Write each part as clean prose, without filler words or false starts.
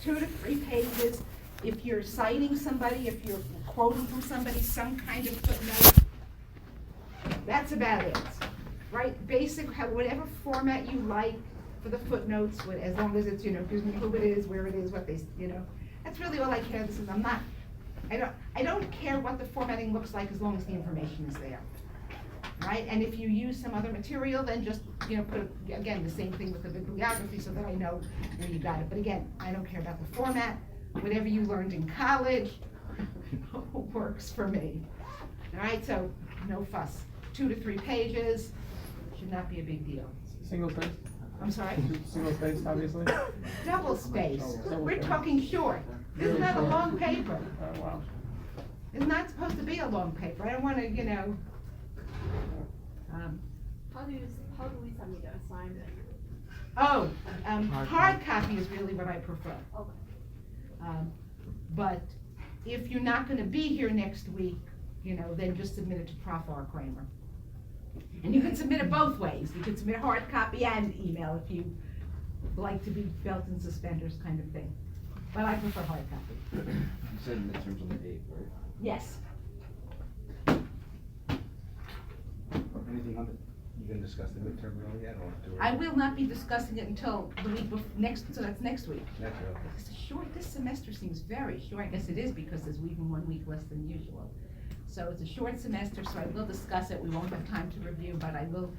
2 to 3 pages. If you're citing somebody, if you're quoting from somebody, some kind of footnote, that's about it, right? Basic, whatever format you like for the footnotes, as long as it's, gives me who it is, where it is, what they, that's really all I care. I don't care what the formatting looks like as long as the information is there, right? And if you use some other material, then just, put, again, the same thing with the bibliography so that I know where you got it. But again, I don't care about the format. Whatever you learned in college works for me. All right, so no fuss. 2 to 3 pages, should not be a big deal. Single space? I'm sorry? Single space, obviously. Double space. Double We're space. talking short. This is not a long paper. Oh, wow. It's not supposed to be a long paper. I don't want to, How do we submit the assignment? hard copy is really what I prefer. Okay. But if you're not gonna be here next week, then just submit it to Prof. R. Kramer. And you can submit it both ways. You can submit a hard copy and email if you like to be belt and suspenders kind of thing. But I prefer hard copy. You said midterms on the 8th, right? Yes. Anything on you gonna discuss the midterm early yet, or too early? I will not be discussing it until the week so that's next week. That's early. This semester seems very short. I guess it is because there's even 1 week less than usual. So it's a short semester, so I will discuss it. We won't have time to review, but I will.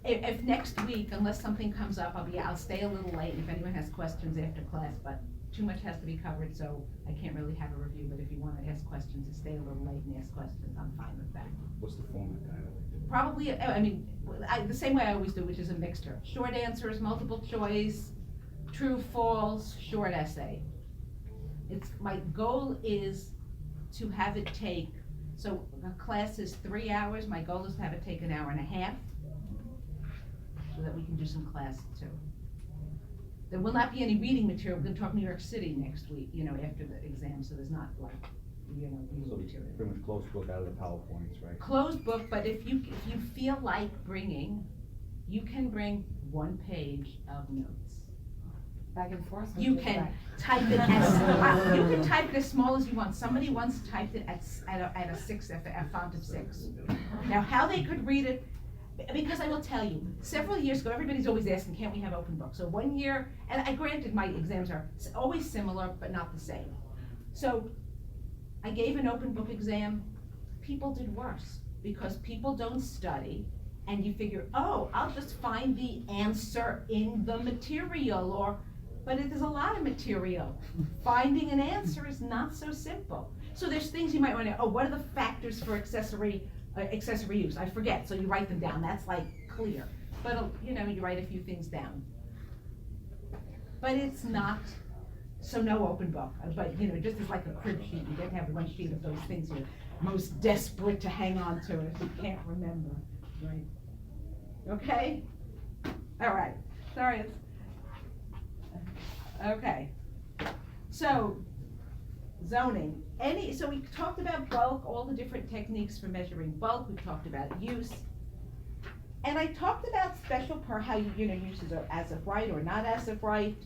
If next week, unless something comes up, I'll stay a little late if anyone has questions after class, but too much has to be covered, so I can't really have a review, but if you wanna ask questions and stay a little late and ask questions, I'm fine with that. What's the format, Probably, the same way I always do, which is a mixture. Short answers, multiple choice, true, false, short essay. My goal is to have it take, so a class is 3 hours, my goal is to have it take 1.5 hours, so that we can do some class too. There will not be any reading material. We're gonna talk New York City next week, after the exam, so there's not like, reading So material. pretty much close book out of the PowerPoints, right? Closed book, but if you feel like you can bring 1 page of notes. Back and forth. You can type it as small as you want. Somebody once typed it at a font of 6. Now, how they could read it, because I will tell you, several years ago, everybody's always asking, can't we have open books? So 1 year, and granted my exams are always similar, but not the same. So I gave an open book exam. People did worse because people don't study, and you figure, I'll just find the answer in the material, but there's a lot of material. Finding an answer is not so simple. So there's things you might want to know. What are the factors for accessory use? I forget, so you write them down. That's like clear. But you write a few things down. But it's not. So no open book, but just as like a crib sheet, you get to have 1 sheet of those things you're most desperate to hang on to if you can't remember, right? Okay? All right, sorry. Okay. So, zoning. So we talked about bulk, all the different techniques for measuring bulk, we talked about use. And I talked about how uses are as of right or not as of right.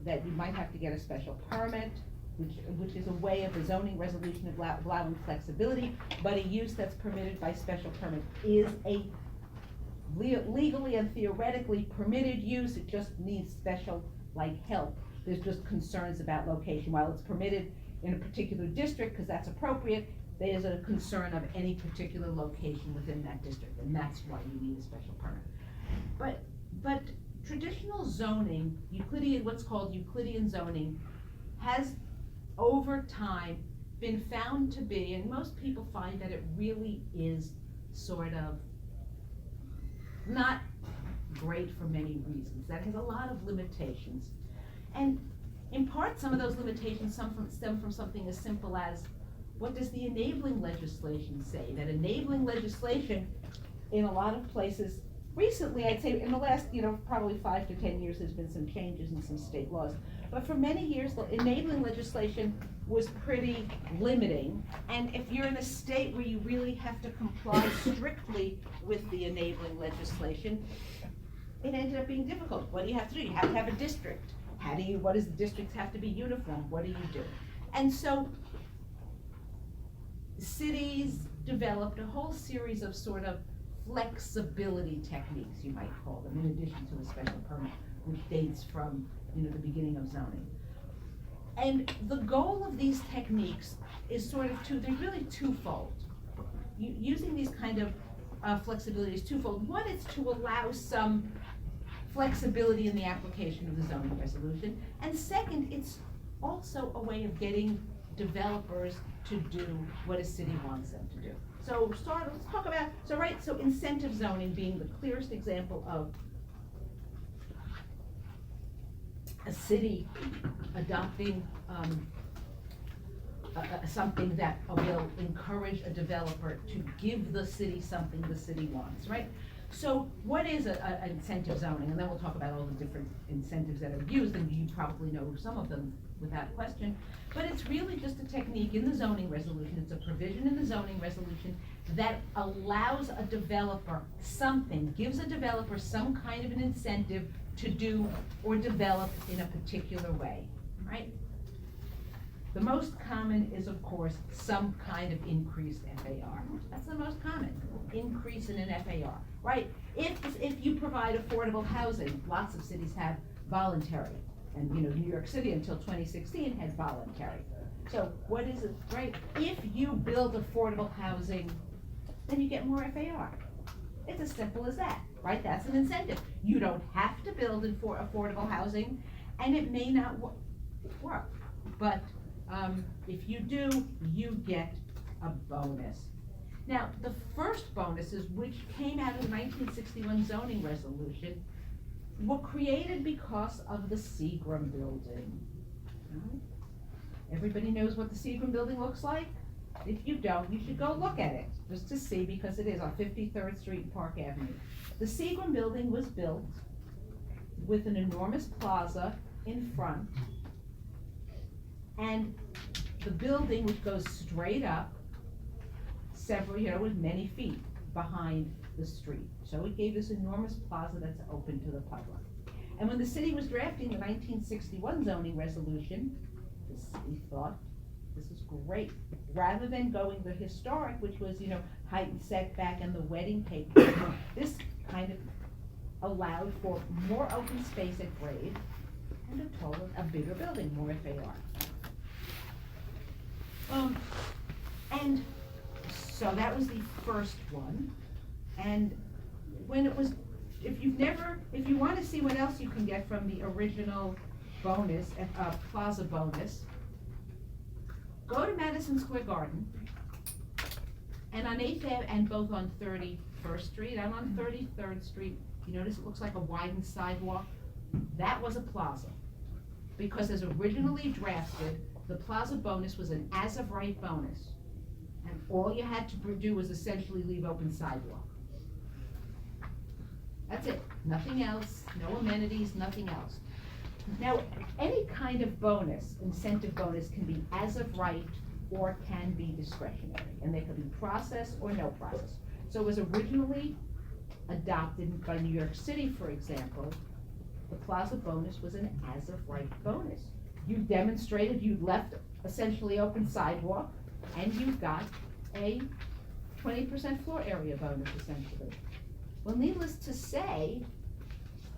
That you might have to get a special permit, which is a way of the zoning resolution of allowing flexibility, but a use that's permitted by special permit is a legally and theoretically permitted use. It just needs special help. There's just concerns about location. While it's permitted in a particular district, because that's appropriate, there's a concern of any particular location within that district, and that's why you need a special permit. But traditional zoning, what's called Euclidean zoning, has over time been found to be, and most people find that it really is sort of not great for many reasons. That has a lot of limitations. And in part, some of those limitations stem from something as simple as, what does the enabling legislation say? That enabling legislation in a lot of places, recently, I'd say in the last, probably 5 to 10 years, there's been some changes in some state laws. But for many years, the enabling legislation was pretty limiting. And if you're in a state where you really have to comply strictly with the enabling legislation, it ended up being difficult. What do you have to do? You have to have a district. what does the districts have to be uniform? What do you do? And so cities developed a whole series of sort of flexibility techniques, you might call them, in addition to a special permit, which dates from, the beginning of zoning. And the goal of these techniques is sort of they're really twofold. Using these kind of flexibility is twofold. One is to allow some flexibility in the application of the zoning resolution. And second, it's also a way of getting developers to do what a city wants them to do. So let's talk about, so incentive zoning being the clearest example of a city adopting something that will encourage a developer to give the city something the city wants, right? So what is a incentive zoning? And then we'll talk about all the different incentives that are used, and you probably know some of them without question. But it's really just a technique in the zoning resolution. It's a provision in the zoning resolution that allows a developer gives a developer some kind of an incentive to do or develop in a particular way, right? The most common is, of course, some kind of increased FAR. That's the most common, increase in an FAR, right? If you provide affordable housing, lots of cities have voluntary. And, New York City until 2016 had voluntary. So what is it, right? If you build affordable housing, then you get more FAR. It's as simple as that, right? That's an incentive. You don't have to build affordable housing, and it may not work. But if you do, you get a bonus. Now, the first bonuses, which came out of the 1961 zoning resolution, were created because of the Seagram building. Right? Everybody knows what the Seagram building looks like? If you don't, you should go look at it, just to see, because it is on 53rd Street and Park Avenue. The Seagram building was built with an enormous plaza in front, and the building, which goes straight up, several, with many feet behind the street. So it gave this enormous plaza that's open to the public. And when the city was drafting the 1961 zoning resolution, the city thought, this is great. Rather than going the historic, which was, height and setback and the wedding cake, this kind of allowed for more open space at grade and a bigger building, more FAR. And so that was the first one. And when it was, if you want to see what else you can get from the original bonus, plaza bonus, go to Madison Square Garden, and on 8th Ave and both on 31st Street and on 33rd Street, you notice it looks like a widened sidewalk? That was a plaza. Because as originally drafted, the plaza bonus was an as-of-right bonus. And all you had to do was essentially leave open sidewalk. That's it, nothing else, no amenities, nothing else. Now, any kind of bonus, incentive bonus, can be as of right or can be discretionary, and they can be process or no process. So it was originally adopted by New York City, for example. The plaza bonus was an as of right bonus. You demonstrated you left essentially open sidewalk, and you got a 20% floor area bonus, essentially. Well, needless to say,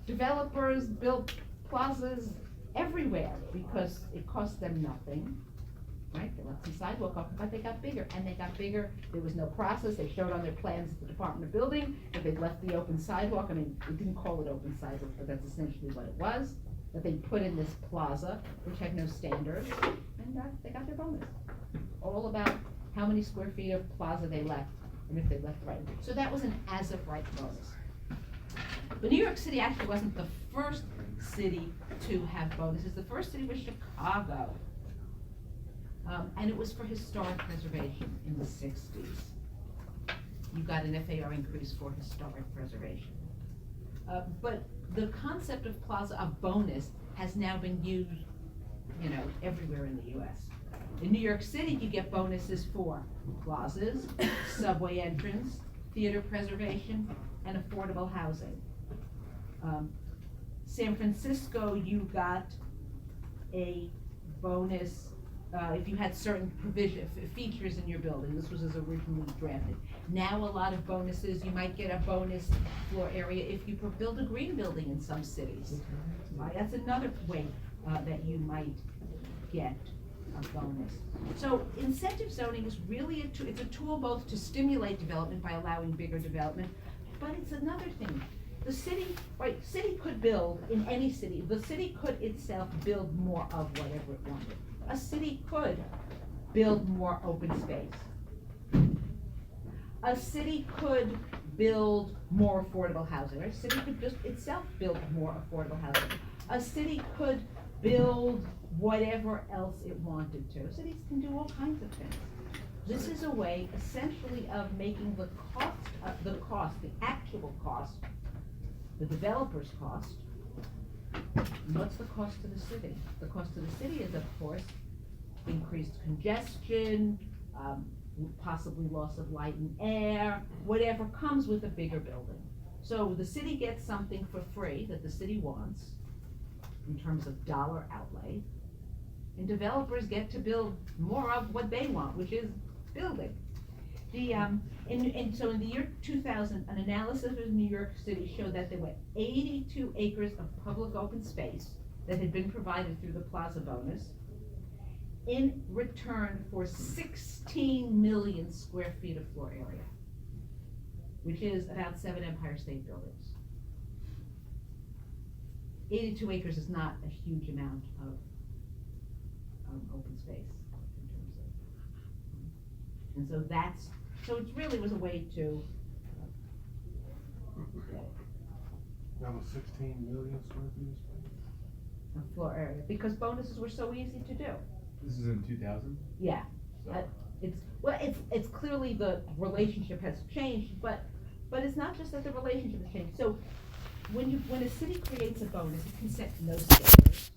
developers built plazas everywhere because it cost them nothing, right? They left some sidewalk open, but they got bigger, and they got bigger. There was no process. They showed on their plans at the Department of Building that they'd left the open sidewalk. I mean, they didn't call it open sidewalk, but that's essentially what it was, that they put in this plaza, which had no standards, and they got their bonus. All about how many square feet of plaza they left, and if they left right. So that was an as-of-right bonus. But New York City actually wasn't the first city to have bonuses. The first city was Chicago. And it was for historic preservation in the 60s. You got an FAR increase for historic preservation. But the concept of plaza, of bonus, has now been used, everywhere in the US. In New York City, you get bonuses for plazas, subway entrance, theater preservation, and affordable housing. San Francisco, you got a bonus, if you had certain features in your building. This was as originally drafted. Now, a lot of bonuses, you might get a bonus floor area if you build a green building in some cities. Right, that's another way, that you might get a bonus. So incentive zoning is really it's a tool both to stimulate development by allowing bigger development, but it's another thing. The city could build in any city, the city could itself build more of whatever it wanted. A city could build more open space. A city could build more affordable housing. A city could just itself build more affordable housing. A city could build whatever else it wanted to. Cities can do all kinds of things. This is a way essentially of making the actual cost, the developer's cost. And what's the cost to the city? The cost to the city is, of course, increased congestion, possibly loss of light and air, whatever comes with a bigger building. So the city gets something for free that the city wants in terms of dollar outlay, and developers get to build more of what they want, which is building. So in the year 2000, an analysis of New York City showed that there were 82 acres of public open space that had been provided through the Plaza bonus in return for 16 million square feet of floor area, which is about 7 Empire State Buildings. 82 acres is not a huge amount of open space in terms of, and so it really was a way to, That was 16 million square feet. of floor area, because bonuses were so easy to do. This is in 2000? Yeah, So, it's clearly the relationship has changed, but it's not just that the relationship has changed. So when a city creates a bonus, it can set no standards,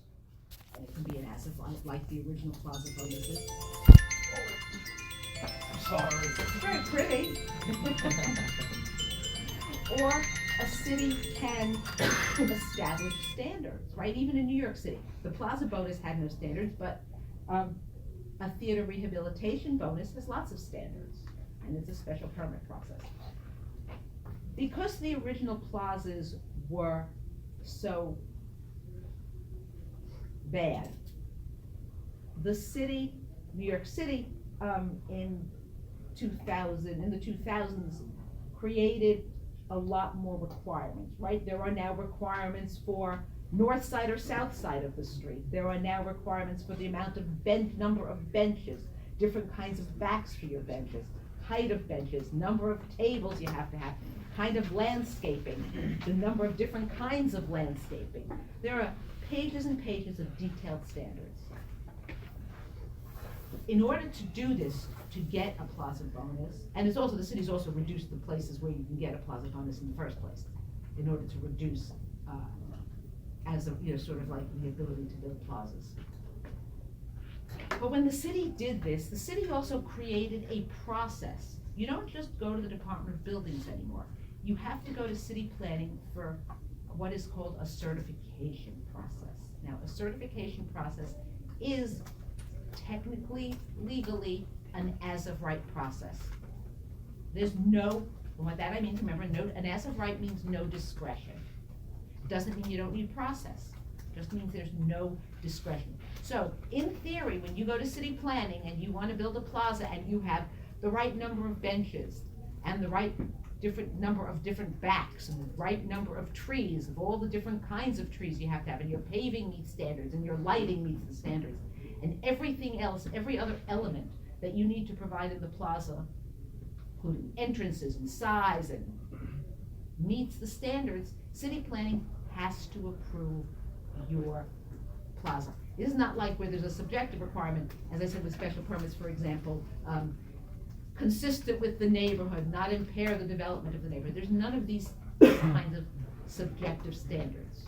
and it can be an asset like the original Plaza bonuses. I'm sorry. It's very pretty. Or a city can establish standards, right? Even in New York City, the Plaza bonus had no standards, but a theater rehabilitation bonus has lots of standards, and it's a special permit process. Because the original plazas were so bad, the city, New York City, in the 2000s, created a lot more requirements, right? There are now requirements for north side or south side of the street. There are now requirements for the amount of number of benches, different kinds of backs for your benches, height of benches, number of tables you have to have, kind of landscaping, the number of different kinds of landscaping. There are pages and pages of detailed standards. In order to do this, to get a Plaza bonus, and it's also, the city's also reduced the places where you can get a Plaza bonus in the first place, in order to reduce, as a, sort of like the ability to build plazas. But when the city did this, the city also created a process. You don't just go to the Department of Buildings anymore. You have to go to city planning for what is called a certification process. Now, a certification process is technically, legally, an as-of-right process. There's no, and what that I mean, remember, an as-of-right means no discretion. Doesn't mean you don't need process, just means there's no discretion. So, in theory, when you go to city planning and you want to build a plaza and you have the right number of benches and the right number of different backs and the right number of trees, of all the different kinds of trees you have to have, and your paving meets standards and your lighting meets the standards, and everything else, every other element that you need to provide in the plaza, including entrances and size and meets the standards, city planning has to approve your plaza. It is not like where there's a subjective requirement, as I said with special permits, for example, consistent with the neighborhood, not impair the development of the neighborhood. There's none of these kinds of subjective standards.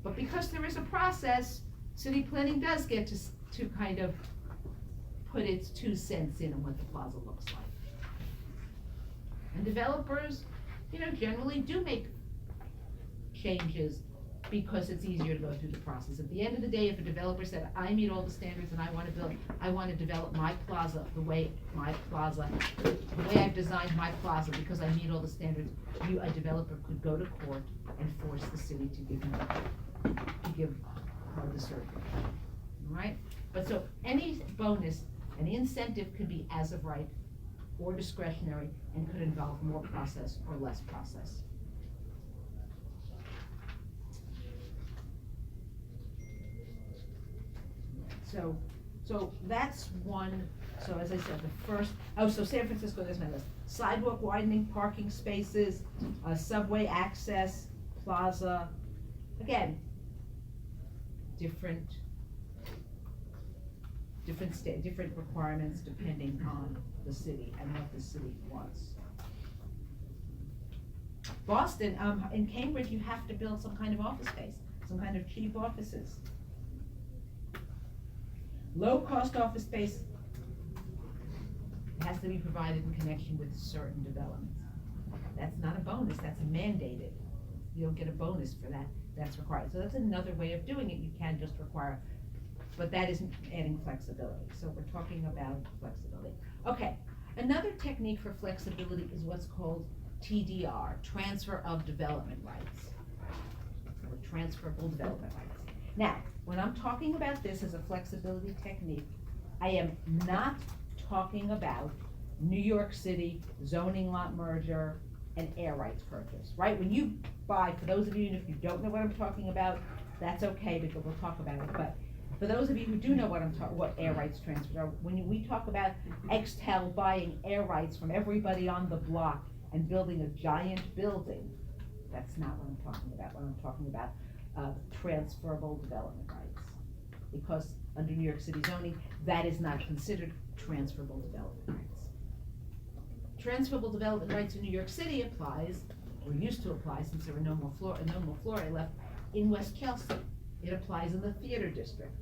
But because there is a process, city planning does get to kind of put its 2 cents in on what the plaza looks like. And developers, generally do make changes because it's easier to go through the process. At the end of the day, if a developer said, I meet all the standards and I wanna develop my plaza the way I've designed my plaza because I meet all the standards, a developer could go to court and force the city to give her the certificate, all right? But so any bonus, any incentive could be as of right or discretionary and could involve more process or less process. So that's one, so as I said, the first, so San Francisco, there's my list. Sidewalk widening, parking spaces, subway access, plaza, again, different requirements depending on the city and what the city wants. Boston, in Cambridge, you have to build some kind of office space, some kind of cheap offices. Low-cost office space has to be provided in connection with certain developments. That's not a bonus, that's mandated. You don't get a bonus for that, that's required. So that's another way of doing it, you can just require, but that isn't adding flexibility. So we're talking about flexibility. Okay, another technique for flexibility is what's called TDR, transfer of development rights, or transferable development rights. Now, when I'm talking about this as a flexibility technique, I am not talking about New York City zoning lot merger and air rights purchase, right? When you buy, for those of you, if you don't know what I'm talking about, that's okay because we'll talk about it, but for those of you who do know what air rights transfers are, when we talk about Extel buying air rights from everybody on the block and building a giant building, that's not what I'm talking about. What I'm talking about, transferable development rights. Because under New York City zoning, that is not considered transferable development rights. Transferable development rights in New York City applies, or used to apply since there are no more Florida left, in West Chelsea. It applies in the theater district.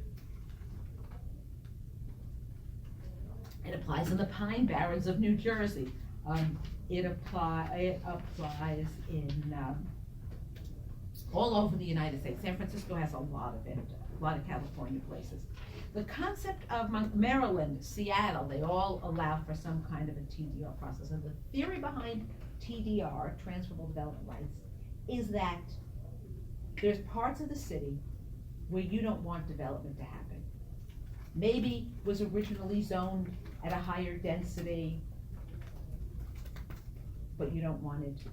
It applies in the Pine Barrens of New Jersey. It applies in all over the United States. San Francisco has a lot of it, a lot of California places. The concept of Maryland, Seattle, they all allow for some kind of a TDR process. And the theory behind TDR, transferable development rights, is that there's parts of the city where you don't want development to happen. Maybe was originally zoned at a higher density, but you don't want future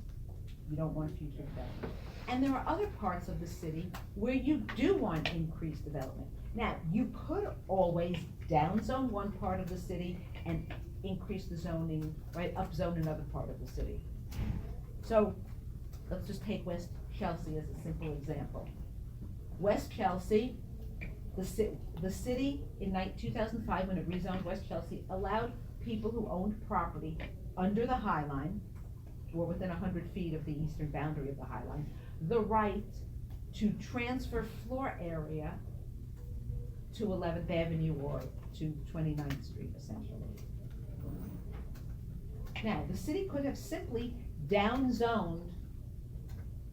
development. And there are other parts of the city where you do want increased development. Now, you could always downzone one part of the city and increase the zoning, right, upzone another part of the city. So, let's just take West Chelsea as a simple example. West Chelsea, the city in 2005, when it rezoned West Chelsea, allowed people who owned property under the High Line, or within 100 feet of the eastern boundary of the High Line, the right to transfer floor area to 11th Avenue or to 29th Street, essentially. Now, the city could have simply downzoned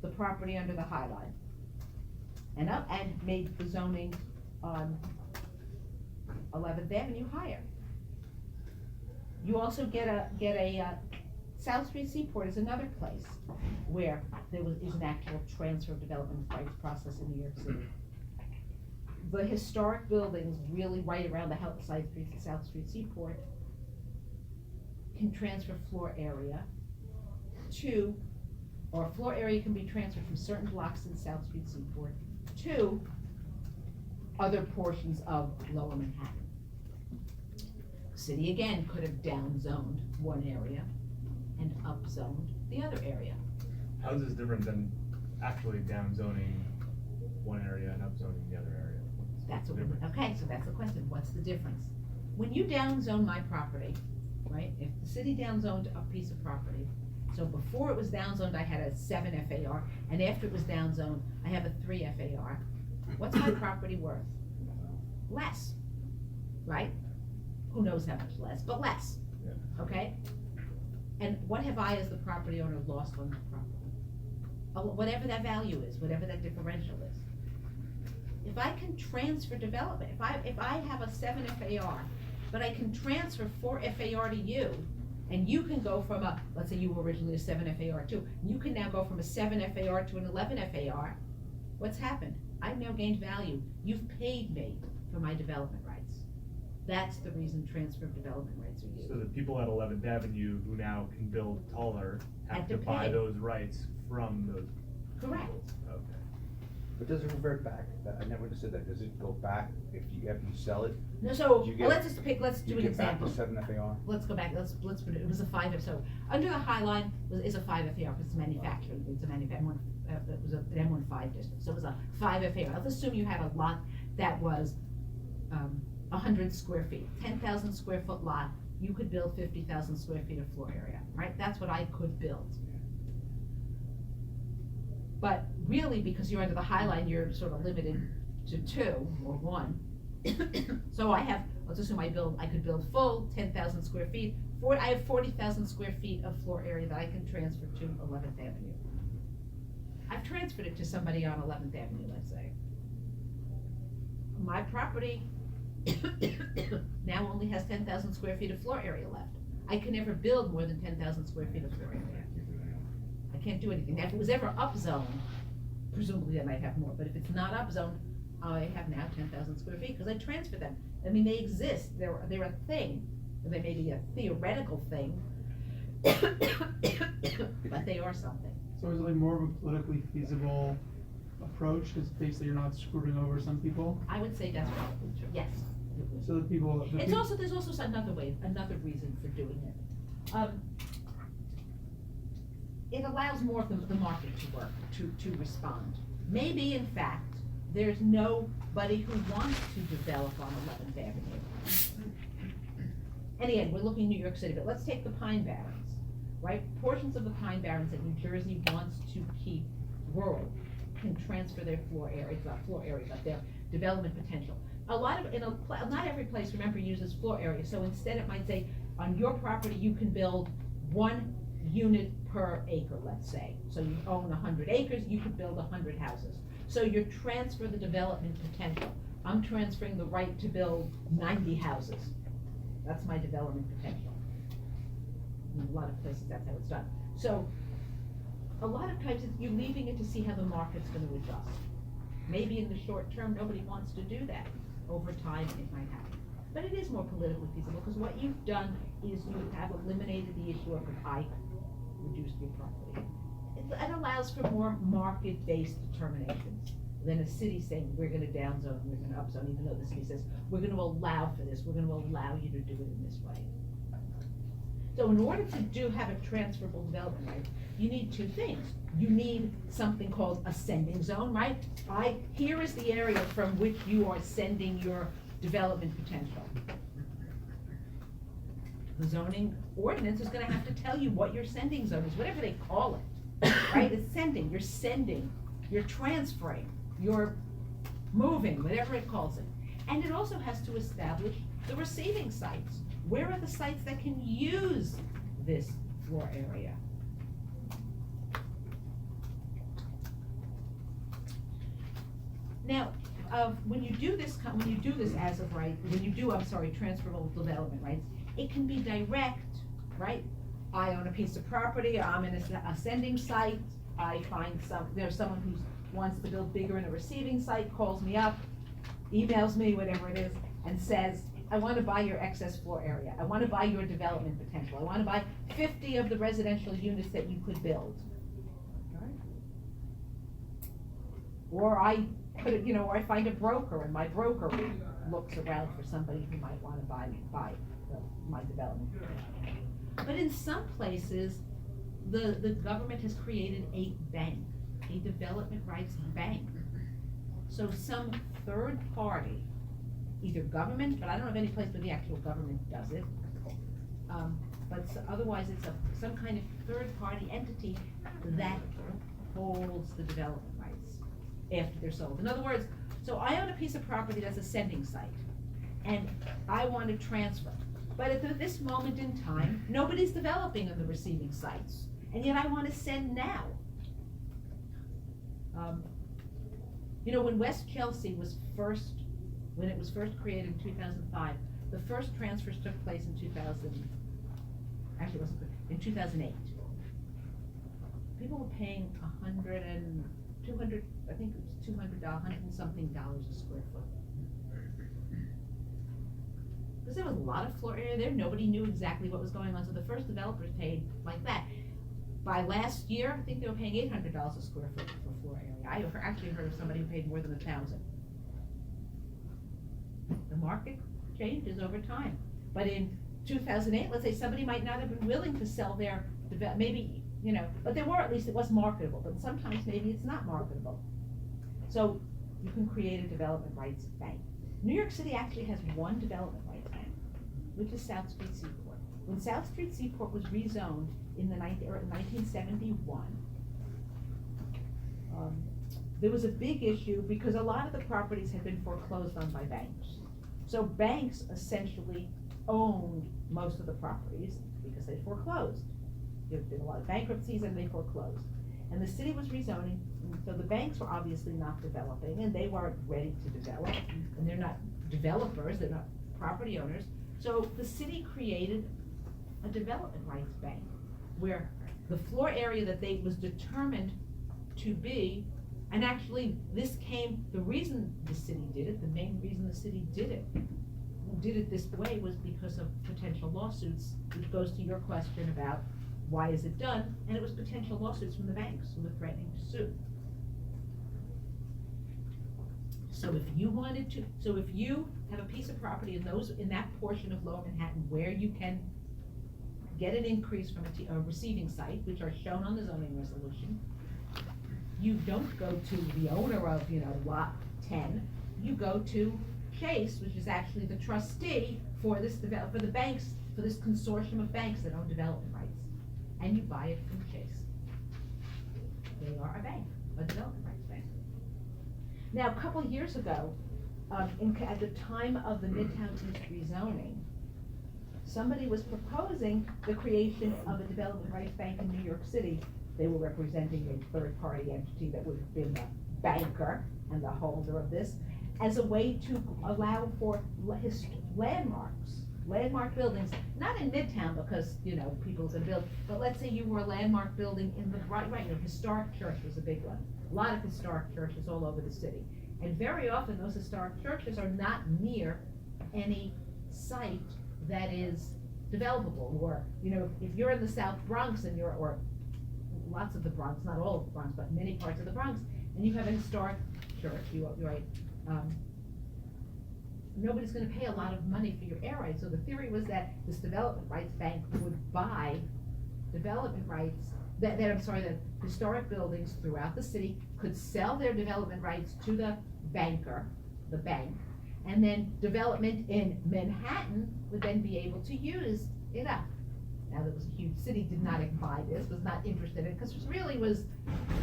the property under the High Line and made the zoning on 11th Avenue higher. You also get a South Street Seaport is another place where is an actual transfer of development rights process in New York City. The historic buildings really right around the South Street Seaport can transfer floor area or floor area can be transferred from certain blocks in South Street Seaport to other portions of Lower Manhattan. The city again could have downzoned one area and upzoned the other area. How is this different than actually downzoning one area and upzoning the other area? That's the what, difference? okay, so that's the question, what's the difference? When you downzone my property, right, if the city downzoned a piece of property, so before it was downzoned, I had a 7 FAR, and after it was downzoned, I have a 3 FAR. What's my property worth? Less, right? Who knows how much less, but less, Yeah. okay? And what have I as the property owner lost on that property? whatever that value is, whatever that differential is. If I can transfer development, if I have a 7 FAR, but I can transfer 4 FAR to you, and you can go from a, let's say you were originally a 7 FAR too, you can now go from a 7 FAR to an 11 FAR, what's happened? I've now gained value. You've paid me for my development rights. That's the reason transfer of development rights are used. So the people at 11th Avenue who now can build taller have Had to to buy pay. those rights from those. Correct. Okay. But does it revert back? I never understood that. Does it go back if you, after you sell it? No, so, You get- let's just pick, let's do You an get back example. the 7 FAR? Let's go back, let's put it, it was a 5 F, so, under the High Line is a 5 FAR, because it's manufacturing, it's a manufacturing, it was an M15 district, so it was a 5 FAR. Let's assume you had a lot that was, 100 square feet, 10,000 square foot lot, you could build 50,000 square feet of floor area, right? That's what I could build. But really, because you're under the High Line, you're sort of limited to 2 or 1. So I have, let's assume I could build full 10,000 square feet, I have 40,000 square feet of floor area that I can transfer to 11th Avenue. I've transferred it to somebody on 11th Avenue, let's say. My property now only has 10,000 square feet of floor area left. I can never build more than 10,000 square feet of floor area. I can't do anything. Now, if it was ever upzoned, presumably I might have more, but if it's not upzoned, I have now 10,000 square feet, because I transferred them. I mean, they exist, they're a thing, they may be a theoretical thing, but they are something. So is it like more of a politically feasible approach, because basically you're not screwing over some people? I would say that's probably true, yes. So the people, It's also, there's also another reason for doing it. It allows more of the market to work, to respond. Maybe, in fact, there's nobody who wants to develop on 11th Avenue. And again, we're looking New York City, but let's take the Pine Barrens, right? Portions of the Pine Barrens that New Jersey wants to keep rural can transfer their floor area, it's not floor area, but their development potential. Not every place, remember, uses floor area, so instead it might say, on your property, you can build 1 unit per acre, let's say. So you own 100 acres, you could build 100 houses. So you transfer the development potential. I'm transferring the right to build 90 houses. That's my development potential. In a lot of places, that's how it's done. So, a lot of times, you're leaving it to see how the market's gonna adjust. Maybe in the short term, nobody wants to do that. Over time, it might happen. But it is more politically feasible, because what you've done is you have eliminated the issue of I reduced your property. It allows for more market-based determinations than a city saying, we're gonna downzone, we're gonna upzone, even though the city says, we're gonna allow for this, we're gonna allow you to do it in this way. So in order to have a transferable development right, you need 2 things. You need something called a sending zone, right? Here is the area from which you are sending your development potential. The zoning ordinance is gonna have to tell you what your sending zone is, whatever they call it, right? It's sending, you're transferring, you're moving, whatever it calls it. And it also has to establish the receiving sites. Where are the sites that can use this floor area? Now, when you do this as of right, transferable development rights, it can be direct, right? I own a piece of property, I'm in a sending site, I find there's someone who wants to build bigger in a receiving site, calls me up, emails me, whatever it is, and says, I want to buy your excess floor area, I want to buy your development potential, I want to buy 50 of the residential units that you could build. Or I find a broker, and my broker looks around for somebody who might want to buy my development potential. But in some places, the government has created a bank, a development rights bank. So some third party, either government, but I don't know of any place where the actual government does it, otherwise it's some kind of third party entity that holds the development rights after they're sold. In other words, so I own a piece of property that's a sending site, and I want to transfer. But at this moment in time, nobody's developing on the receiving sites, and yet I want to send now. You know, when West Chelsea was first, when it was first created in 2005, the first transfers took place in 2000, actually it wasn't, in 2008. People were paying $200, I think it was $200, $100 and something a square foot. Because there was a lot of floor area there, nobody knew exactly what was going on, so the first developers paid like that. By last year, I think they were paying $800 a square foot for floor area. I actually heard of somebody who paid more than $1,000. The market changes over time, but in 2008, let's say somebody might not have been willing to sell their, maybe, you know, but they were, at least it was marketable, but sometimes maybe it's not marketable. So you can create a development rights bank. New York City actually has one development rights bank, which is South Street Seaport. When South Street Seaport was rezoned in 1971, there was a big issue because a lot of the properties had been foreclosed on by banks. So banks essentially owned most of the properties because they foreclosed. There have been a lot of bankruptcies and they foreclosed. And the city was rezoning, and so the banks were obviously not developing, and they weren't ready to develop, and they're not developers, they're not property owners. So the city created a development rights bank, where the floor area that they was determined to be, and actually this came, the reason the city did it, the main reason the city did it this way was because of potential lawsuits, which goes to your question about why is it done, and it was potential lawsuits from the banks who were threatening to sue. So if you wanted to, so if you have a piece of property in that portion of Lower Manhattan where you can get an increase from a receiving site, which are shown on the zoning resolution, you don't go to the owner of, you know, lot 10, you go to Chase, which is actually the trustee for this for the banks, for this consortium of banks that own development rights, and you buy it from Chase. They are a bank, a development rights bank. Now, a couple of years ago, at the time of the Midtown East rezoning, somebody was proposing the creation of a development rights bank in New York City. They were representing a third-party entity that would have been the banker and the holder of this, as a way to allow for landmark buildings, not in Midtown because, you know, people are gonna build, but let's say you were a landmark building in the, right, a historic church was a big one. A lot of historic churches all over the city. And very often those historic churches are not near any site that is developable, or, you know, if you're in the South Bronx and or lots of the Bronx, not all of the Bronx, but many parts of the Bronx, and you have a historic church, you're right, nobody's gonna pay a lot of money for your air rights. So the theory was that this development rights bank would buy development rights, that historic buildings throughout the city could sell their development rights to the banker, the bank, and then development in Manhattan would then be able to use it up. Now, there was a huge city, did not buy this, was not interested in it, because it really was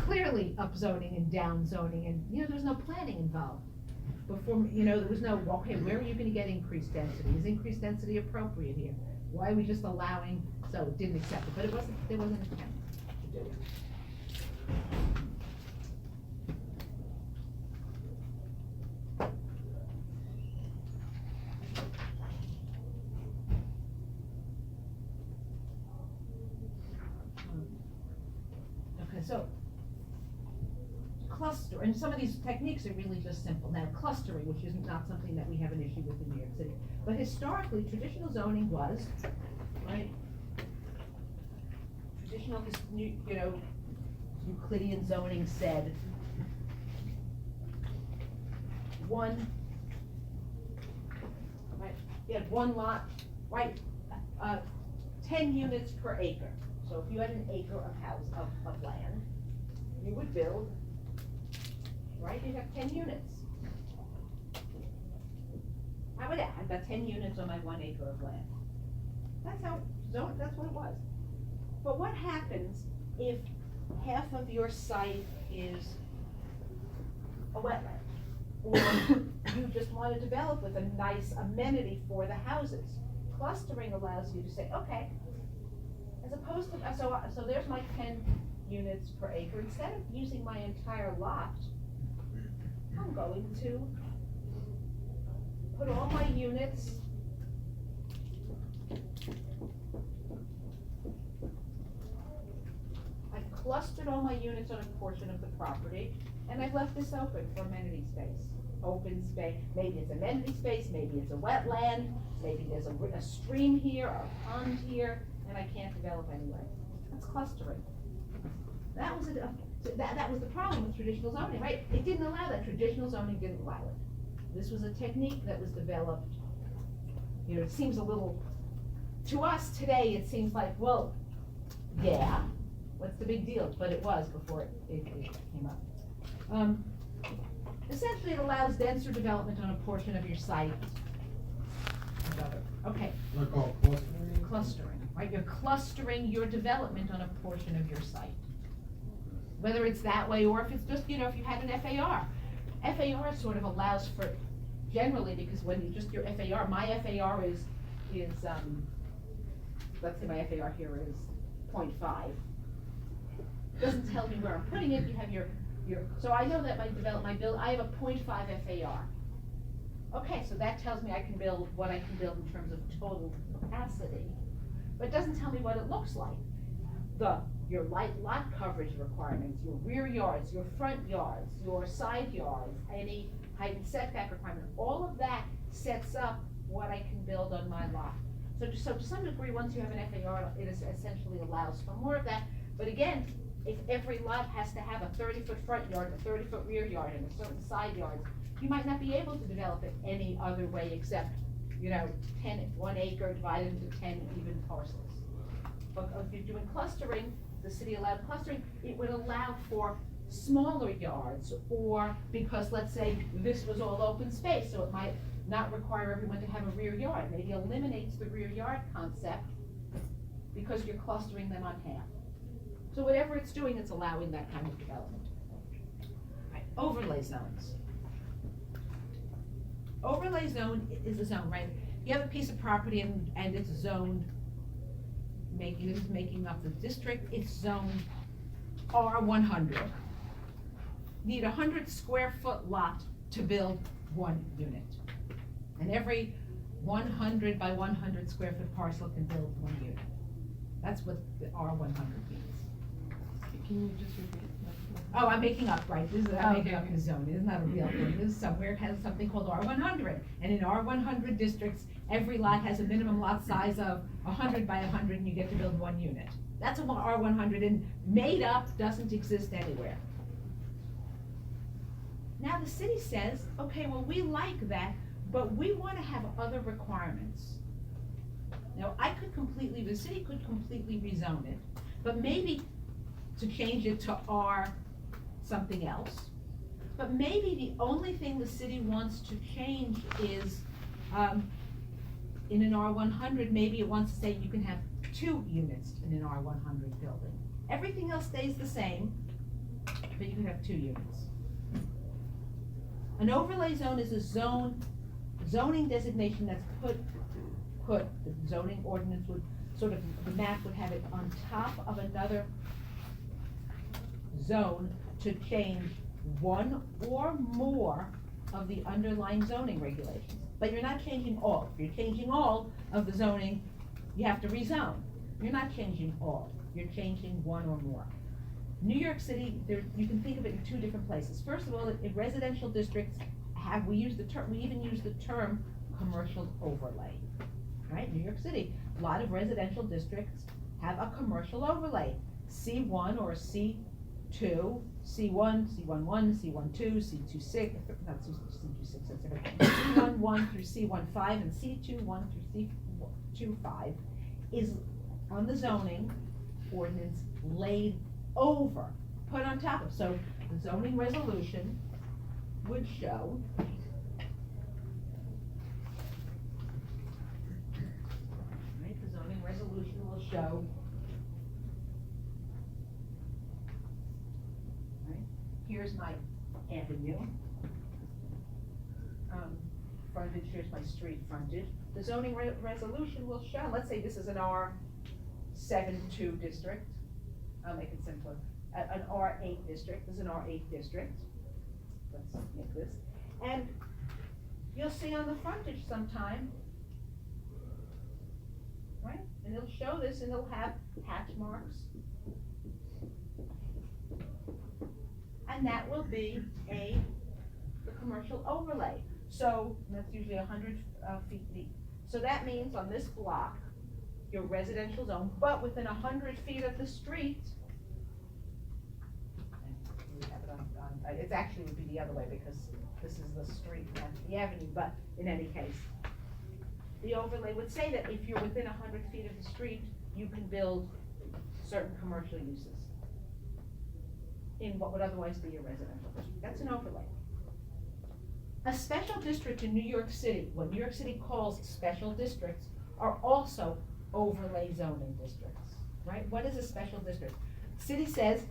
clearly upzoning and downzoning, and, you know, there was no planning involved. Before, you know, there was no, okay, where are you gonna get increased density? Is increased density appropriate here? Why are we just allowing, so it didn't accept it, but there wasn't an attempt to do it. Okay, so cluster, and some of these techniques are really just simple. Now, clustering, which is not something that we have an issue with in New York City, but historically, traditional zoning was, right? Traditional, you know, Euclidean zoning said one, right? You had one lot, right? 10 units per acre. So if you had an acre of land, you would build, right, you'd have 10 units. How would that? I've got 10 units on my 1 acre of land. That's what it was. But what happens if half of your site is a wetland? Or you just want to develop with a nice amenity for the houses? Clustering allows you to say, okay, as opposed to, so there's my 10 units per acre, instead of using my entire lot, I'm going to put all my units I've clustered all my units on a portion of the property, and I've left this open for amenity space. Open space, maybe it's amenity space, maybe it's a wetland, maybe there's a stream here, or a pond here, and I can't develop anyway. That's clustering. That was that was the problem with traditional zoning, right? It didn't allow that. Traditional zoning didn't allow it. This was a technique that was developed. You know, it seems a little, to us today, it seems like, well, yeah, what's the big deal? But it was before it came up. Essentially, it allows denser development on a portion of your site. Okay, They're called clustering. clustering, right? You're clustering your development on a portion of your site. Whether it's that way or if it's just, you know, if you had an FAR. FAR sort of allows for, generally, because when you just, your FAR, my FAR is, let's say my FAR here is 0.5. Doesn't tell me where I'm putting it, you have your, so I know that I have a 0.5 FAR. Okay, so that tells me I can build what I can build in terms of total capacity, but it doesn't tell me what it looks like. Your lot coverage requirements, your rear yards, your front yards, your side yards, any height and setback requirement, all of that sets up what I can build on my lot. So to some degree, once you have an FAR, it essentially allows for more of that, but again, if every lot has to have a 30-foot front yard, a 30-foot rear yard, and a certain side yards, you might not be able to develop it any other way except, you know, 1 acre divided into 10 even parcels. But if you're doing clustering, the city allowed clustering, it would allow for smaller yards, or because let's say this was all open space, so it might not require everyone to have a rear yard, maybe eliminates the rear yard concept because you're clustering them on half. So whatever it's doing, it's allowing that kind of development. Right, overlay zones. Overlay zone is a zone, right? You have a piece of property and it's zoned, making up the district, it's zoned R100. Need 100 square foot lot to build 1 unit. And every 100 by 100 square foot parcel can build 1 unit. That's what the R100 means. Can you just repeat? Oh, I'm making up, right, this is, Oh, I'm making okay, up the zone, it's not a real thing, this is somewhere, it has something called R100, and in R100 districts, every lot has a minimum lot size of 100 by 100, and you get to build 1 unit. That's what R100, and made up doesn't exist anywhere. Now the city says, okay, well, we like that, but we wanna have other requirements. Now, the city could completely rezone it, but maybe to change it to R something else. But maybe the only thing the city wants to change is, in an R100, maybe it wants to say you can have 2 units in an R100 building. Everything else stays the same, but you can have 2 units. An overlay zone is a zoning designation that's put, the zoning ordinance would, sort of, the map would have it on top of another zone to change one or more of the underlying zoning regulations. But you're not changing all. If you're changing all of the zoning, you have to rezone. You're not changing all. You're changing one or more. New York City, you can think of it in 2 different places. First of all, in residential districts, we even use the term commercial overlay, right? New York City, a lot of residential districts have a commercial overlay, C1 or C2, C1, C11, C12, C26, not C26, that's everything. C11 through C15 and C21 through C25 is on the zoning ordinance laid over, put on top of. So the zoning resolution would show the zoning resolution will show here's my avenue, frontage, here's my street frontage. The zoning resolution will show, let's say this is an R72 district, I'll make it simpler. an R8 district, this is an R8 district. Let's make this, and you'll see on the frontage sometime, right? And it'll show this and it'll have hatch marks. And that will be the commercial overlay. So that's usually 100 feet deep. So that means on this block, your residential zone, but within 100 feet of the street, and we have it on, it actually would be the other way because this is the street and that's the avenue, but in any case, the overlay would say that if you're within 100 feet of the street, you can build certain commercial uses in what would otherwise be a residential district. That's an overlay. A special district in New York City, what New York City calls special districts, are also overlay zoning districts, right? What is a special district? City says,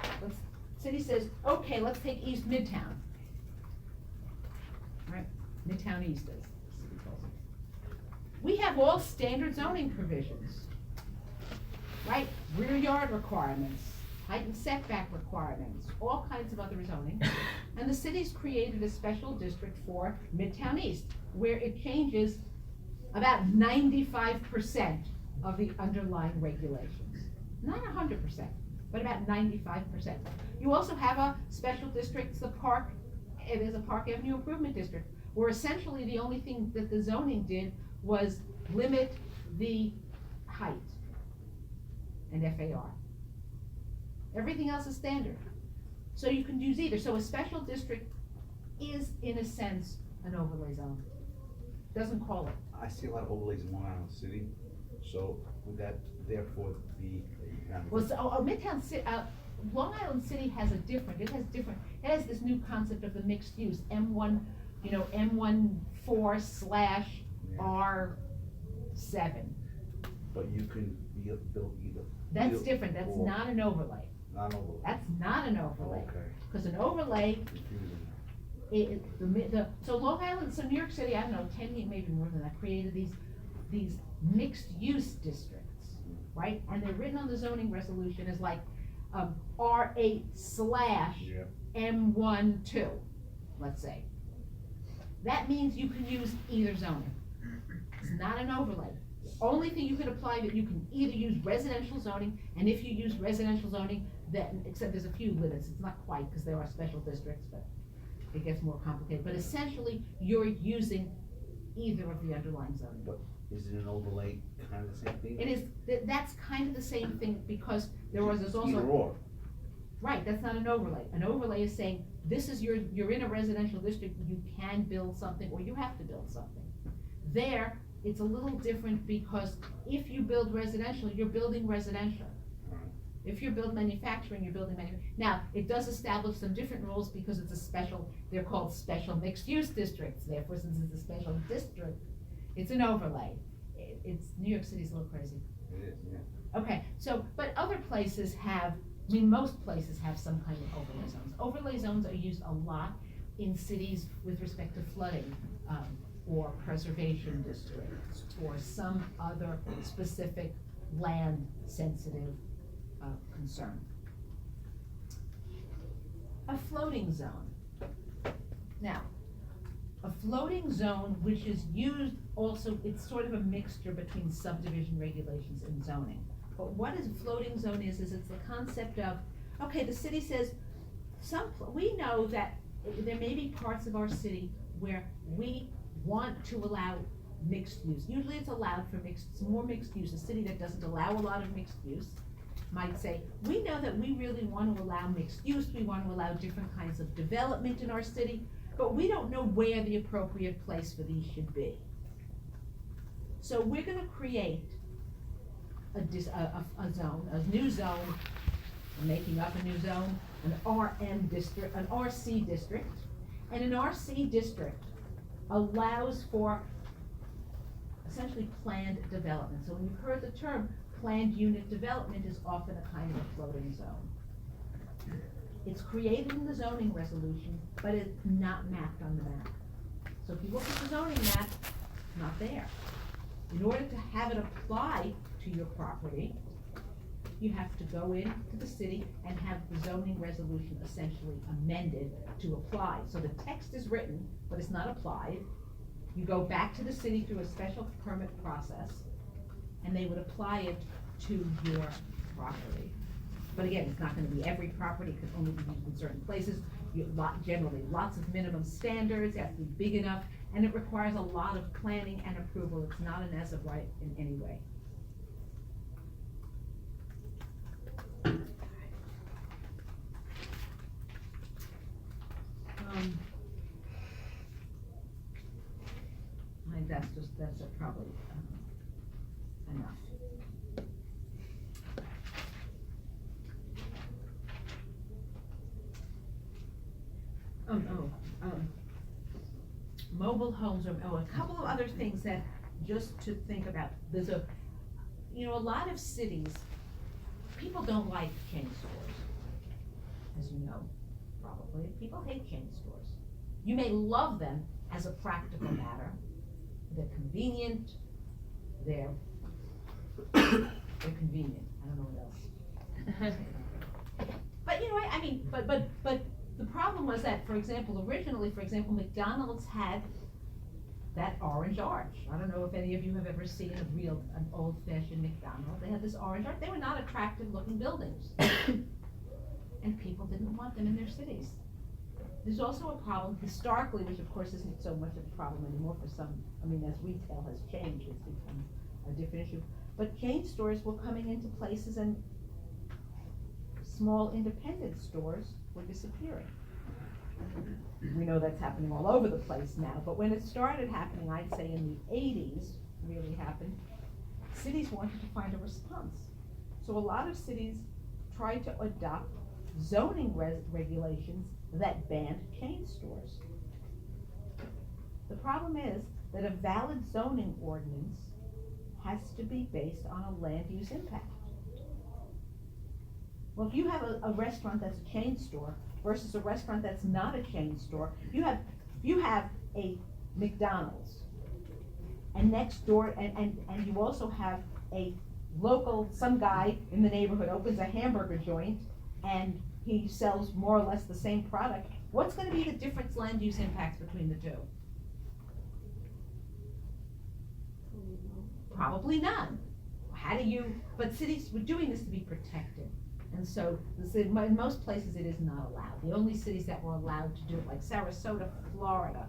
okay, let's take East Midtown. Right? Midtown East is, the city calls it. We have all standard zoning provisions, right? Rear yard requirements, height and setback requirements, all kinds of other zoning. And the city's created a special district for Midtown East, where it changes about 95% of the underlying regulations. Not 100%, but about 95%. You also have a special district, it is a Park Avenue Improvement District, where essentially the only thing that the zoning did was limit the height and FAR. Everything else is standard. So you can use either. So a special district is, in a sense, an overlay zone. Doesn't call it. I see a lot of overlays in Long Island City, so would that therefore be a kind of? Well, so, Midtown City, Long Island City has it has this new concept of the mixed use, M1, M14/R7. But you can build either. That's build different, that's or not an overlay. Not overlay. That's not an overlay, Okay, because an overlay, confusing. so Long Island, so New York City, I don't know, 10 years, maybe more than that, created these mixed use districts, right? And they're written on the zoning resolution as like, R8/M12, let's say. That means you can use either zoning. It's not an overlay. The only thing you can apply that you can either use residential zoning, and if you use residential zoning, then, except there's a few limits, it's not quite, because there are special districts, but it gets more complicated. But essentially, you're using either of the underlying zoning. But is it an overlay kind of the same thing? It is, that's kind of the same thing, because there's also. Either or. Right, that's not an overlay. An overlay is saying, this is you're in a residential district, you can build something, or you have to build something. There, it's a little different, because if you build residential, you're building residential. Alright. If you build manufacturing, you're building manufacturing. Now, it does establish some different rules, because it's a special, they're called special mixed-use districts. Therefore, since it's a special district, it's an overlay. It's, New York City's a little crazy. It is, yeah. Okay, so, but other places have, most places have some kind of overlay zones. Overlay zones are used a lot in cities with respect to flooding, or preservation districts, or some other specific land-sensitive concern. A floating zone. Now, a floating zone, which is used also, it's sort of a mixture between subdivision regulations and zoning. But what a floating zone is it's the concept of, okay, the city says, we know that there may be parts of our city where we want to allow mixed use. Usually it's allowed for more mixed use. A city that doesn't allow a lot of mixed use might say, we know that we really want to allow mixed use, we want to allow different kinds of development in our city, but we don't know where the appropriate place for these should be. So we're gonna create a zone, a new zone, we're making up a new zone, an RM district, an RC district, and an RC district allows for essentially planned development. So when you've heard the term planned unit development is often a kind of a floating zone. It's created in the zoning resolution, but it's not mapped on the map. So if you look at the zoning map, it's not there. In order to have it apply to your property, you have to go into the city and have the zoning resolution essentially amended to apply. So the text is written, but it's not applied. You go back to the city through a special permit process, and they would apply it to your property. But again, it's not gonna be every property, it can only be used in certain places. Generally, lots of minimum standards, it has to be big enough, and it requires a lot of planning and approval. It's not an as of right in any way. I think that's probably enough. Mobile homes, a couple of other things that, just to think about, there's a lot of cities, people don't like chain stores, as you know, probably, people hate chain stores. You may love them as a practical matter, they're convenient, they're convenient, I don't know what else. But but the problem was that, for example, originally, McDonald's had that orange arch. I don't know if any of you have ever seen an old-fashioned McDonald's. They had this orange arch. They were not attractive-looking buildings. And people didn't want them in their cities. There's also a problem historically, which of course isn't so much of a problem anymore for some, as retail has changed, it's become a different issue. But chain stores were coming into places and small independent stores were disappearing. We know that's happening all over the place now, but when it started happening, I'd say in the 80s, really happened, cities wanted to find a response. So a lot of cities tried to adopt zoning regulations that banned chain stores. The problem is that a valid zoning ordinance has to be based on a land use impact. Well, if you have a restaurant that's a chain store versus a restaurant that's not a chain store, you have a McDonald's, and next door, and you also have a local, some guy in the neighborhood opens a hamburger joint, and he sells more or less the same product. What's gonna be the difference land use impacts between the two? Probably none. But cities were doing this to be protected. And so, in most places it is not allowed. The only cities that were allowed to do it, like Sarasota, Florida,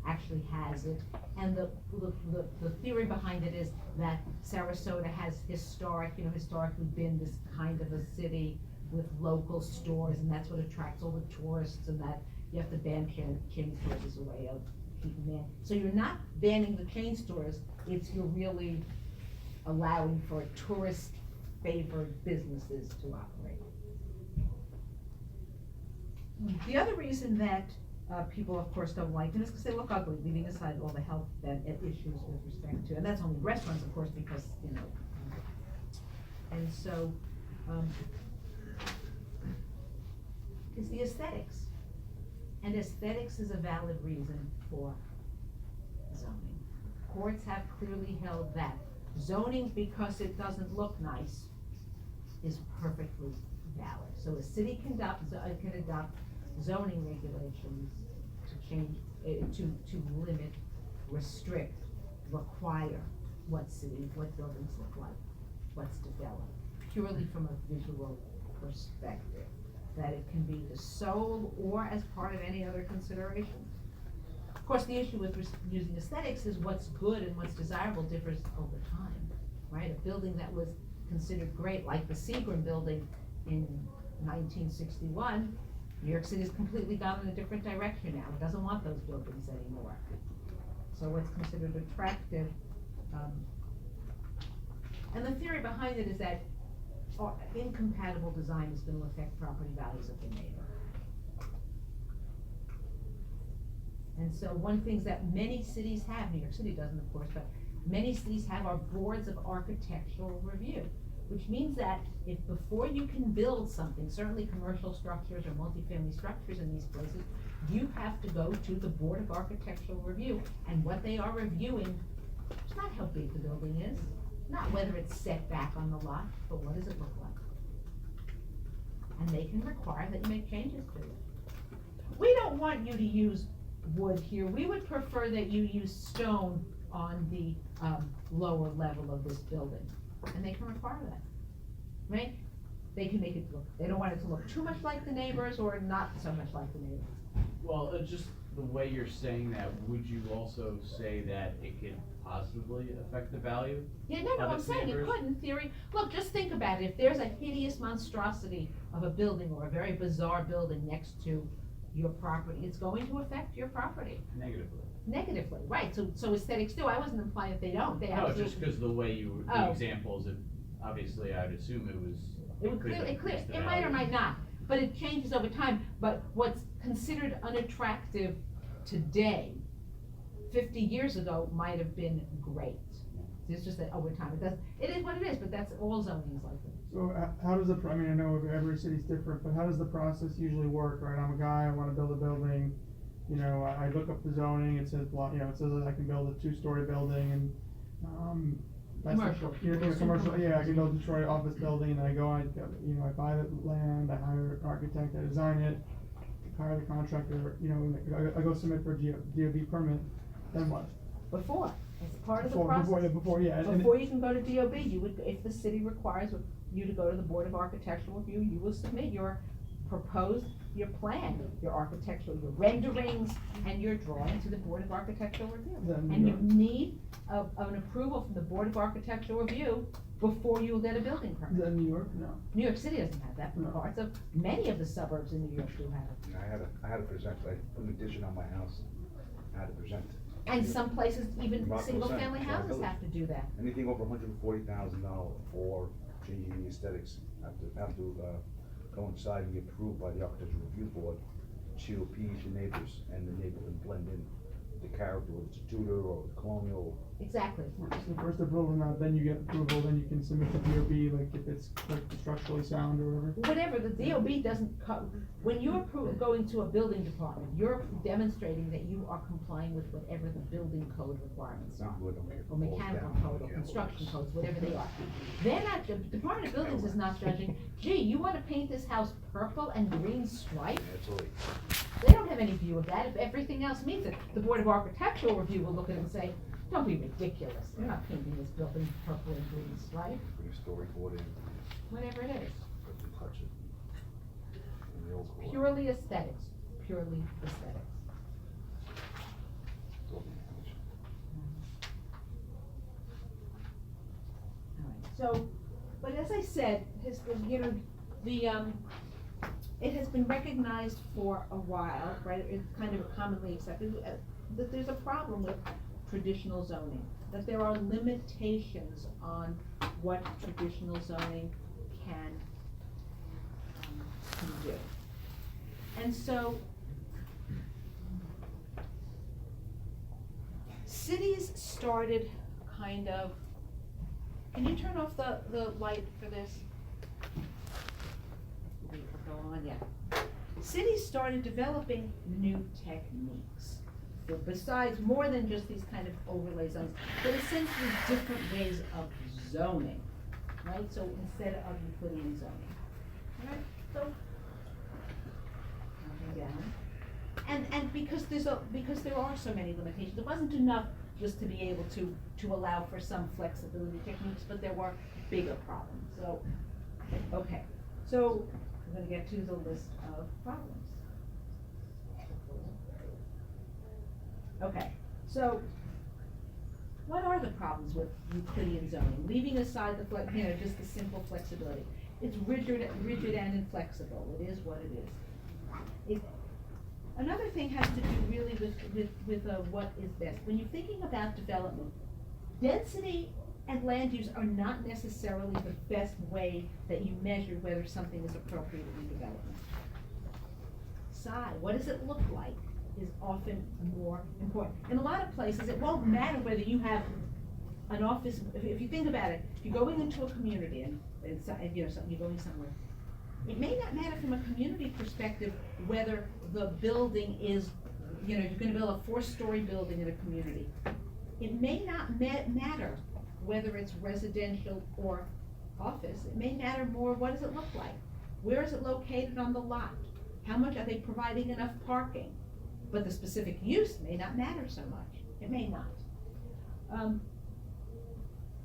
actually has it. And the theory behind it is that Sarasota has historically been this kind of a city with local stores, and that's what attracts all the tourists, and that you have to ban chain stores as a way of keeping them. So you're not banning the chain stores, you're really allowing for tourist favored businesses to operate. The other reason that people of course don't like them is because they look ugly, leaving aside all the health issues with respect to, and that's only restaurants of course, because, and so, it's the aesthetics. And aesthetics is a valid reason for zoning. Courts have clearly held that zoning, because it doesn't look nice, is perfectly valid. So a city can adopt zoning regulations to change, to limit, restrict, require what buildings look like, what's developed, purely from a visual perspective. That it can be the sole or as part of any other consideration. Of course, the issue with using aesthetics is what's good and what's desirable differs over time, right? A building that was considered great, like the Seagram building in 1961, New York City's completely gone in a different direction now. It doesn't want those buildings anymore. So what's considered attractive, and the theory behind it is that incompatible design is going to affect property values of the neighbor. And so one thing that many cities have, New York City doesn't of course, but many cities have are boards of architectural review, which means that if before you can build something, certainly commercial structures or multifamily structures in these places, you have to go to the Board of Architectural Review, and what they are reviewing is not how big the building is. Not whether it's set back on the lot, but what does it look like? And they can require that you make changes to it. We don't want you to use wood here, we would prefer that you use stone on the, lower level of this building, and they can require that, right? They can make it look, they don't want it to look too much like the neighbors or not so much like the neighbors. Well, just the way you're saying that, would you also say that it could positively affect the value? Yeah, no, Of I'm its saying it neighbors? could in theory. Look, just think about it. If there's a hideous monstrosity of a building or a very bizarre building next to your property, it's going to affect your property Negatively? negatively, right? So aesthetics do. I wasn't implying that they don't. They No, absolutely. just because the way you, Oh. the examples, obviously I'd assume it was. It would could clear, increase the it might or value. might not, but it changes over time. But what's considered unattractive today, 50 years ago, might have been great. It's just that over time, it is what it is, but that's all zoning is like that. So how does I mean, I know every city's different, but how does the process usually work, right? I'm a guy, I wanna build a building, you know, I look up the zoning, it says block, you know, it says that I can build a 2-story building and, that's the- Commercial. Commercial, yeah, I can build a 2-story office building, and I go, you know, I buy the land, I hire an architect, I design it, hire the contractor, you know, and I go submit for a DOB permit, then what? Before, as part of the Before, process. before, yeah, and- Before you can go to DOB, you would, if the city requires you to go to the Board of Architectural Review, you will submit your plan, your architectural, your renderings, and your drawing to the Board of Architectural Review. Then And you you're- need an approval from the Board of Architectural Review before you will get a building Is permit. that New York? No. New York City doesn't have that, but No. parts of, many of the suburbs in New York do have it. I had to present, I put an addition on my house, I had to present. And some places, even Rockville single-family Center, houses Village. have to do that. Anything over $140,000 for changing the aesthetics, have to go inside and get approved by the architectural review board. To appease your neighbors, and the neighbor can blend in the character, whether it's a Tudor or colonial. Exactly. So first approval, now then you get approval, then you can submit to DOB, like if it's like structurally sound or whatever. Whatever, the DOB doesn't when you're going to a building department, you're demonstrating that you are complying with whatever the building code requirements are. Or mechanical code, or construction codes, whatever they are. They're not, the Department of Buildings is not judging, gee, you wanna paint this house purple and green stripe? Absolutely. They don't have any view of that, if everything else meets it. The Board of Architectural Review will look at it and say, don't be ridiculous, you're not painting this building purple and green stripe, Bring a storyboard in, whatever it is. doesn't touch it. In the old court. Purely aesthetics, purely aesthetics. It's all the image. Alright, so, but as I said, you know, it has been recognized for a while, right, it's kind of commonly accepted, that there's a problem with traditional zoning, that there are limitations on what traditional zoning can do. And so, cities started kind of, can you turn off the light for this? Wait, we'll go on, yeah. Cities started developing new techniques. Besides, more than just these kind of overlay zones, but essentially different ways of zoning, right? So instead of Euclidean zoning, right? So, coming down. And because there are so many limitations, it wasn't enough just to be able to allow for some flexibility techniques, but there were bigger problems. So, okay, so we're gonna get to the list of problems. Okay, so what are the problems with Euclidean zoning? Leaving aside just the simple flexibility. It's rigid and inflexible. It is what it is. Another thing has to do really with what is best. When you're thinking about development, density and land use are not necessarily the best way that you measure whether something is appropriate redevelopment. Size, what does it look like, is often more important. In a lot of places, it won't matter whether you have an office, if you think about it, if you're going into a community and you're going somewhere, it may not matter from a community perspective whether the building is, you're gonna build a 4-story building in a community. It may not matter whether it's residential or office. It may matter more, what does it look like? Where is it located on the lot? How much, are they providing enough parking? But the specific use may not matter so much, it may not.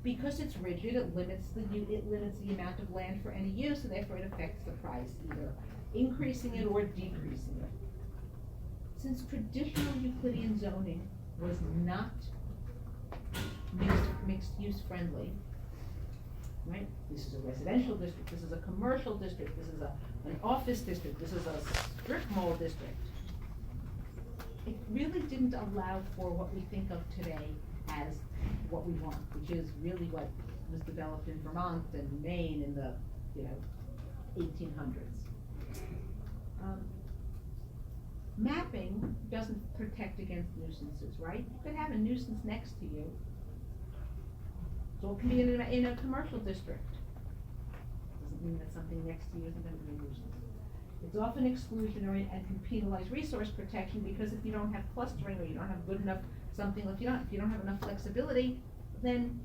Because it's rigid, it limits the amount of land for any use, and therefore it affects the price, either increasing it or decreasing it. Since traditional Euclidean zoning was not mixed use friendly, right? This is a residential district, this is a commercial district, this is an office district, this is a strip mall district. It really didn't allow for what we think of today as what we want, which is really what was developed in Vermont and Maine in the, 1800s. Mapping doesn't protect against nuisances, right? You could have a nuisance next to you. So it can be in a commercial district. Doesn't mean that something next to you isn't going to be a nuisance. It's often exclusionary and can penalize resource protection, because if you don't have clustering, or you don't have good enough something, if you don't have enough flexibility, then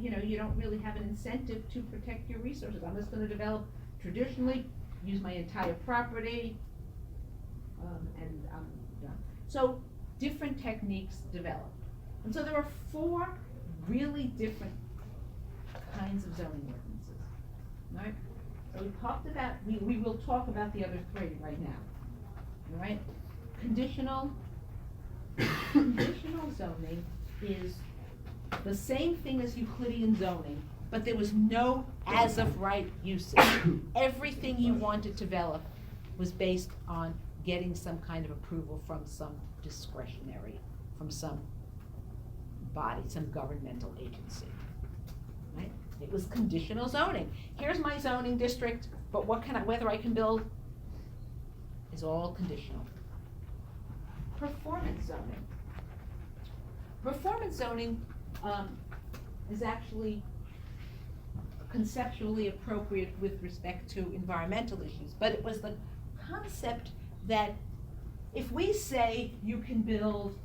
you don't really have an incentive to protect your resources. I'm just gonna develop traditionally, use my entire property, and I'm done. So different techniques develop. And so there are 4 really different kinds of zoning ordinances, right? So we talked about, we will talk about the other 3 right now, all right? Conditional zoning is the same thing as Euclidean zoning, but there was no as of right uses. Everything you wanted to develop was based on getting some kind of approval from some discretionary, from some body, some governmental agency, right? It was conditional zoning. Here's my zoning district, but whether I can build is all conditional. Performance zoning. Performance zoning is actually conceptually appropriate with respect to environmental issues, but it was the concept that if we say you can build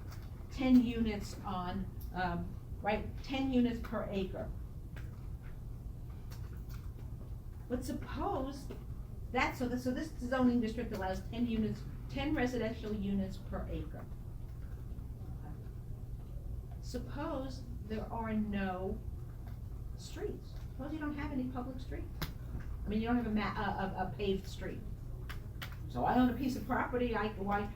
10 units on, 10 units per acre, but suppose that, so this zoning district allows 10 residential units per acre. Suppose there are no streets. Suppose you don't have any public streets. I mean, you don't have a paved street. So I own a piece of property,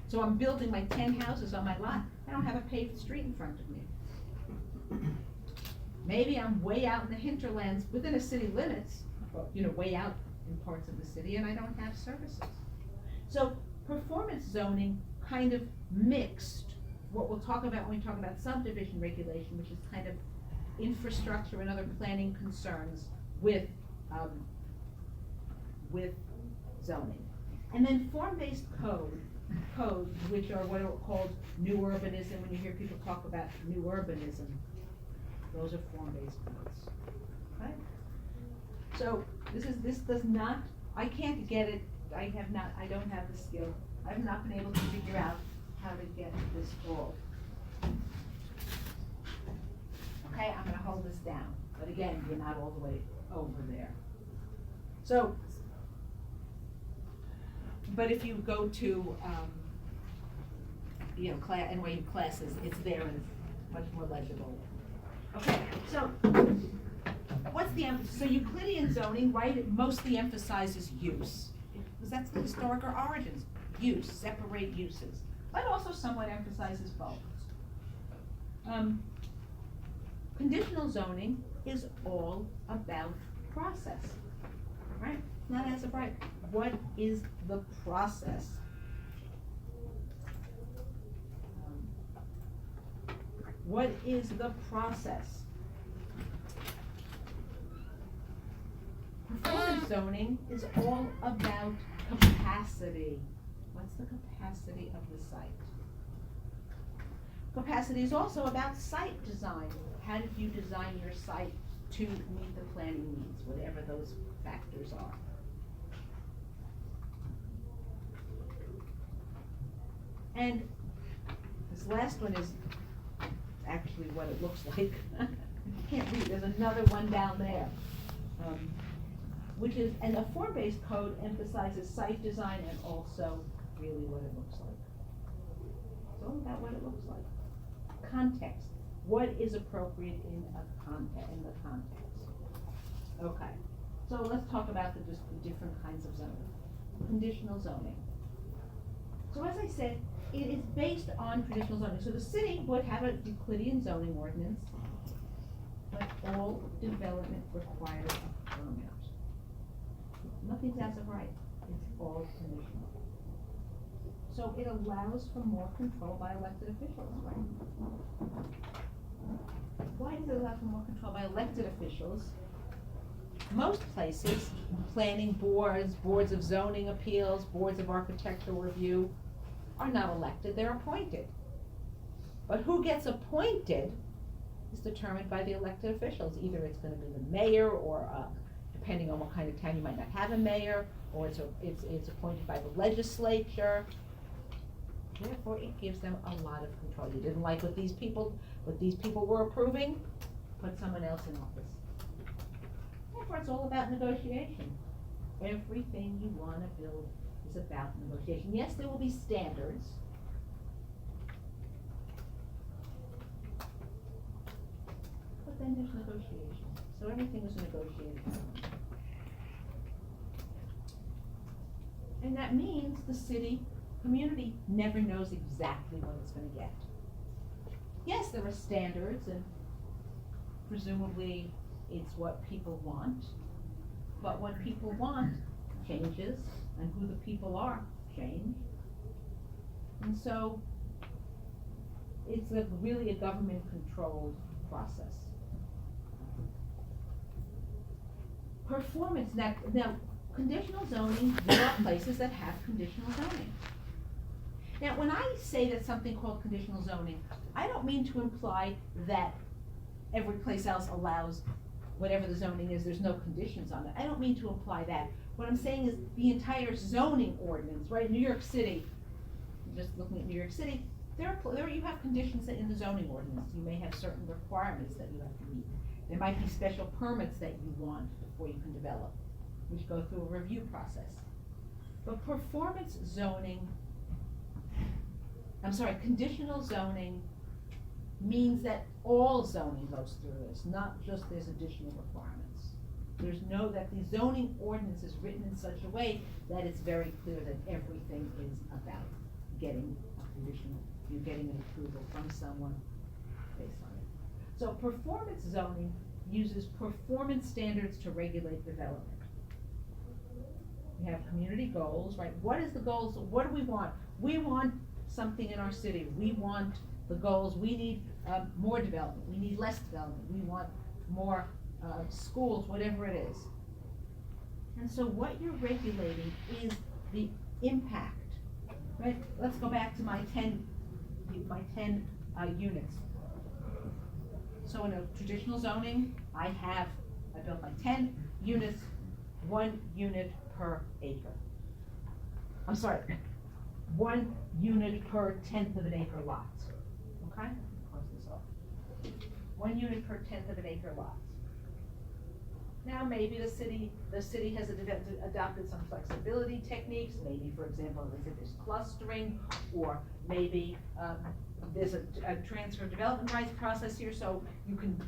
so I'm building my 10 houses on my lot. I don't have a paved street in front of me. Maybe I'm way out in the hinterlands within a city limits, way out in parts of the city, and I don't have services. So performance zoning kind of mixed what we'll talk about when we talk about subdivision regulation, which is kind of infrastructure and other planning concerns with zoning. And then form-based codes, which are what are called new urbanism. When you hear people talk about new urbanism, those are form-based codes. Okay? So this does not, I can't get it, I don't have the skill. I've not been able to figure out how to get this all. Okay, I'm gonna hold this down, but again, you're not all the way over there. So, but if you go to, NYU classes, it's there and it's much more legible. Okay, so what's the emphasis? So Euclidean zoning, right, it mostly emphasizes use, because that's the historic origins, use, separate uses, but also somewhat emphasizes both. Conditional zoning is all about process, right? Not as of right. What is the process? What is the process? Performance zoning is all about capacity. What's the capacity of the site? Capacity is also about site design. How did you design your site to meet the planning needs, whatever those factors are? And this last one is actually what it looks like. you can't read, there's another one down there. Which is, and a form-based code emphasizes site design and also really what it looks like. It's all about what it looks like. Context, what is appropriate in the context. Okay, so let's talk about just the different kinds of zoning. Conditional zoning. So as I said, it is based on traditional zoning. So the city would have a Euclidean zoning ordinance, but all development requires a permit. Nothing's as of right, it's all conditional. So it allows for more control by elected officials, right? Why does it allow for more control by elected officials? Most places, planning boards, boards of zoning appeals, boards of architectural review are not elected, they're appointed. But who gets appointed is determined by the elected officials. Either it's gonna be the mayor or, depending on what kind of town, you might not have a mayor, or it's appointed by the legislature. Therefore, it gives them a lot of control. You didn't like what these people were approving, put someone else in office. Therefore, it's all about negotiation. Everything you wanna build is about negotiation. Yes, there will be standards. But then there's negotiation. So everything is negotiated. And that means the community never knows exactly what it's gonna get. Yes, there are standards and presumably it's what people want, but what people want changes and who the people are change. And so it's really a government controlled process. Performance, now conditional zoning, there are places that have conditional zoning. Now, when I say that something called conditional zoning, I don't mean to imply that every place else allows whatever the zoning is, there's no conditions on it. I don't mean to imply that. What I'm saying is the entire zoning ordinance, right, New York City, just looking at New York City, you have conditions in the zoning ordinance. You may have certain requirements that you have to meet. There might be special permits that you want before you can develop, which go through a review process. But conditional zoning means that all zoning goes through this, not just there's additional requirements. There's that the zoning ordinance is written in such a way that it's very clear that everything is about getting a conditional, you're getting an approval from someone based on it. So performance zoning uses performance standards to regulate development. We have community goals, right? What is the goals? What do we want? We want something in our city. We want the goals. We need more development. We need less development. We want more schools, whatever it is. And so what you're regulating is the impact, right? Let's go back to my 10 units. So in a traditional zoning, I built my 10 units, 1 unit per acre. I'm sorry, 1 unit per 1/10 of an acre lot. Okay? Close this off. 1 unit per 1/10 of an acre lot. Now maybe the city has adopted some flexibility techniques. Maybe, for example, there's clustering, or maybe there's a transfer of development rights process here, so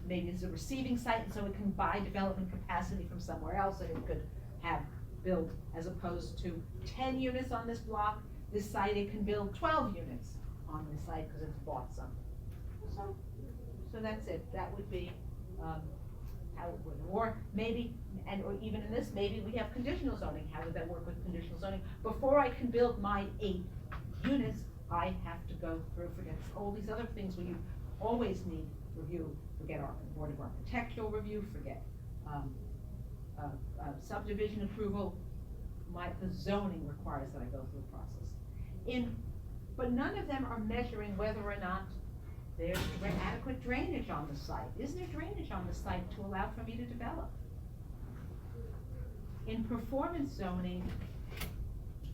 maybe it's a receiving site, and so it can buy development capacity from somewhere else, and it could have built, as opposed to 10 units on this block, this site, it can build 12 units on this site because it's bought some. So that's it. That would be how it would, or maybe, or even in this, maybe we have conditional zoning. How would that work with conditional zoning? Before I can build my 8 units, I have to go through, forget all these other things where you always need review, forget our Board of Architectural Review, forget subdivision approval. The zoning requires that I go through a process. But none of them are measuring whether or not there's adequate drainage on the site. Is there drainage on the site to allow for me to develop? In performance zoning,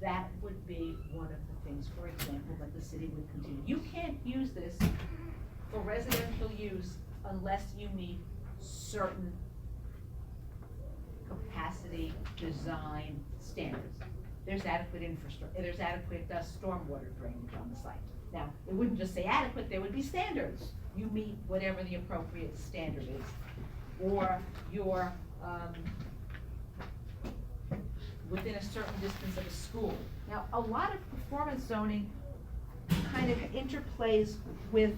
that would be one of the things, for example, that the city would continue. You can't use this for residential use unless you meet certain capacity design standards. There's adequate infrastructure, there's adequate stormwater drainage on the site. Now, it wouldn't just say adequate, there would be standards. You meet whatever the appropriate standard is. Or you're, within a certain distance of a school. Now, a lot of performance zoning kind of interplays with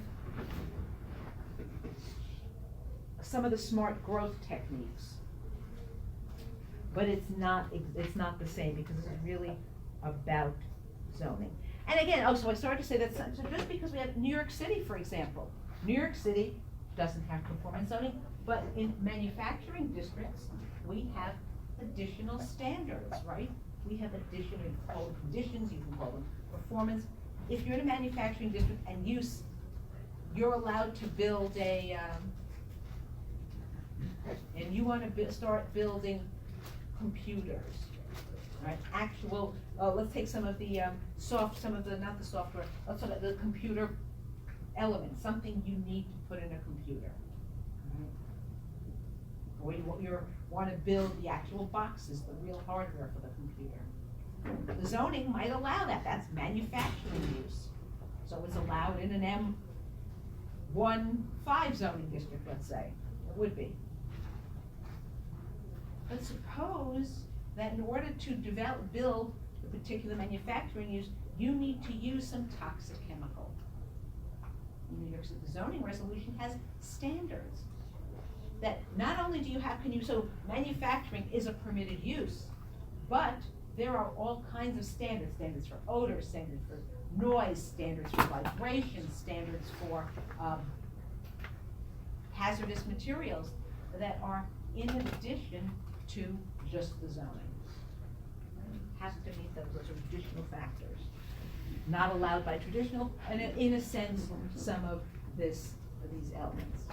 some of the smart growth techniques. But it's not the same, because it's really about zoning. And again, so I started to say that, so just because we have New York City, for example, New York City doesn't have performance zoning, but in manufacturing districts, we have additional standards, right? We have additional, you can call them conditions, you can call them performance. If you're in a manufacturing district and you're allowed to build and you wanna start building computers, right? Actual, let's take some of the not the software, let's talk about the computer elements, something you need to put in a computer. Or you want to build the actual boxes, the real hardware for the computer. The zoning might allow that, that's manufacturing use. So it's allowed in an M15 zoning district, let's say, it would be. But suppose that in order to build a particular manufacturing use, you need to use some toxic chemical. In New York City, the zoning resolution has standards that not only do you have, so manufacturing is a permitted use, but there are all kinds of standards, standards for odor, standards for noise, standards for vibration, standards for hazardous materials that are in addition to just the zoning. Has to meet those additional factors. Not allowed by traditional, and in a sense, some of these elements.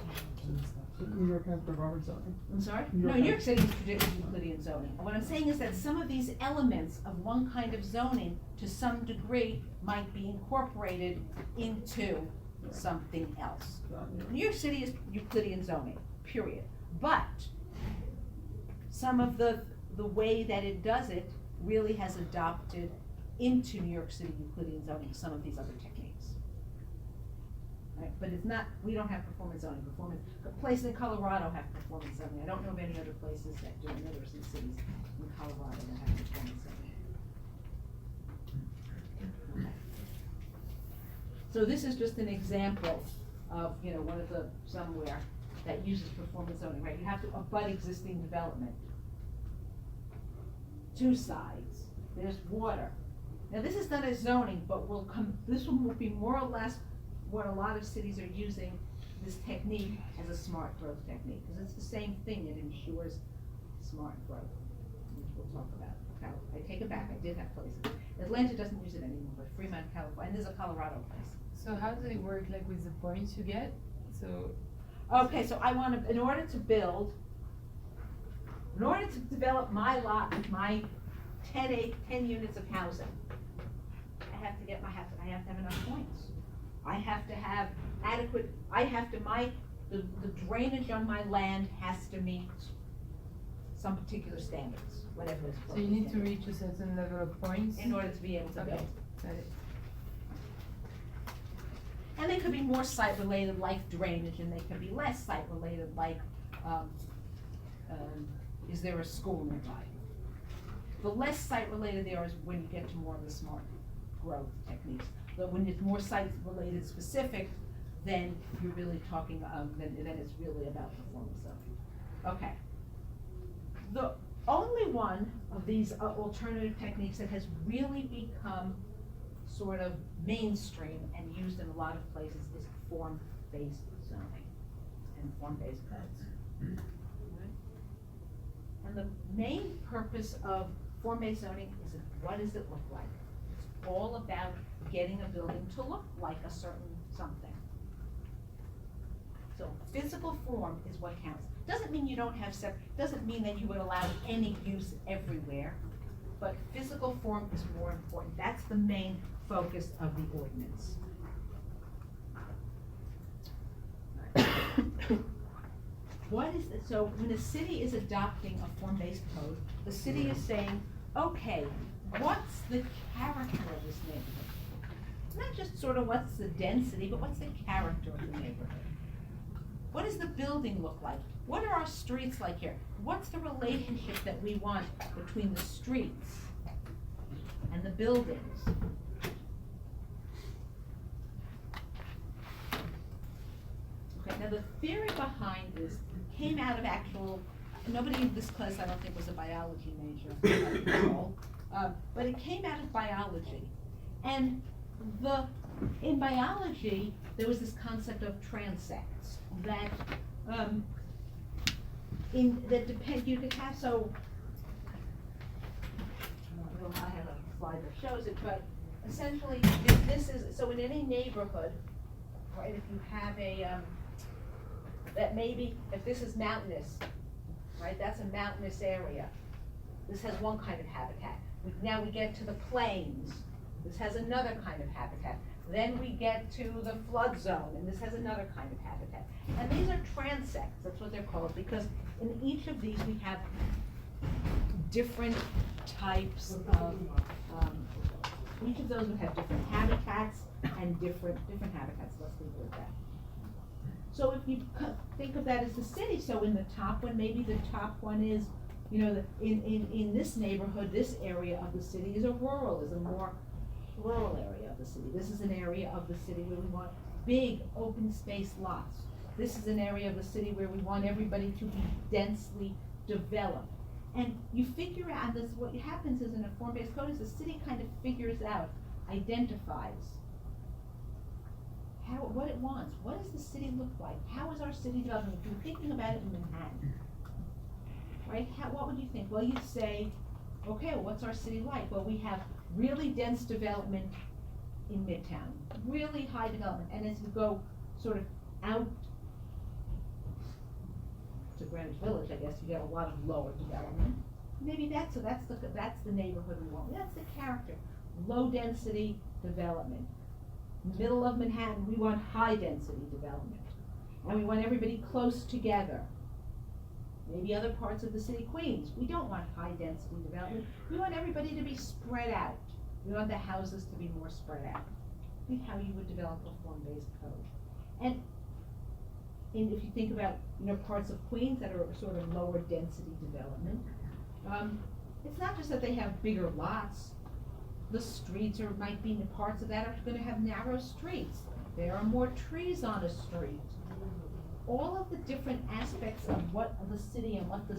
New York has performance zoning. I'm sorry? New York No, New York has- City is traditional Euclidean zoning. And what I'm saying is that some of these elements of one kind of zoning, to some degree, might be incorporated into something else. New York City is Euclidean zoning, period. But some of the way that it does it really has adopted into New York City Euclidean zoning some of these other techniques. Right, but it's not, we don't have performance zoning. Places in Colorado have performance zoning. I don't know of any other places that do. I know there's some cities in Colorado that have performance zoning. Okay. So this is just an example of, one of the, somewhere that uses performance zoning, right? You have to abut existing development. Two sides, there's water. Now this is not a zoning, but this will be more or less what a lot of cities are using this technique as a smart growth technique, because it's the same thing, it ensures smart growth, which we'll talk about. Now, I take it back, I did have places. Atlanta doesn't use it anymore, but Fremont, California, and there's a Colorado place. So how does it work, like with the points you get? So, Okay, so I want to, in order to develop my lot with my 10 units of housing, I have to have enough points. I have to have adequate, the drainage on my land has to meet some particular standards, whatever it's. so you need to reach a certain level of points? In order to be able to Okay, build. got it. And they could be more site-related like drainage, and they could be less site-related like, is there a school nearby? The less site-related they are is when you get to more of the smart growth techniques. But when it's more site-related specific, then you're really talking, then it's really about performance zoning. Okay. The only one of these alternative techniques that has really become sort of mainstream and used in a lot of places is form-based zoning and form-based codes. And the main purpose of form-based zoning is what does it look like? It's all about getting a building to look like a certain something. So physical form is what counts. Doesn't mean you don't have doesn't mean that you would allow any use everywhere, but physical form is more important. That's the main focus of the ordinance. what is, so when a city is adopting a form-based code, the city is saying, okay, what's the character of this neighborhood? Not just sort of what's the density, but what's the character of the neighborhood? What does the building look like? What are our streets like here? What's the relationship that we want between the streets and the buildings? Okay, now the theory behind this came out of actual, nobody in this class I don't think was a biology major at all, but it came out of biology. And in biology, there was this concept of transects that, you could have, so, well, I have a slide that shows it, but essentially, if this is, so in any neighborhood, right, if you have that maybe, if this is mountainous, right, that's a mountainous area, this has one kind of habitat. Now we get to the plains, this has another kind of habitat. Then we get to the flood zone, and this has another kind of habitat. And these are transects, that's what they're called, because in each of these we have different types of, each of those would have different habitats and different habitats, let's leave it at that. So if you think of that as a city, so in the top one, maybe the top one is, you know, in this neighborhood, this area of the city is a more rural area of the city. This is an area of the city where we want big open space lots. This is an area of the city where we want everybody to be densely developed. And you figure out this, what happens is in a form-based code is the city kind of figures out, identifies what it wants. What does the city look like? How is our city developing? If you're thinking about it in Manhattan, right? What would you think? Well, you'd say, okay, well, what's our city like? Well, we have really dense development in Midtown, really high development, and as you go sort of out to Greenwich Village, I guess, you get a lot of lower development. Maybe that's the neighborhood we want. That's the character. Low density development. Middle of Manhattan, we want high density development. And we want everybody close together. Maybe other parts of the city, Queens, we don't want high density development. We want everybody to be spread out. We want the houses to be more spread out. Think how you would develop a form-based code. And if you think about, you know, parts of Queens that are sort of lower density development, it's not just that they have bigger lots. The streets might be, parts of that are gonna have narrow streets. There are more trees on a street. All of the different aspects of what the city and what the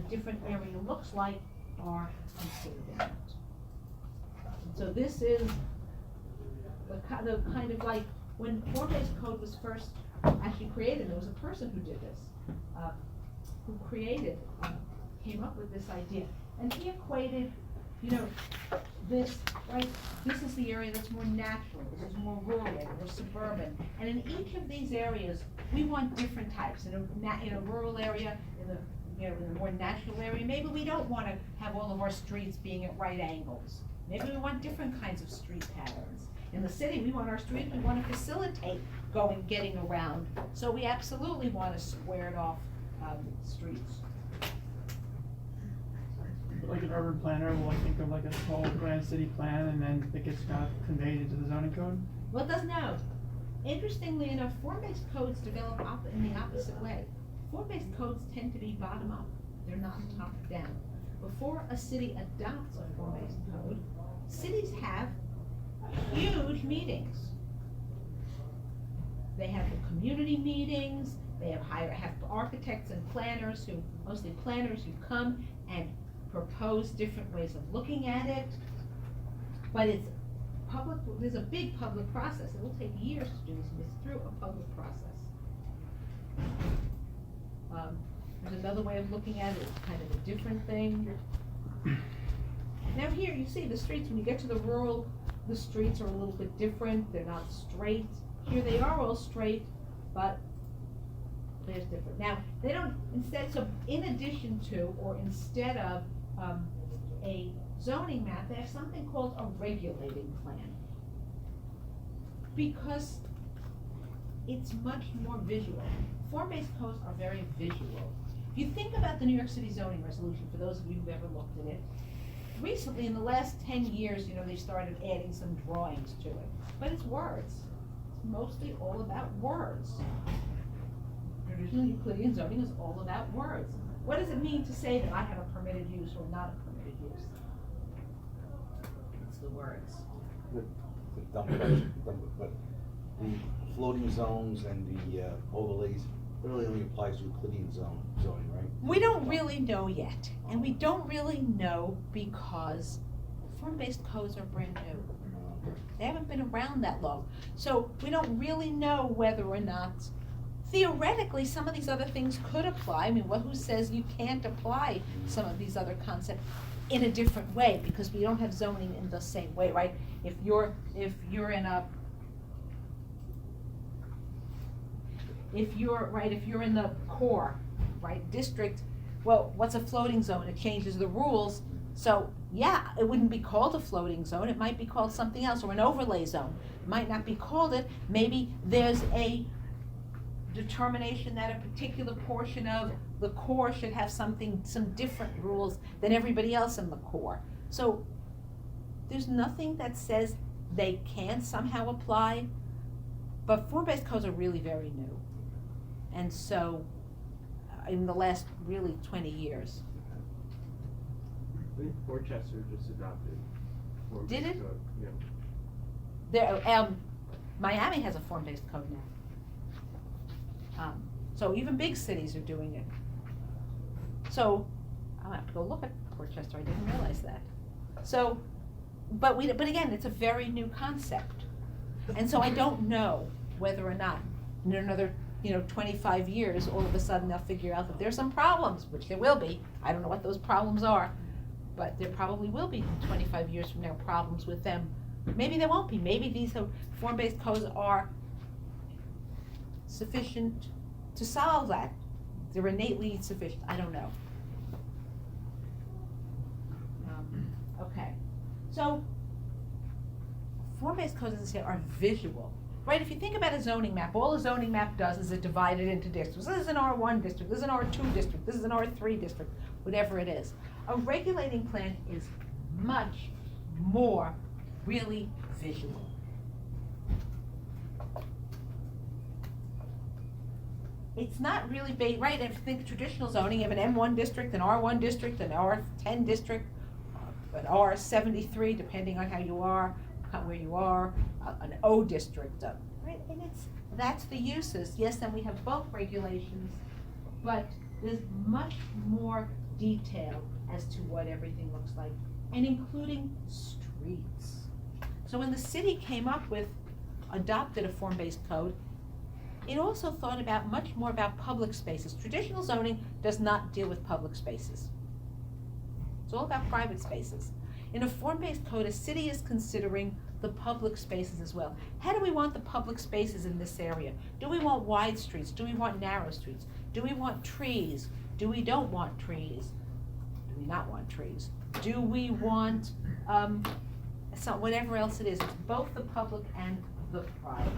different area looks like are considered in it. So this is the kind of like, when form-based code was first actually created, there was a person who did this, came up with this idea. And he equated, you know, this, right, this is the area that's more natural, this is more rural, or suburban. And in each of these areas, we want different types. In a rural area, in a more natural area, maybe we don't want to have all of our streets being at right angles. Maybe we want different kinds of street patterns. In the city, we want our streets, we want to facilitate getting around. So we absolutely want to squared off streets. Like an urban planner will think of like a whole grand city plan and then it gets kind of conveyed into the zoning code? Well, it doesn't know. Interestingly enough, form-based codes develop in the opposite way. Form-based codes tend to be bottom-up. They're not top-down. Before a city adopts a form-based code, cities have huge meetings. They have the community meetings, they have architects and planners mostly planners who come and propose different ways of looking at it. But it's public, there's a big public process. It will take years to do this, and it's through a public process. There's another way of looking at it, it's kind of a different thing. Now here, you see the streets, when you get to the rural, the streets are a little bit different, they're not straight. Here they are all straight, but there's different. Now, they don't, so in addition to, or instead of a zoning map, they have something called a regulating plan. Because it's much more visual. form-based codes are very visual. If you think about the New York City zoning resolution, for those of you who've ever looked at it, recently, in the last 10 years, they started adding some drawings to it, but it's words. It's mostly all about words. Traditional Euclidean zoning is all about words. What does it mean to say that I have a permitted use or not a permitted use? It's the words. But the floating zones and the overlays really only applies to Euclidean zoning, right? We don't really know yet, and we don't really know because form-based codes are brand new. They haven't been around that long. So we don't really know whether or not, theoretically, some of these other things could apply. I mean, who says you can't apply some of these other concepts in a different way? Because we don't have zoning in the same way, right? If you're in the core, right, district, well, what's a floating zone? It changes the rules. So, yeah, it wouldn't be called a floating zone. It might be called something else, or an overlay zone. It might not be called it. Maybe there's a determination that a particular portion of the core should have some different rules than everybody else in the core. So, there's nothing that says they can't somehow apply, but form-based codes are really very new. And so, in the last really 20 years. I think Dorchester just adopted. Did it? code, Yeah. There, Miami has a form-based code now. So even big cities are doing it. So, I'll have to go look at Dorchester, I didn't realize that. So, but again, it's a very new concept. And so I don't know whether or not in another 25 years, all of a sudden they'll figure out that there's some problems, which there will be. I don't know what those problems are, but there probably will be 25 years from now problems with them. Maybe there won't be. Maybe these form-based codes are sufficient to solve that. They're innately sufficient. I don't know. Okay. So, form-based codes, as I say, are visual. Right, if you think about a zoning map, all a zoning map does is it divided into districts. This is an R1 district, this is an R2 district, this is an R3 district, whatever it is. A regulating plan is much more really visual. It's not really right, if you think traditional zoning, you have an M1 district, an R1 district, an R10 district, an R73, depending on how you are, where you are, an O district, right? And that's the uses. Yes, then we have bulk regulations, but there's much more detail as to what everything looks like, and including streets. So when the city adopted a form-based code, it also thought about much more about public spaces. Traditional zoning does not deal with public spaces. It's all about private spaces. In a form-based code, a city is considering the public spaces as well. How do we want the public spaces in this area? Do we want wide streets? Do we want narrow streets? Do we want trees? Do we don't want trees? Do we not want trees? Do we want whatever else it is? It's both the public and the private.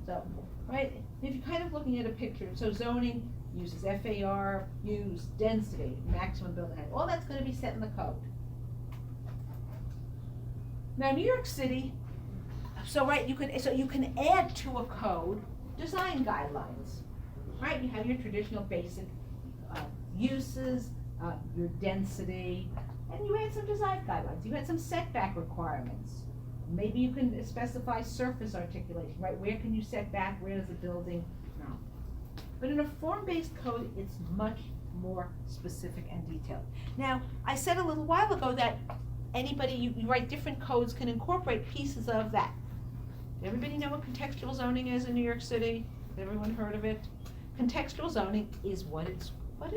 So, right, if you're kind of looking at a picture, so zoning uses FAR, use density, maximum building height, all that's going to be set in the code. Now, New York City, you can add to a code design guidelines, right? You have your traditional basic uses, your density, and you add some design guidelines. You add some setback requirements. Maybe you can specify surface articulation, right? Where can you set back? Where does the building? No. But in a form-based code, it's much more specific and detailed. Now, I said a little while ago that you write different codes can incorporate pieces of that. Does everybody know what contextual zoning is in New York City? Has everyone heard of it? Contextual zoning is what it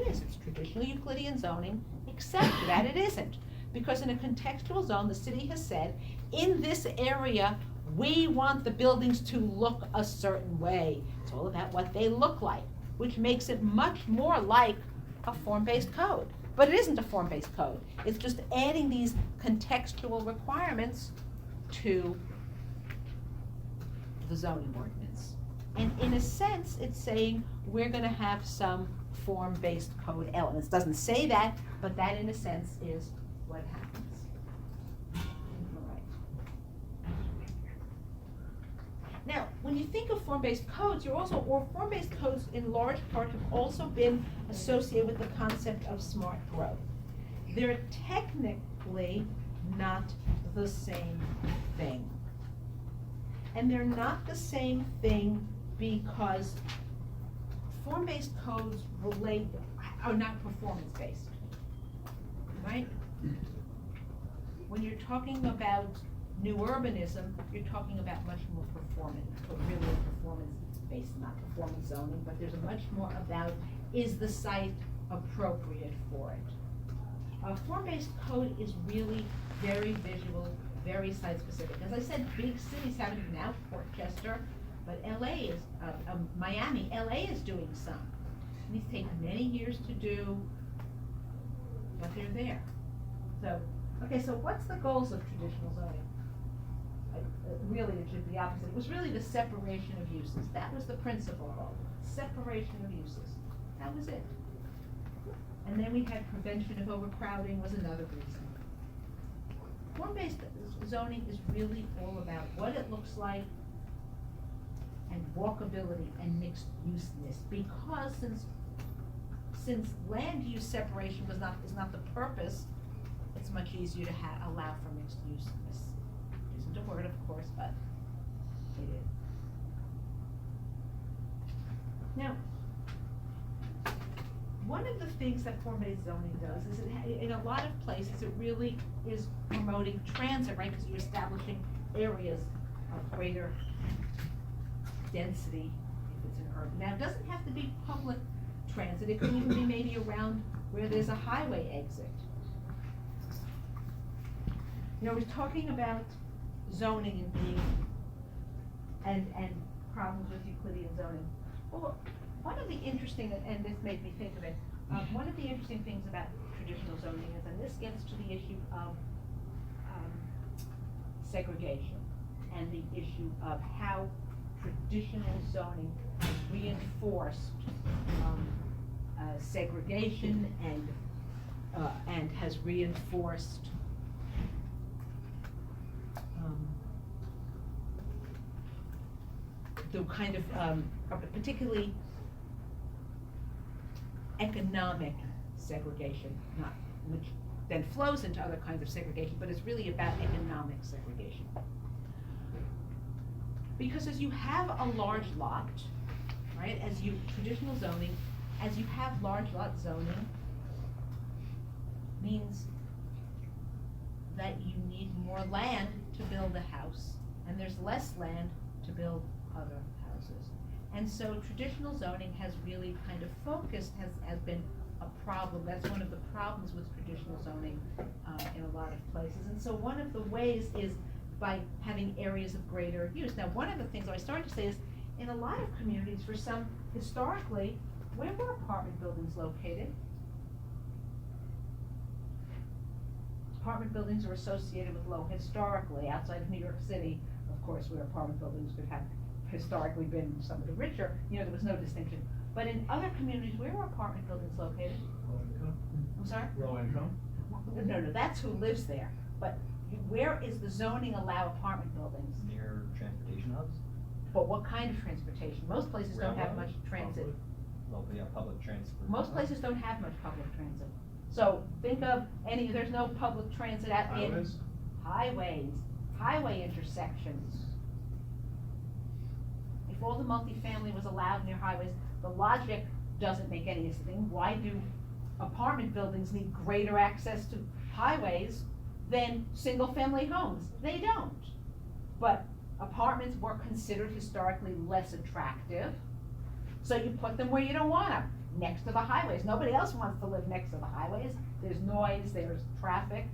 is. It's traditional Euclidean zoning, except that it isn't. Because in a contextual zone, the city has said, in this area, we want the buildings to look a certain way. It's all about what they look like, which makes it much more like a form-based code. But it isn't a form-based code. It's just adding these contextual requirements to the zoning ordinance. And in a sense, it's saying we're gonna have some form-based code elements. Doesn't say that, but that in a sense is what happens. All right. Now, when you think of form-based codes, or form-based codes in large part have also been associated with the concept of smart growth. They're technically not the same thing. And they're not the same thing because form-based codes are not performance-based, right? When you're talking about new urbanism, you're talking about much more performance-based, not performance zoning, but there's much more about, is the site appropriate for it? A form-based code is really very visual, very site-specific. As I said, big cities haven't even out Portchester, but Miami, LA is doing some. These take many years to do, but they're there. So, okay, so what's the goals of traditional zoning? Really, it should be opposite. It was really the separation of uses. That was the principal goal, separation of uses. That was it. And then we had prevention of overcrowding was another reason. Form-based zoning is really all about what it looks like and walkability and mixed useness, because since land use separation is not the purpose, it's much easier to allow for mixed useness. Isn't a word, of course, but it is. Now, one of the things that form-based zoning does is in a lot of places, it really is promoting transit, right? Because you're establishing areas of greater density if it's an urban. Now, it doesn't have to be public transit. It could even be maybe around where there's a highway exit. You know, we're talking about zoning and being, and problems with Euclidean zoning. Well, one of the interesting, and this made me think of it, one of the interesting things about traditional zoning is, and this gets to the issue of segregation and the issue of how traditional zoning has reinforced segregation and has reinforced the kind of particularly economic segregation, not which then flows into other kinds of segregation, but it's really about economic segregation. Because as you have a large lot, right, traditional zoning, as you have large lot zoning, means that you need more land to build a house, and there's less land to build other houses. And so traditional zoning has really kind of focused, has been a problem. That's one of the problems with traditional zoning in a lot of places. And so one of the ways is by having areas of greater use. Now, one of the things I started to say is, in a lot of communities, for some, historically, where were apartment buildings located? Apartment buildings are associated with historically, outside of New York City, of course, where apartment buildings could have historically been some of the richer, there was no distinction. But in other communities, where were apartment buildings located? Low income. I'm sorry? Low income. No, that's who lives there. But where is the zoning allow apartment buildings? Near transportation hubs? But what kind of transportation? Most places don't have much transit. Well, yeah, public transport. Most places don't have much public transit. So think of there's no public transit in Highways? highway intersections. If all the multifamily was allowed near highways, the logic doesn't make any sense. Why do apartment buildings need greater access to highways than single-family homes? They don't. But apartments were considered historically less attractive, so you put them where you don't want them, next to the highways. Nobody else wants to live next to the highways. There's noise, there's traffic.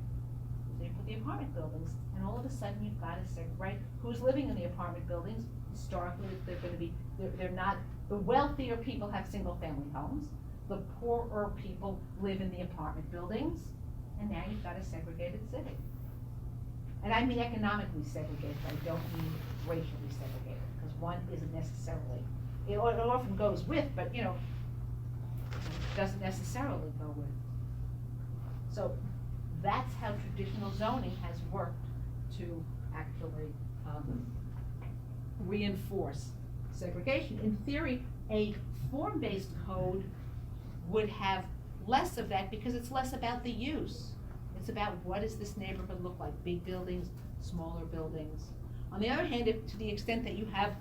So you put the apartment buildings, and all of a sudden you've got to right? Who's living in the apartment buildings? Historically, they're not, the wealthier people have single-family homes. The poorer people live in the apartment buildings, and now you've got a segregated city. And I mean economically segregated, I don't mean racially segregated, because one isn't necessarily it often goes with, but you know, doesn't necessarily go with. So that's how traditional zoning has worked to actually reinforce segregation. In theory, a form-based code would have less of that because it's less about the use. It's about what does this neighborhood look like, big buildings, smaller buildings. On the other hand, if, to the extent that you have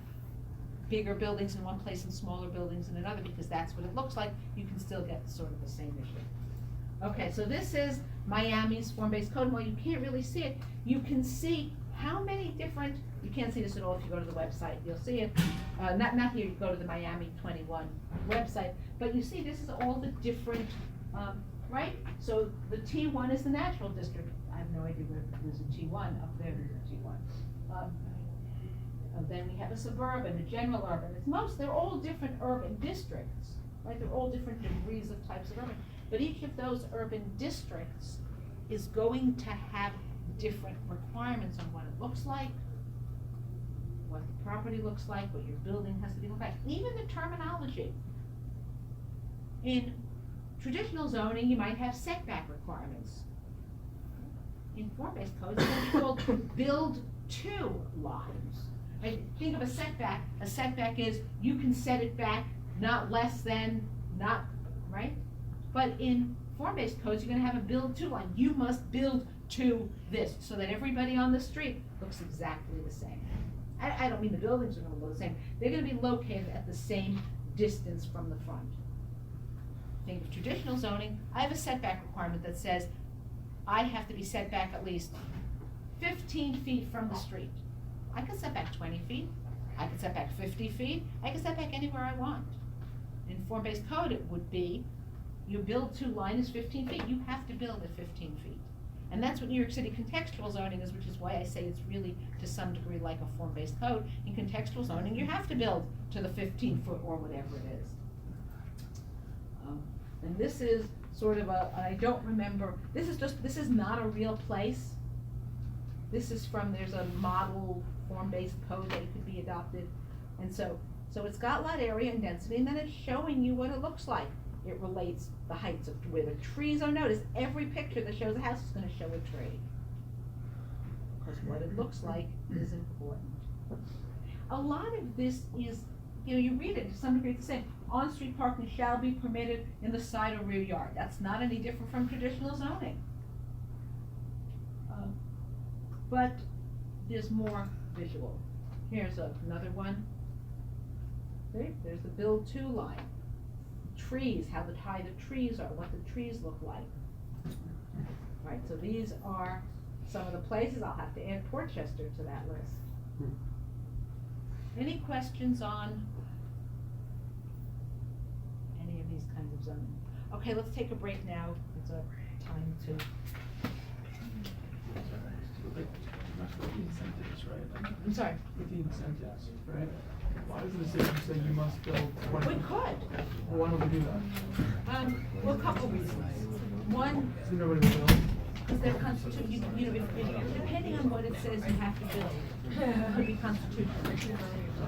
bigger buildings in one place and smaller buildings in another, because that's what it looks like, you can still get sort of the same issue. Okay, so this is Miami's form-based code, and while you can't really see it, you can see how many different, you can't see this at all if you go to the website, you'll see it, not here, you go to the Miami 21 website, but you see this is all the different, right? So the T1 is the natural district, I have no idea where there's a T1, up there there's a T1. And then we have a suburban, a general urban, they're all different urban districts, right? They're all different degrees of types of urban, but each of those urban districts is going to have different requirements on what it looks like, what the property looks like, what your building has to be look like, even the terminology. In traditional zoning, you might have setback requirements. In form-based codes, it's going to be called build to lines. Right? Think of a setback. A setback is you can set it back not less than, not, right? But in form-based codes, you're going to have a build to line. You must build to this so that everybody on the street looks exactly the same. I don't mean the buildings are going to look the same. They're going to be located at the same distance from the front. Think of traditional zoning. I have a setback requirement that says I have to be set back at least 15 feet from the street. I can set back 20 feet, I can set back 50 feet, I can set back anywhere I want. In form-based code, it would be, your build to line is 15 feet, you have to build at 15 feet. And that's what New York City contextual zoning is, which is why I say it's really, to some degree, like a form-based code. In contextual zoning, you have to build to the 15-foot or whatever it is. And this is sort of I don't remember, this is not a real place. This is there's a model form-based code that could be adopted. And so it's got lot area and density, and then it's showing you what it looks like. It relates the heights of where the trees are. Notice every picture that shows a house is gonna show a tree. Because what it looks like is important. A lot of this is, you read it to some degree, it's the same. On-street parking shall be permitted in the side or rear yard. That's not any different from traditional zoning. But there's more visual. Here's another one. See, there's the build to line. Trees, how high the trees are, what the trees look like. Right, so these are some of the places. I'll have to add Portchester to that list. Any questions on any of these kinds of zoning? Okay, let's take a break now. It's a time to. Incentives, right? I'm sorry. With the incentives, right? Why does the city say you must build 20? We could. Well, why don't we do that? Well, a couple reasons. One, So nobody will build. because they're constitutional, if depending on what it says you have to build, it could be constitutional.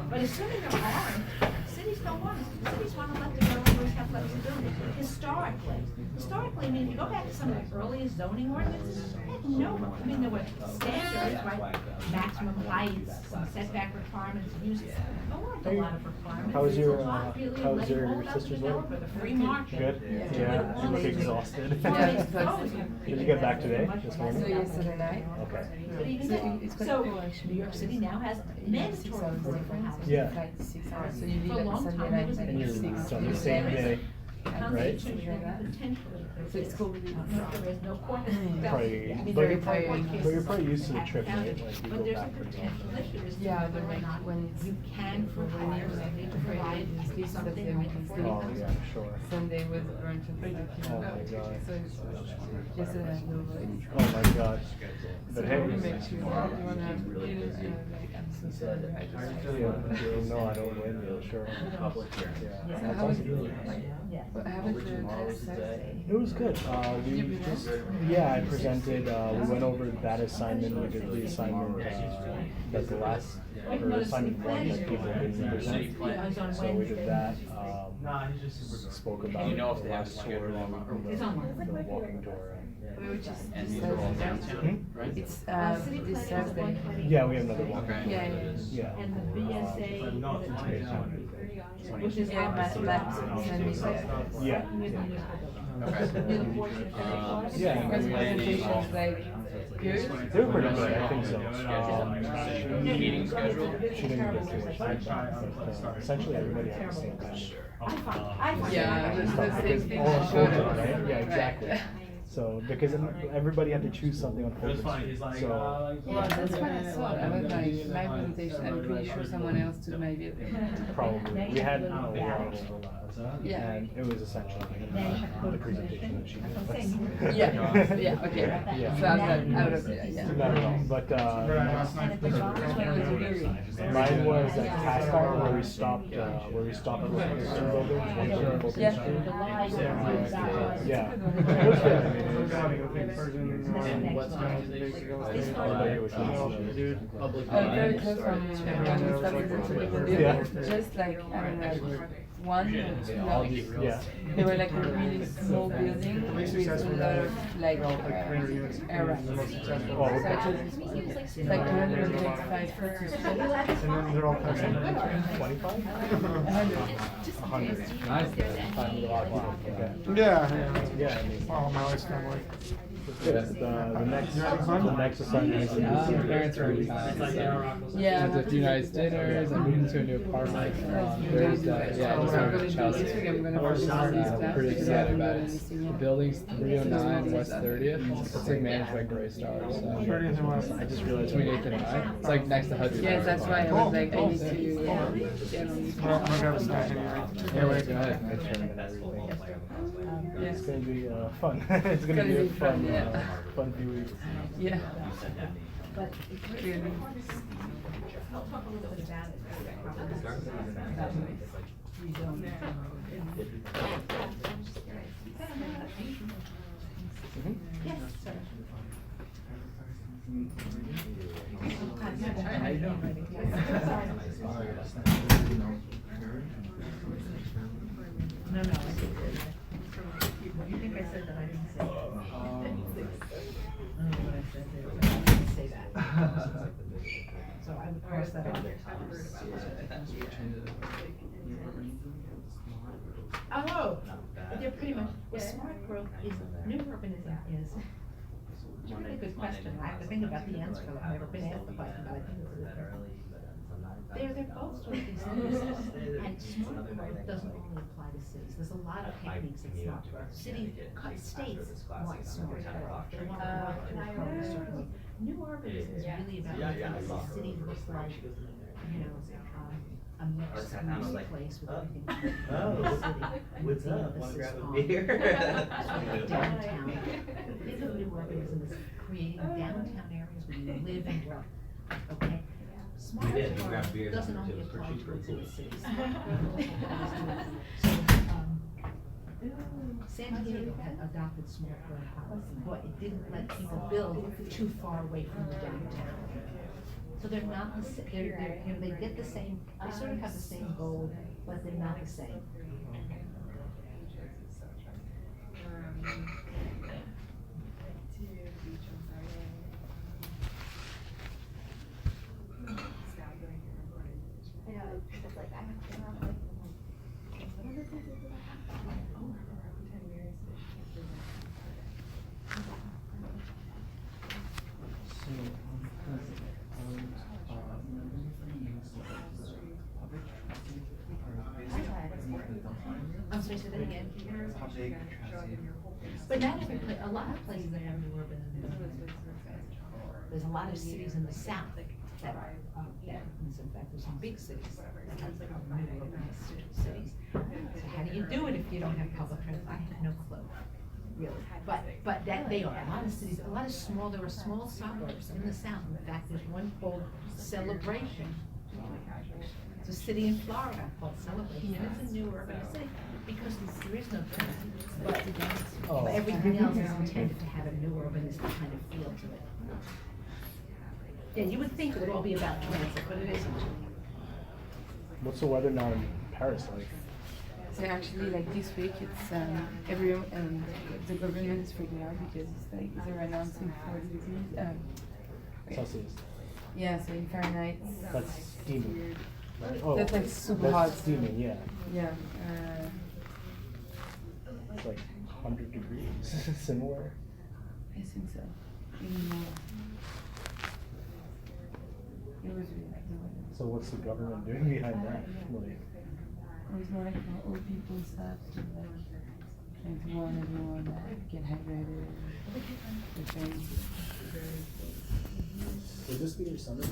But assuming there aren't, cities don't want it. Cities want to let developers have flexibility. Historically, I mean, if you go back to some of the earliest zoning ordinances, there were standards, right? Maximum heights, some setback requirements, uses. There weren't a lot of requirements. How was It's a your, lot really how was letting your hold out the sister's developer, wedding? the free market. Good? Yeah. Yeah, you look exhausted. Did you get back today, this morning? So yesterday night. Okay. But even So then, it's quite so cool, actually. New York City now has 6 mandatory hours affordable difference. housing. Yeah. 5 to 6 hours. So you For a leave long at Sunday time, night it was and And you you're sleep on Sunday the same night. day, right? Potentially. So it's cool. There is no court. Probably, It'd be but very you're probably, tiring. but you're probably used to the trip, right? Like you But go there's a back pretty potential often. issue as to Yeah, whether but or like not when it's you can provide, or they to provide something like affordable Oh, housing. yeah, sure. Sunday was burnt to the Oh my God. So it's yesterday I had no voice. Oh my God. But hey. You make sure you wanna have feelings, like I'm so sorry. I just Yeah, no, I don't blame you, sure. Yeah. So That's how was awesome. it? Yes. What happened to last Thursday? It was good. We You just, present? yeah, I presented, we went over that assignment, we did the assignment, that the last, or assignment one that people didn't present. So we did that, spoke about Do you know if the they have last a tour, schedule then on- we It's on the walking tour. We were just And this these are all Thursday. downtown, right? It's this Thursday. Yeah, we have another walking Okay. tour. Yeah, yeah. Yeah. And the BSA is at which is. Yeah, Matt sent me that. Yeah. Yeah. First presentation was like good. They were pretty good, I think so. Meeting schedule? She didn't get too much feedback, but essentially everybody had the same kind of. Yeah, the same thing. All on I showed Fulton, it. right? Yeah, exactly. So, because everybody had to choose something on Fulton Street, so. Yeah, that's what I thought. I was like, my presentation, I'm pretty sure someone else took my video. Probably, we had a lot of, Yeah. and it was essentially the presentation that she did. Yeah, yeah, okay. Yeah. So I was like, out of it, yeah. Not at all, but, Which one was yours? mine was at Cast Iron where we stopped with the two buildings, one on Fulton Yeah. Street. Yeah. It was good. I mean, it was, And what time do they go? everybody was nice. Dude, public. Very close from when we started into the building. Yeah. Just like, I don't know, one or two blocks. Yeah. They were like a really small building with a lot of like air racks. The most successful. Oh, So okay. it was like 225 foot to school. And then they're all custom. 25? 100. Nice. Fine with a lot of people. Okay. Yeah, Yeah, I mean, oh, my wife's family. the next assignment is. Parents are really nice. Yeah. Went to a few nice dinners. I moved into a new apartment on Thursday. Yeah, I just I'm moved gonna to do Chelsea. this week, I'm gonna work on this I'm stuff. pretty excited about it. Anything The yet. building's 309 West 30th. It's like managed by Greystar. So 30th and West. I just realized. between 8th and 9th. It's like next to Hudson. Yes, that's why I was like, I need to get on I'm this. gonna grab a snack anyway. Yeah, wait, go ahead. Yeah. It's gonna be fun. It's gonna be a fun, yeah. fun few weeks. Yeah. But Really. I'll talk a little bit about it. Yes, sir. No, no. You think I said that I didn't say it? I don't know what I said there, but I didn't say that. So I would cross that off. Oh, they're pretty much, well, smart growth is, new urbanism is, it's a really good question. I have to think about the answer. I've never been asked the question, but I think it's a good question. They're both sort of these things, and smart growth doesn't only apply to cities. There's a lot of techniques in smart growth. States want smart growth. They want to work to grow a certain way. New urbanism is really about making the city look like, you know, a mixed use place with everything in the city. What's with up? the Wanna grab a emphasis beer? on sort of downtown. Think of new urbanism as creating downtown areas where you live and work, okay? Smart We did, we grabbed growth beers doesn't and it only was apply pretty to cheap, the pretty cities. cool. Smart growth San Diego had adopted smart growth policy, but it didn't let people build too far away from the downtown. So they're not the same, they're, you know, they get the same, they sort of have the same goal, but they're not the same. Yeah, it's like, I have to have like, what are the things that I have to like, oh, for 10 years. I'm sorry, say that again. But not every place, a lot of places that have new urbanism. There's a lot of cities in the south that are, in fact, there's some big cities that have new urban cities. So how do you do it if you don't have public transit? I have no clue, really. But that they are, a lot of cities, a lot of small, there are small suburbs in the south. In fact, there's one called Celebration. It's a city in Florida called Celebration, and it's a new urban city because there is no trend. But Oh. but everything else is intended to have a new urbanistic kind of feel to it. Yeah, you would think it would all be about transit, but it isn't. What's the weather now in Paris like? So actually, like this week, it's the government is freaking out because it's like they're announcing 40 degrees. Celsius. Yeah, so in Fahrenheit. That's steaming. Right? Oh, That's like super that's hot. steaming, yeah. Yeah. It's like 100 degrees, similar. I think so. Even more. It was really like the weather. So what's the government doing behind that? Like, It was more like for old people stuff, to like trying to warn everyone that get hydrated. The things. would this be your summer time?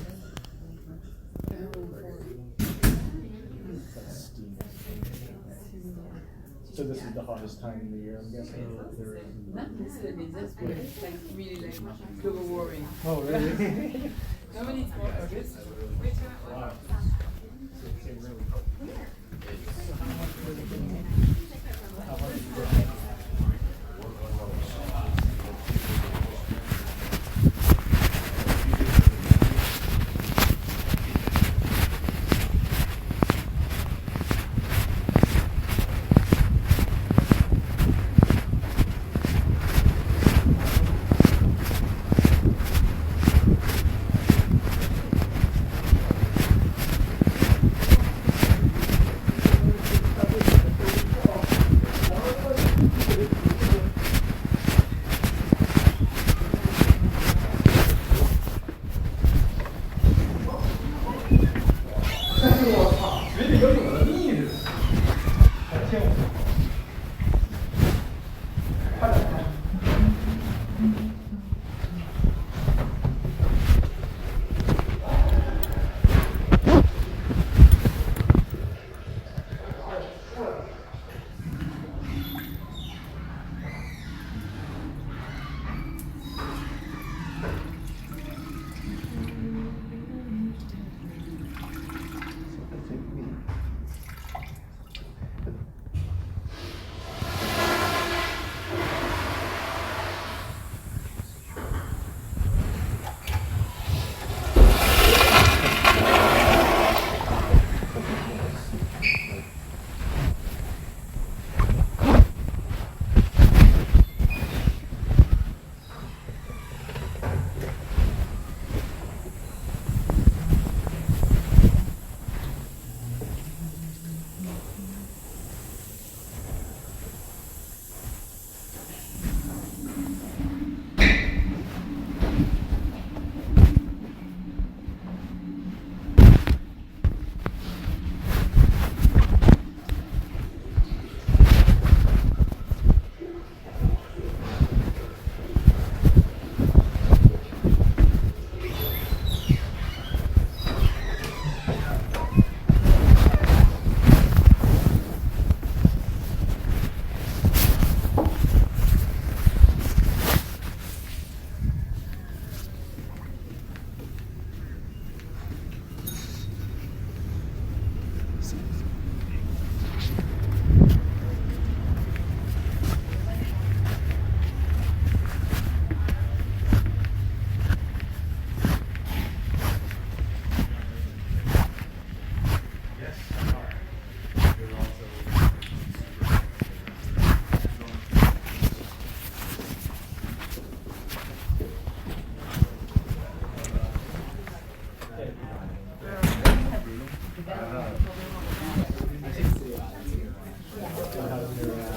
That's steaming. So this is the hottest time in the year, I'm guessing? Not necessarily this, but it's like really like global warming. Oh, really? Normally it's more August. Wow.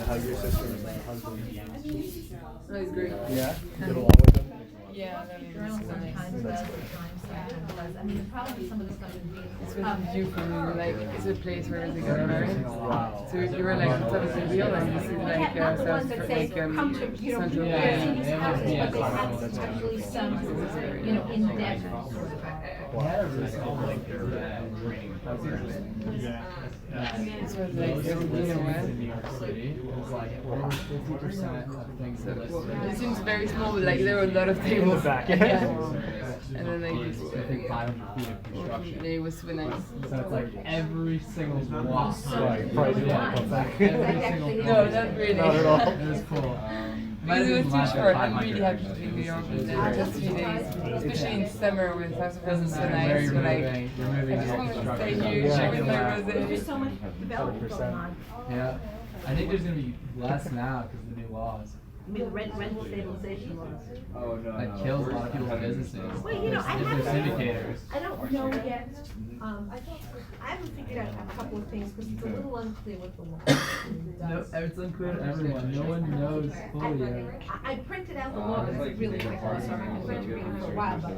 How's your sister and husband? Oh, it's great. Yeah? You get along with them? Yeah, that is Girls sometimes, That's does, good. sometimes, I mean, probably some of the stuff in It's really beautiful. Like, it's a place where they got married. Wow. So you were like on top of the hill, and this is like not the ones that South, say, like come to, you know, Central you're seeing Europe. these houses, but they have actually some, you know, in-depth. This was like the In New York City, it was like over 50% of things that listed. It seems very small, but like there were a lot of In the tables. back. Yeah. and then they just I think 500 feet of construction. It was super nice. So it's like every single block. Right, probably Yeah, not, but- every single No, block. not really. Not at all. It was cool. Because it was too Less than short. I'm 500, really happy to actually. be here over there It just was 3 days, especially in summer when South Africa Doesn't is so matter where nice. you're But like, moving, you're moving I just to want to construction. stay here, Yeah. share with my There's roses. so much development going on. Yeah, I think there's gonna be less now because of the new laws. I mean, the rent stabilization laws. Oh, no, that kills a lot of people's businesses. Well, you know, I If they're haven't, syndicators. I don't know yet, I haven't figured out a couple of things, because it's a little unclear what the law No, does. it's unclear to everyone, no one knows fully yet. I printed out the law, because it's really quick, so I've been reading it for a while, but,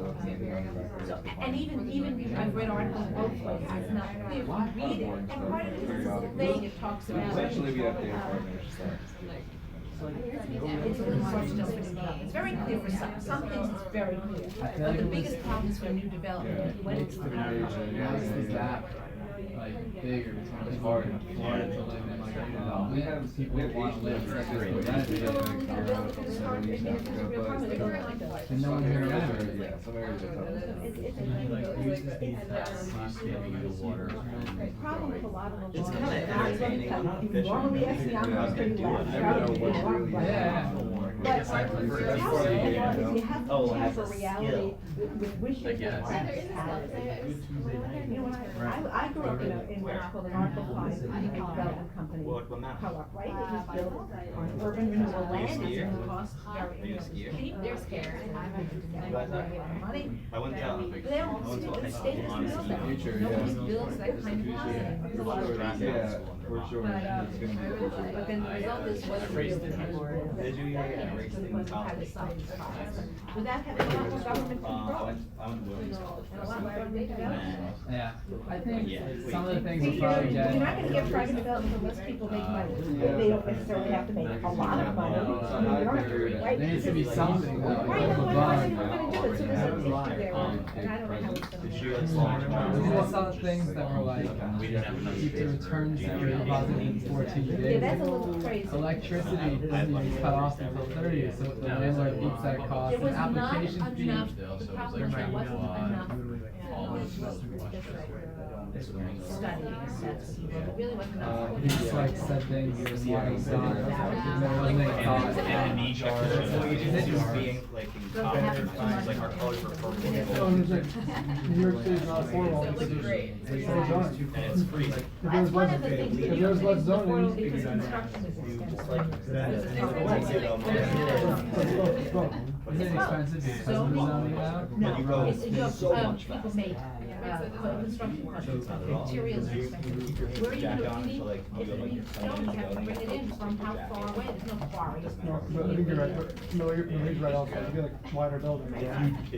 so, and even, I've read articles both ways, it's not clear, if you read it, and part of it is it's a little vague, it talks about. It's a little more still for development. It's very clear for some things it's very clear. But the biggest problem is for new development, when it's. Makes the gap like bigger between people in Florida to live in like development. People who want to live in Texas, and no one here around. The problem with a lot of the laws. You normally ask me, I'm not going to laugh. Yeah. But the problem is you have to have a reality with wishes and practicalities. You know, I grew up in what's called an Article 5 development company co-op, right? It was built on urban renewal land, it's going to cost very cheap, they're scared. Money. They don't, the state doesn't build that. Nobody builds that kind of housing. There's a lot of reasons. But then the result is what it is. Without having a lot more government control. And a lot more government development. Yeah, I think some of the things See, will probably you're get. not gonna get private development unless people make money. They don't necessarily have to make a lot of money. Right? There needs to be something though, like Right, above. otherwise they're not gonna do it, so there's an issue there, and I don't know how it's gonna. These are some of the things that were like, keep the returns positive in 14 days. Yeah, that's a little crazy. Electricity doesn't even cut off until 30, so the landlord eats that cost, There and was not application fee. enough, the problem is there wasn't enough. Study, that's what he wrote. It really wasn't enough. He just like said things that was water gone, there wasn't any cost. Like our colors were purple. So it's like, New York City's not affordable. It's so zoning. And it's free. If That's there's one less, of the things that if you there's don't less think is affordable zoning. because construction is expensive. Let's go. Is it expensive because of the zoning now? No, it's just, people make, construction projects, materials are expensive. Where are you gonna, you need, if you need stone, you have to bring it in from how far away, there's no quarry. No, but I think you're right, but no, he's right also, you get like wider buildings, so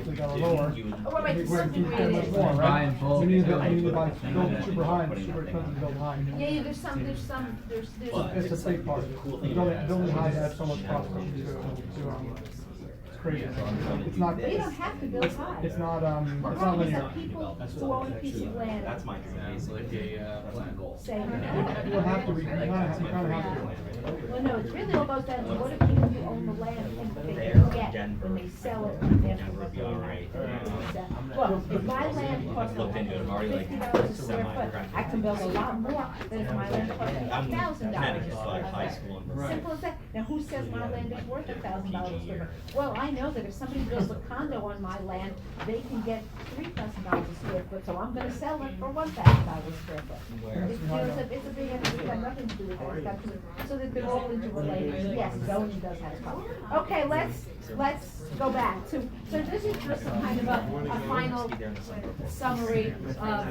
you got a lower. Oh, right, You something get really much is. more, Buy right? in bulk, You need to, too. you need to buy, build super high, and super expensive to build high. Yeah, there's some, It's a big part, building high adds so much cost to, it's crazy. It's not, But you don't have to build high. it's not, The it's not problem is linear. that people who own a piece of land That's my dream, basically. say, You have to, you kinda have to. well, no, it really all goes down to what do people who own the land think they can get when they sell it and therefore what they have. Well, if my land costs looked into it, I'm already like $50 a square foot, I can build a lot more than if my land cost me I'm $1,000 Connecticut, a so I have high square school foot. and. Simple as that. Now, who says my land is worth $1,000 a square foot? Well, I know that if somebody builds a condo on my land, they can get $3,000 a square foot, so I'm gonna sell it for $1,000 a square foot. It's, you know, it's a big, it's got nothing to do with it, it's got to, so that they're all interrelated. Yes, zoning does have a problem. Okay, let's go back to, so this is just a kind of a final summary of,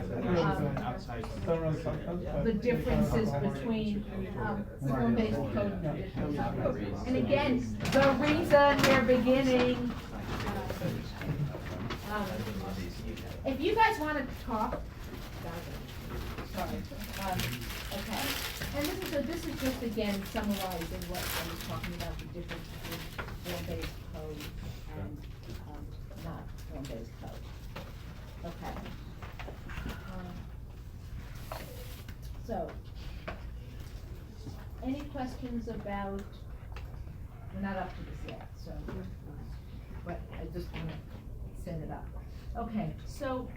the differences between, form-based code and traditional code. And again, the reason we're beginning, if you guys want to talk, sorry, okay. And this is just again summarizing what I was talking about, the difference between form-based code and, not form-based code. Okay. So, any questions about, we're not up to this yet, so, but I just want to set it up. Okay, so,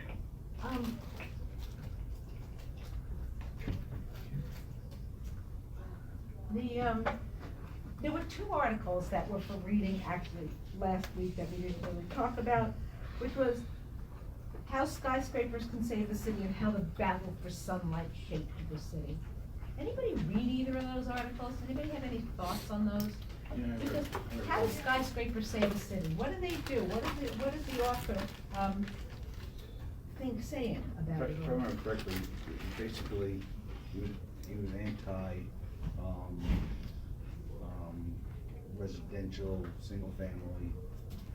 there were two articles that were for reading actually last week that we didn't really talk about, which was how skyscrapers can save the city and how the battle for sunlight shaped the city. Anybody read either of those articles? Anybody have any thoughts on those? Because how does skyscrapers save the city? What do they do? What is the author, saying about If it? I remember correctly, basically, he was anti, residential, single family,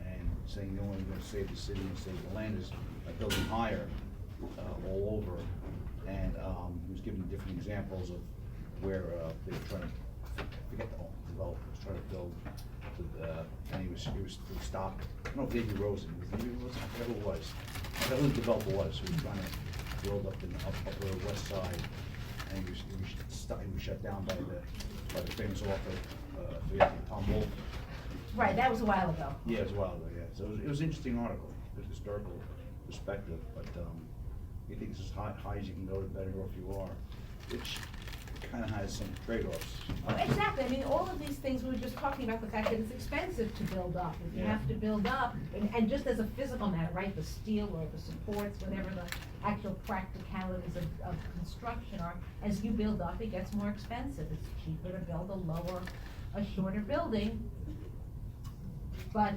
and saying the only way to save the city and save the land is by building higher, all over. And, he was giving different examples of where, they were trying to, forget the developers, trying to build, and he was stopped. I don't know if Davey Rosen, I forget who it was. I forget who the developer was, who was trying to build up in the upper west side, and he was shut down by the famous author, Tom Wolfe. Right, that was a while ago. Yeah, as well, yeah. So it was an interesting article, good historical perspective, but, you think it's as high as you can go, the better off you are, which kinda has some trade-offs. Oh, exactly, I mean, all of these things, we were just talking about the fact that it's expensive to build up. If you Yeah. have to build up, and just as a physical matter, right, the steel or the supports, whatever the actual practicalities of construction are, as you build up, it gets more expensive. It's cheaper to build a shorter building, but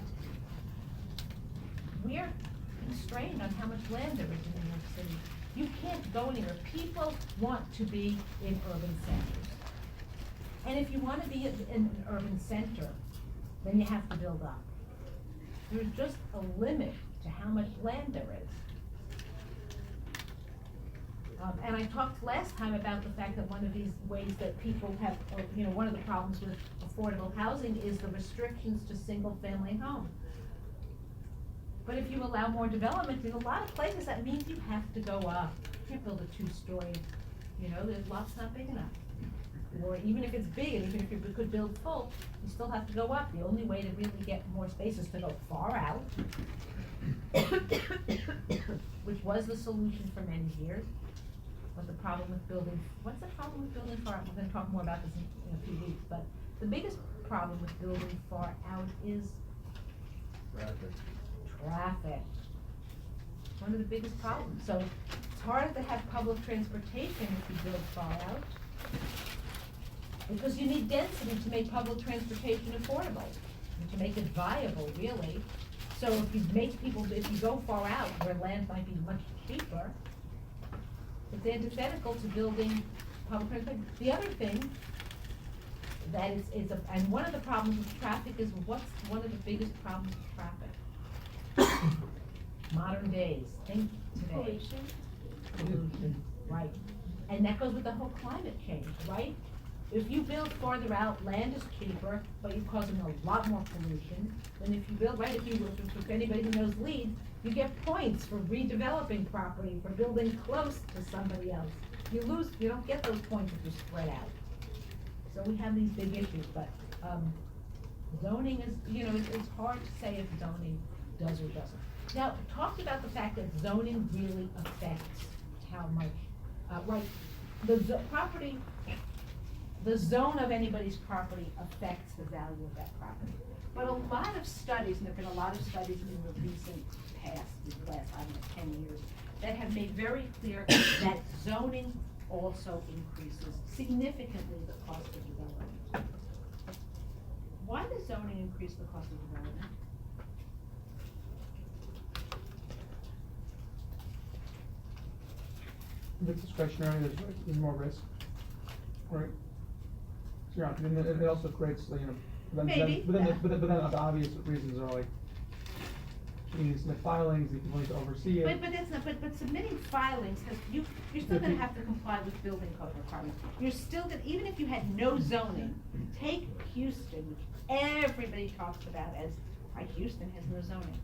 we're constrained on how much land there is in New York City. You can't go anywhere. People want to be in urban centers. And if you want to be in an urban center, then you have to build up. There's just a limit to how much land there is. And I talked last time about the fact that one of these ways that people have, or, one of the problems with affordable housing is the restrictions to single-family homes. But if you allow more development in a lot of places, that means you have to go up. You can't build a two-story, the lot's not big enough. Or even if it's big, and even if you could build full, you still have to go up. The only way to really get more space is to go far out, which was the solution for many years. But the problem with building, what's the problem with building far out? We're gonna talk more about this in a few weeks, but the biggest problem with building far out is traffic. One of the biggest problems. So it's harder to have public transportation if you build far out, because you need density to make public transportation affordable, and to make it viable, really. So if you go far out where land might be much cheaper, it's antithetical to building public transportation. The other thing that and one of the problems with traffic is, what's one of the biggest problems with traffic? Modern days, think today. Pollution, right. And that goes with the whole climate change, right? If you build farther out, land is cheaper, but you're causing a lot more pollution than if you build, right, if anybody who knows LEED, you get points for redeveloping property, for building close to somebody else. You don't get those points if you spread out. So we have these big issues, but, zoning is, it's hard to say if zoning does or doesn't. Now, talked about the fact that zoning really affects how much, right, the zone of anybody's property affects the value of that property. But a lot of studies, and there've been a lot of studies in the recent past, the last, 10 years, that have made very clear that zoning also increases significantly the cost of development. Why does zoning increase the cost of development? If it's discretionary, there's more risk, right? So, yeah, and then it also creates, Maybe, but then the obvious reasons are like, you need to submit filings, the people need to oversee it. But that's not, but submitting filings, you're still gonna have to comply with building code requirements. You're still gonna, even if you had no zoning, take Houston, which everybody talks about as, Houston has no zoning.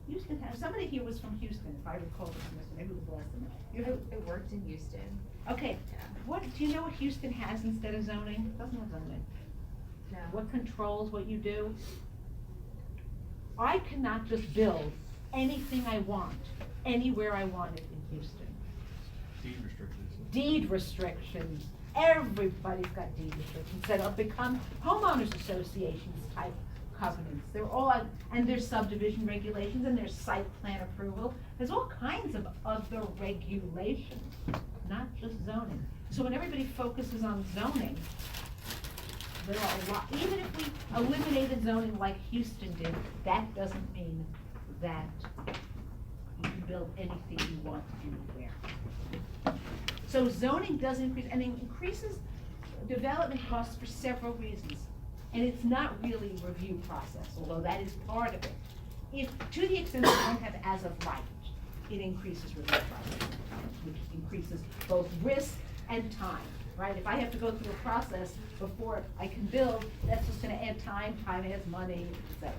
Houston has, somebody here was from Houston, if I recall this, maybe it was less than that. It worked in Houston. Okay, Yeah. do you know what Houston has instead of zoning? It doesn't have zoning. No. What controls what you do? I cannot just build anything I want, anywhere I want it in Houston. Deed restrictions. Deed restrictions, everybody's got deed restrictions that have become homeowners associations type covenants. They're all, and there's subdivision regulations and there's site plan approval. There's all kinds of other regulations, not just zoning. So when everybody focuses on zoning, there are a lot, even if we eliminated zoning like Houston did, that doesn't mean that you can build anything you want anywhere. So zoning does increase, and it increases development costs for several reasons. And it's not really a review process, although that is part of it. If, to the extent that you don't have as of right, it increases review process, which increases both risk and time, right? If I have to go through a process before I can build, that's just gonna add time adds money, etc.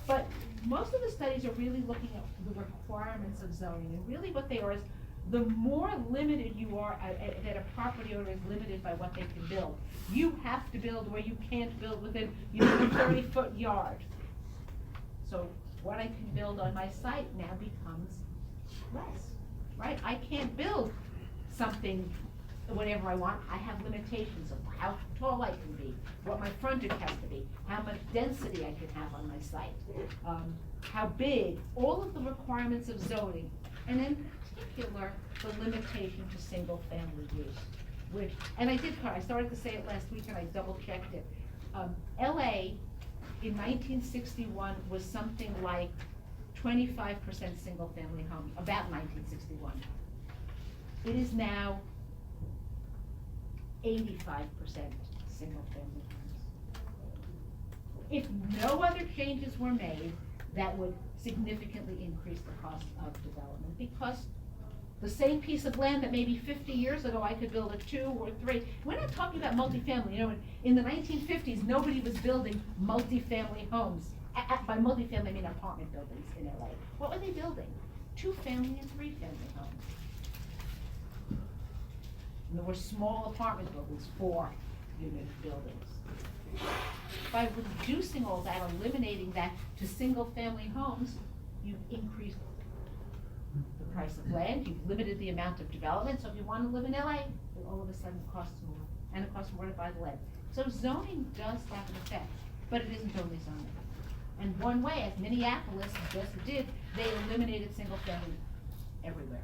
But most of the studies are really looking at the requirements of zoning, and really what they are is, the more limited you are, that a property owner is limited by what they can build. You have to build where you can't build within, you need a 30-foot yard. So what I can build on my site now becomes less, right? I can't build something, whatever I want. I have limitations of how tall I can be, what my frontage has to be, how much density I can have on my site, how big, all of the requirements of zoning, and in particular, the limitation to single-family use. Which, and I started to say it last week and I double-checked it. LA in 1961 was something like 25% single-family homes, about 1961. It is now 85% single-family homes. If no other changes were made, that would significantly increase the cost of development, because the same piece of land that maybe 50 years ago I could build a 2 or 3. We're not talking about multifamily. You know, in the 1950s, nobody was building multifamily homes. By multifamily, I mean apartment buildings in LA. What were they building? 2-family and 3-family homes. And there were small apartment buildings, 4-unit buildings. By reducing all that, eliminating that to single-family homes, you've increased the price of land, you've limited the amount of development, so if you want to live in LA, it all of a sudden costs more, and it costs more to buy the land. So zoning does have an effect, but it isn't only zoning. And one way, as Minneapolis just did, they eliminated single-family everywhere.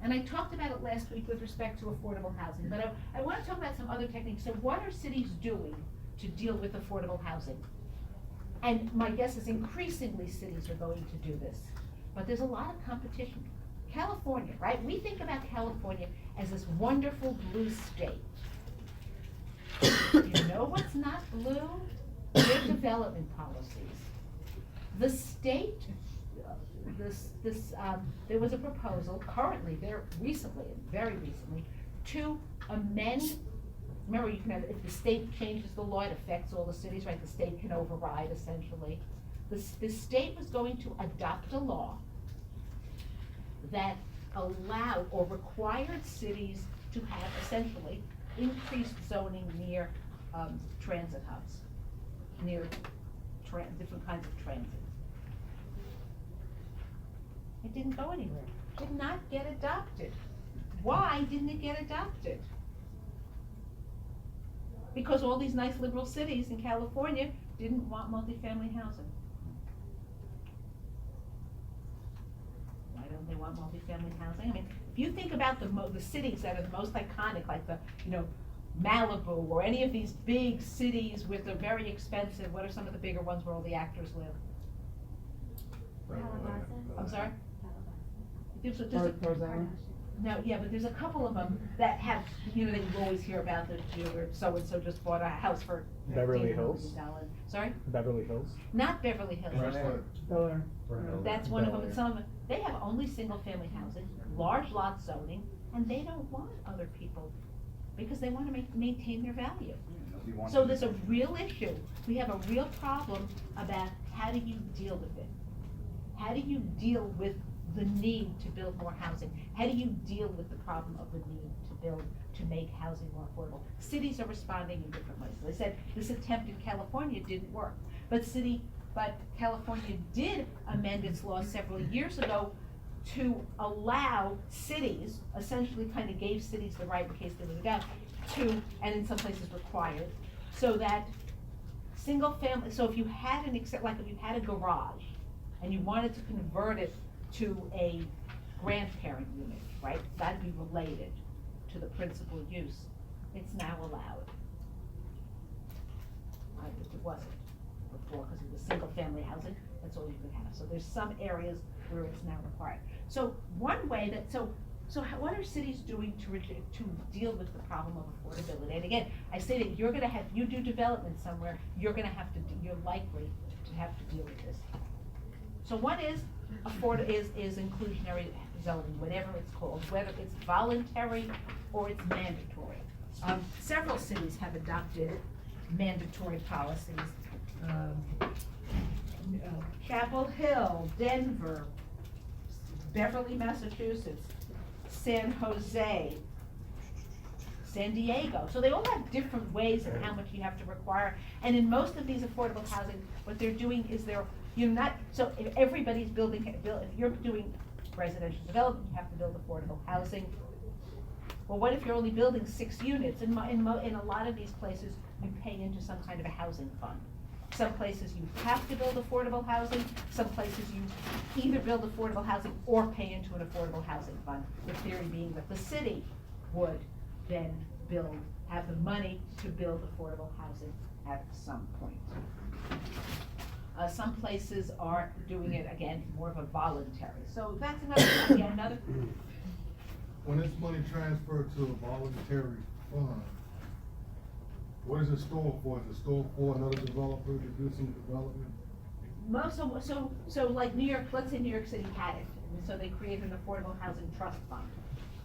And I talked about it last week with respect to affordable housing, but I want to talk about some other techniques. So what are cities doing to deal with affordable housing? And my guess is increasingly cities are going to do this, but there's a lot of competition. California, right? We think about California as this wonderful blue state. You know what's not blue? Their development policies. The state, there was a proposal currently, very recently, to amend. Remember, you can have, if the state changes the law, it affects all the cities, right? The state can override, essentially. The state was going to adopt a law that allowed or required cities to have essentially increased zoning near transit hubs, near different kinds of transit. It didn't go anywhere. Did not get adopted. Why didn't it get adopted? Because all these nice liberal cities in California didn't want multifamily housing. Why don't they want multifamily housing? I mean, if you think about the cities that are the most iconic, like the, Malibu, or any of these big cities with the very expensive, what are some of the bigger ones where all the actors live? I'm sorry? No, yeah, but there's a couple of them that have, that you always hear about, that so-and-so just bought a house for Beverly Hills? Sorry? Beverly Hills? Not Beverly Hills. Bel Air. That's one of them, and some of them, they have only single-family housing, large lot zoning, and they don't want other people, because they want to maintain their value. So there's a real issue. We have a real problem about how do you deal with it? How do you deal with the need to build more housing? How do you deal with the problem of the need to make housing more affordable? Cities are responding in different ways. They said this attempt in California didn't work, but but California did amend its law several years ago to allow cities, essentially kind of gave cities the right in case there was a gap, to, and in some places required, so that single family, so if you had like if you had a garage and you wanted to convert it to a grandparent unit, right, that'd be related to the principal use, it's now allowed. It wasn't before, because it was single family housing, that's all you could have, so there's some areas where it's now required. So one way that, what are cities doing to deal with the problem of affordability? And again, I say that you're gonna have, you do development somewhere, you're likely to have to deal with this. So one is is inclusionary zoning, whatever it's called, whether it's voluntary or it's mandatory. Several cities have adopted mandatory policies. Chapel Hill, Denver, Beverly, Massachusetts, San Jose, San Diego. So they all have different ways of how much you have to require. And in most of these affordable housing, what they're doing is so if everybody's if you're doing residential development, you have to build affordable housing. Well, what if you're only building 6 units? In a lot of these places, you pay into some kind of a housing fund. Some places you have to build affordable housing, some places you either build affordable housing or pay into an affordable housing fund. The theory being that the city would then have the money to build affordable housing at some point. Some places are doing it, again, more of a voluntary. So that's another. When this money transferred to a voluntary fund, what is it stored for? Is it stored for another developer to do some development? So like New York, let's say New York City had it, and so they created an affordable housing trust fund,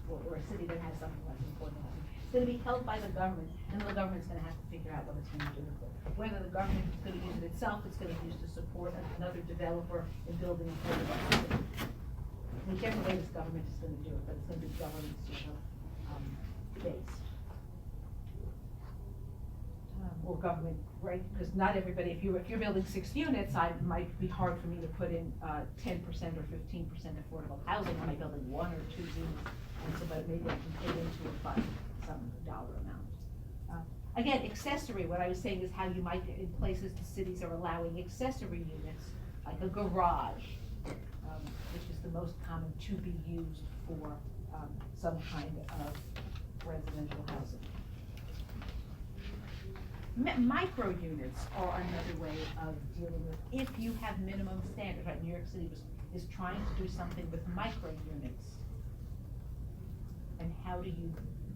or a city that has something like affordable housing. It's gonna be held by the government, and the government's gonna have to figure out what it's gonna do with it. Whether the government is gonna use it itself, it's gonna use to support another developer in building affordable housing. Whichever way this government is gonna do it, but it's gonna be government based. Or government, right, because not everybody, if you're building 6 units, it might be hard for me to put in 10% or 15% affordable housing when I'm building 1 or 2 units, and so, but maybe I can put into a fund some dollar amount. Again, accessory, what I was saying is how you might, in places the cities are allowing accessory units, like a garage, which is the most common to be used for some kind of residential housing. Micro units are another way of dealing with, if you have minimum standards, right? New York City is trying to do something with micro units. And how do you,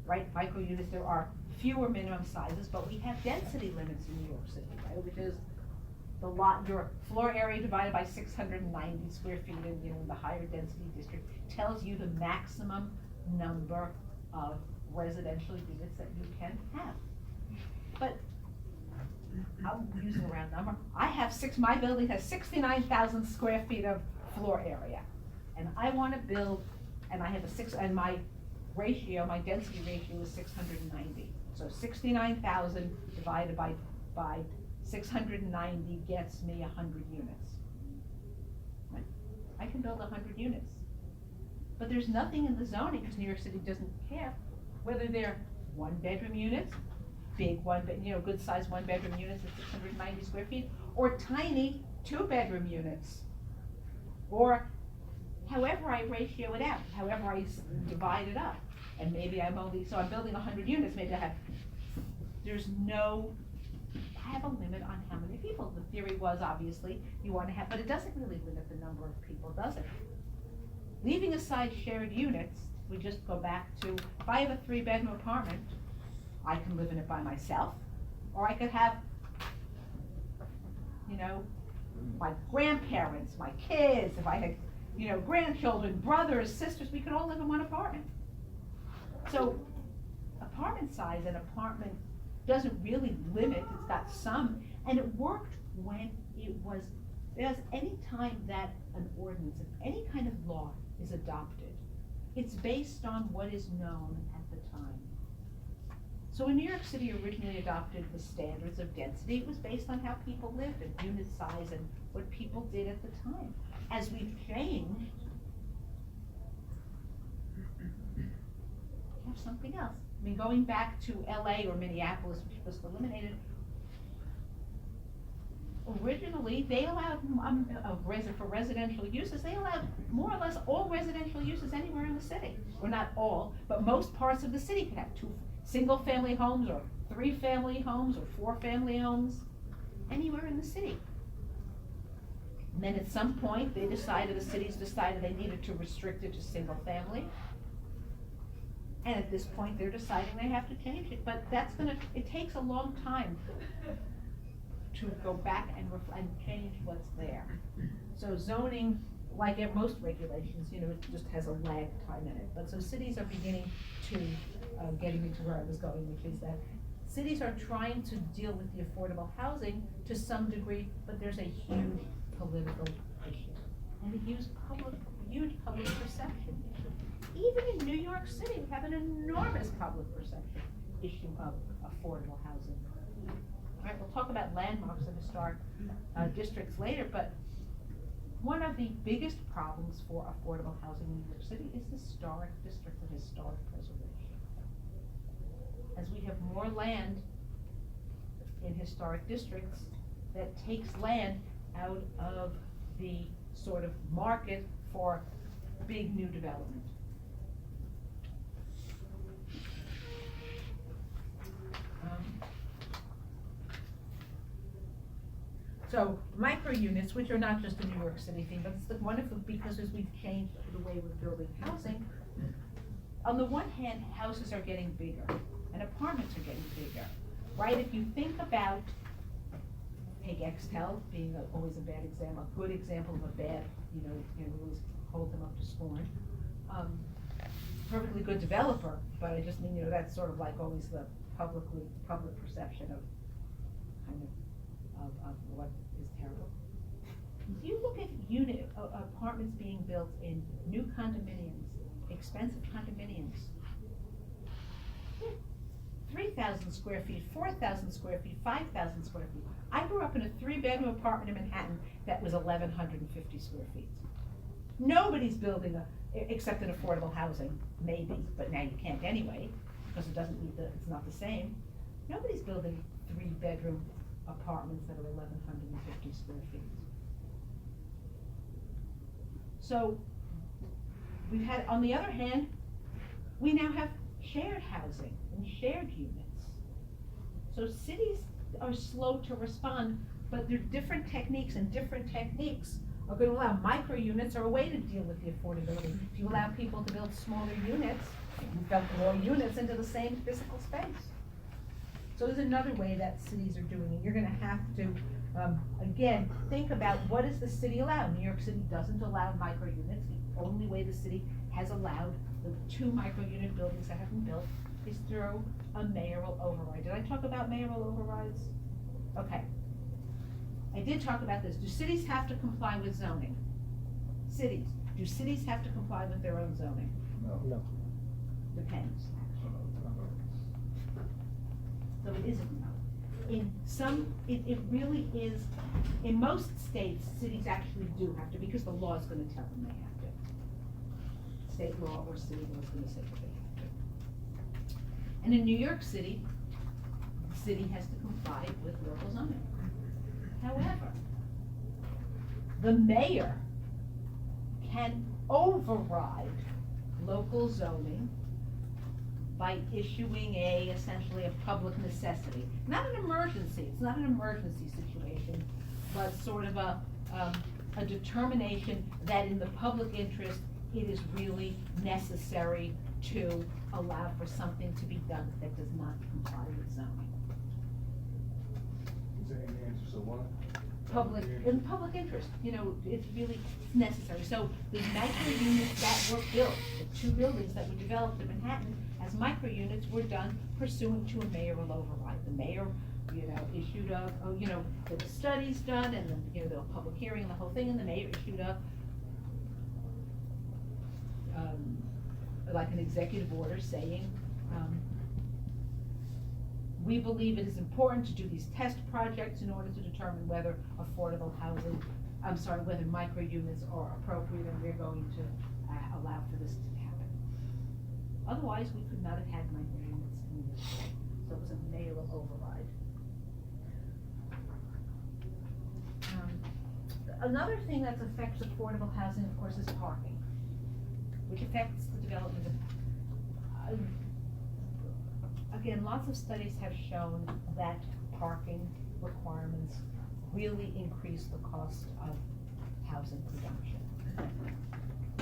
right, micro units, there are fewer minimum sizes, but we have density limits in New York City, right? Which is your floor area divided by 690 square feet in the higher density district tells you the maximum number of residential units that you can have. But I'm using a round number. My building has 69,000 square feet of floor area. And I wanna build, and I have and my density ratio is 690. So 69,000 divided by 690 gets me 100 units. Right? I can build 100 units. But there's nothing in the zoning, because New York City doesn't care whether they're 1-bedroom units, big good sized 1-bedroom units at 690 square feet, or tiny 2-bedroom units, or however I ratio it out, however I divide it up. And maybe I'm building 100 units, maybe I have a limit on how many people. The theory was, obviously, you want to have, but it doesn't really limit the number of people, does it? Leaving aside shared units, we just go back to, if I have a 3-bedroom apartment, I can live in it by myself, or I could have, my grandparents, my kids, if I had, grandchildren, brothers, sisters, we could all live in one apartment. So, apartment size, an apartment doesn't really limit, it's got some, and it worked when because any time that an ordinance, if any kind of law is adopted, it's based on what is known at the time. So when New York City originally adopted the standards of density, it was based on how people lived and unit size and what people did at the time. As we've changed, we have something else. I mean, going back to LA or Minneapolis, which was eliminated, originally, they allowed, for residential uses, they allowed more or less all residential uses anywhere in the city. Or not all, but most parts of the city could have 2 single-family homes, or 3-family homes, or 4-family homes, anywhere in the city. And then at some point, the cities decided they needed to restrict it to single-family. And at this point, they're deciding they have to change it, but it takes a long time to go back and change what's there. So zoning, like most regulations, it just has a lag time in it. But so cities are beginning to, getting me to where I was going, which is that cities are trying to deal with the affordable housing to some degree, but there's a huge political issue. And a huge public perception issue. Even in New York City, we have an enormous public perception issue of affordable housing. All right, we'll talk about landmarks and historic districts later, but one of the biggest problems for affordable housing in New York City is historic district and historic preservation. As we have more land in historic districts, that takes land out of the sort of market for big new development. So micro units, which are not just a New York City thing, but it's wonderful because as we've changed the way we're building housing, on the one hand, houses are getting bigger and apartments are getting bigger, right? If you think about, take Extel being always a bad example, a good example of a bad, we always hold them up to scorn. Perfectly good developer, but I just mean, that's sort of like always the public perception of kind of what is terrible. If you look at apartments being built in new condominiums, expensive condominiums, 3,000 square feet, 4,000 square feet, 5,000 square feet. I grew up in a 3-bedroom apartment in Manhattan that was 1,150 square feet. Nobody's building except in affordable housing, maybe, but now you can't anyway, because it doesn't meet it's not the same. Nobody's building 3-bedroom apartments that are 1,150 square feet. So we've had, on the other hand, we now have shared housing and shared units. So cities are slow to respond, but there are different techniques, and different techniques are going to allow micro units are a way to deal with the affordability. If you allow people to build smaller units, you've got more units into the same physical space. So there's another way that cities are doing it. You're going to have to, again, think about what does the city allow. New York City doesn't allow micro units. The only way the city has allowed the 2 micro unit buildings that have been built is through a mayoral override. Did I talk about mayoral overrides? Okay. I did talk about this. Do cities have to comply with zoning? Cities. Do cities have to comply with their own zoning? No. Depends. So it isn't no. In some, it really is, in most states, cities actually do have to, because the law is going to tell them they have to. State law or city law is going to say that they have to. And in New York City, the city has to comply with local zoning. However, the mayor can override local zoning by issuing essentially a public necessity. Not an emergency, it's not an emergency situation, but sort of a determination that in the public interest, it is really necessary to allow for something to be done that does not comply with zoning. Is there any answer, so what? In public interest, it's really necessary. So the micro units that were built, the 2 buildings that were developed in Manhattan as micro units were done pursuant to a mayoral override. The mayor, issued there were studies done, and then, there was a public hearing and the whole thing, and the mayor issued like an executive order saying, We believe it is important to do these test projects in order to determine whether affordable housing, whether micro units are appropriate, and we're going to allow for this to happen. Otherwise, we could not have had micro units in this way. So it was a mayoral override. Another thing that affects affordable housing, of course, is parking, which affects the development of, again, lots of studies have shown that parking requirements really increase the cost of housing production.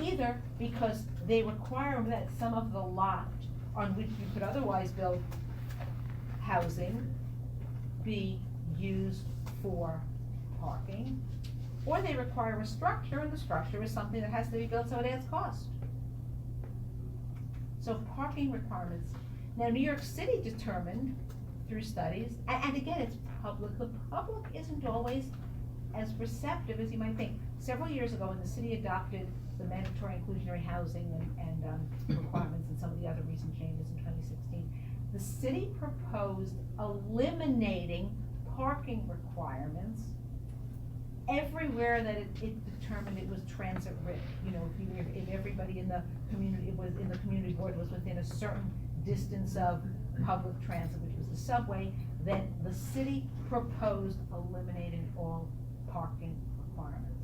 Either because they require that some of the lot on which you could otherwise build housing be used for parking, or they require a structure, and the structure is something that has to be built, so it adds cost. So parking requirements. Now, New York City determined through studies, and again, it's public. The public isn't always as receptive as you might think. Several years ago, when the city adopted the mandatory inclusionary housing and requirements and some of the other recent changes in 2016, the city proposed eliminating parking requirements everywhere that it determined it was transit rich. You know, if everybody in the community board was within a certain distance of public transit, which was the subway, then the city proposed eliminating all parking requirements.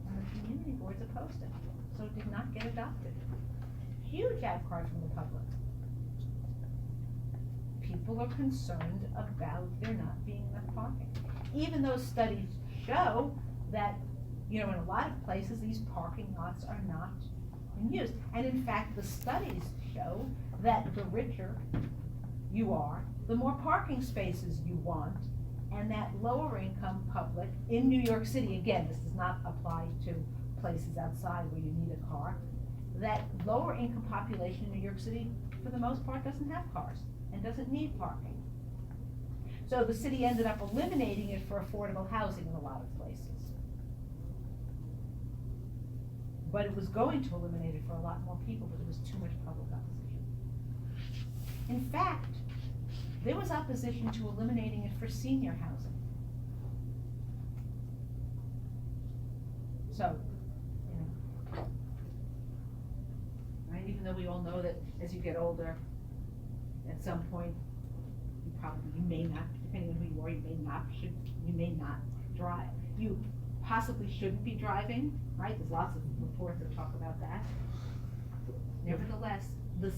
And the community boards opposed it, so it did not get adopted. Huge outcry from the public. People are concerned about there not being enough parking. Even though studies show that, you know, in a lot of places, these parking lots are not in use. And in fact, the studies show that the richer you are, the more parking spaces you want, and that lower income public in New York City, again, this does not apply to places outside where you need a car, that lower income population in New York City, for the most part, doesn't have cars and doesn't need parking. So the city ended up eliminating it for affordable housing in a lot of places. But it was going to eliminate it for a lot more people, but there was too much public opposition. In fact, there was opposition to eliminating it for senior housing. So, you know, right, even though we all know that as you get older, at some point, you may not, depending on who you are, you may not drive. You possibly shouldn't be driving, right? There's lots of reports that talk about that. Nevertheless, the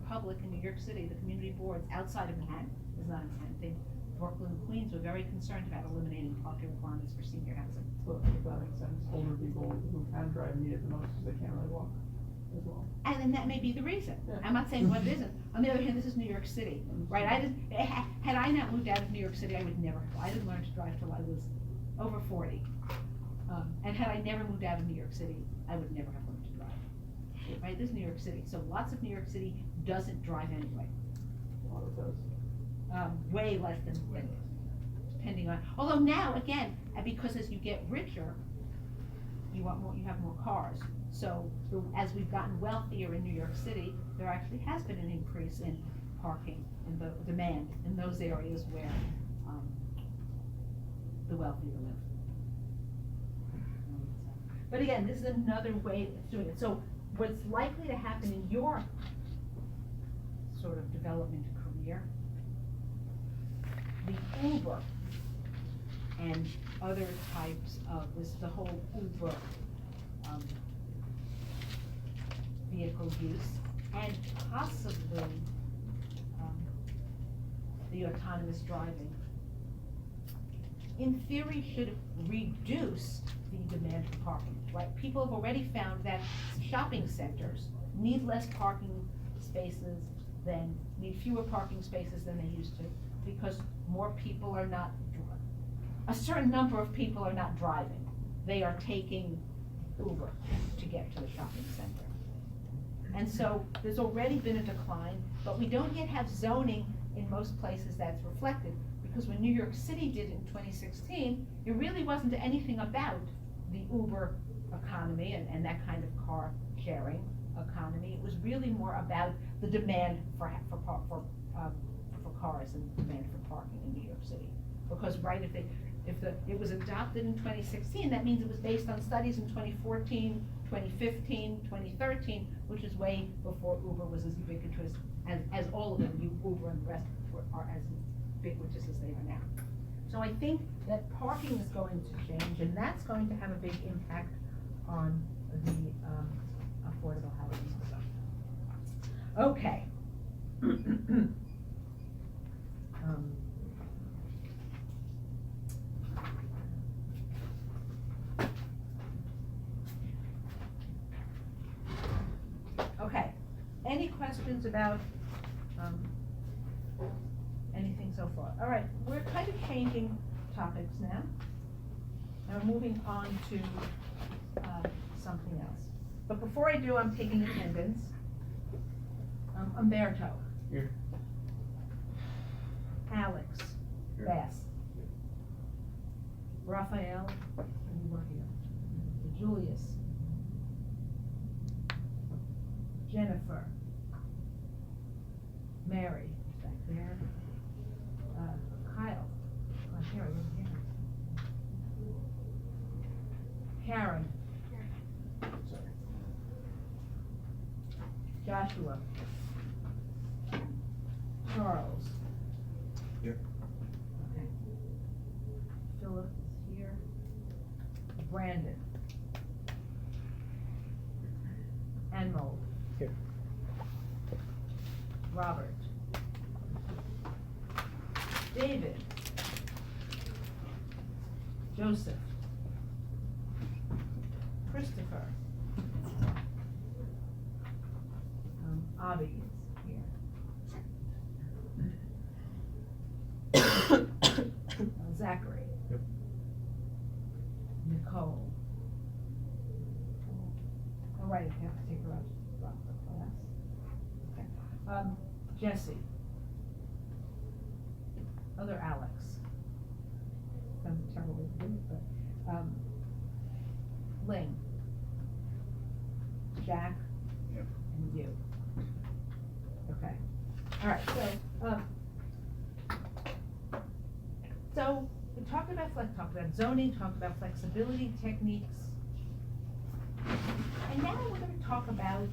public in New York City, the community boards outside of Manhattan, is not in Manhattan, Brooklyn and Queens were very concerned about eliminating parking requirements for senior housing. So if that makes sense, older people who can drive need it the most because they can't really walk as well. And then that may be the reason. Yeah. I'm not saying what it isn't. On the other hand, this is New York City, right? Had I not moved out of New York City, I would never, I didn't learn to drive till I was over 40. And had I never moved out of New York City, I would never have learned to drive. Right, this is New York City, so lots of New York City doesn't drive anyway. A lot of those. Way less than depending on, although now, again, because as you get richer, you have more cars. So as we've gotten wealthier in New York City, there actually has been an increase in parking and the demand in those areas where the wealthier live. But again, this is another way of doing it. So what's likely to happen in your sort of development career, the Uber and other types of this, the whole Uber vehicle use, and possibly the autonomous driving, in theory should reduce the demand for parking, right? People have already found that shopping centers need less parking spaces need fewer parking spaces than they used to, because more people are not, a certain number of people are not driving. They are taking Uber to get to the shopping center. And so there's already been a decline, but we don't yet have zoning in most places that's reflected, because when New York City did it in 2016, it really wasn't anything about the Uber economy and that kind of car sharing economy. It was really more about the demand for cars and demand for parking in New York City. Because, right, it was adopted in 2016, that means it was based on studies in 2014, 2015, 2013, which is way before Uber was as ubiquitous as all of them, Uber and the rest are as ubiquitous as they are now. So I think that parking is going to change, and that's going to have a big impact on the affordable housing. Okay. Okay, any questions about, anything so far? All right, we're kind of changing topics now. Now we're moving on to, something else. But before I do, I'm taking attendance. Umberto. Here. Alex. Here. Bass. Raphael, are you working on? Julius. Jennifer. Mary, back there. Kyle. Oh, here, over here. Karen. Joshua. Charles. Here. Okay. Philip is here. Brandon. Anmold. Here. Robert. David. Joseph. Christopher. Avi is here. Zachary. Yep. Nicole. All right, I have to take her out to drop the class. Okay. Jesse. Other Alex. Sounds terrible to do, but, Ling. Jack. Yep. And you. Okay, all right, so we talked about zoning, talked about flexibility techniques. And now we're gonna talk about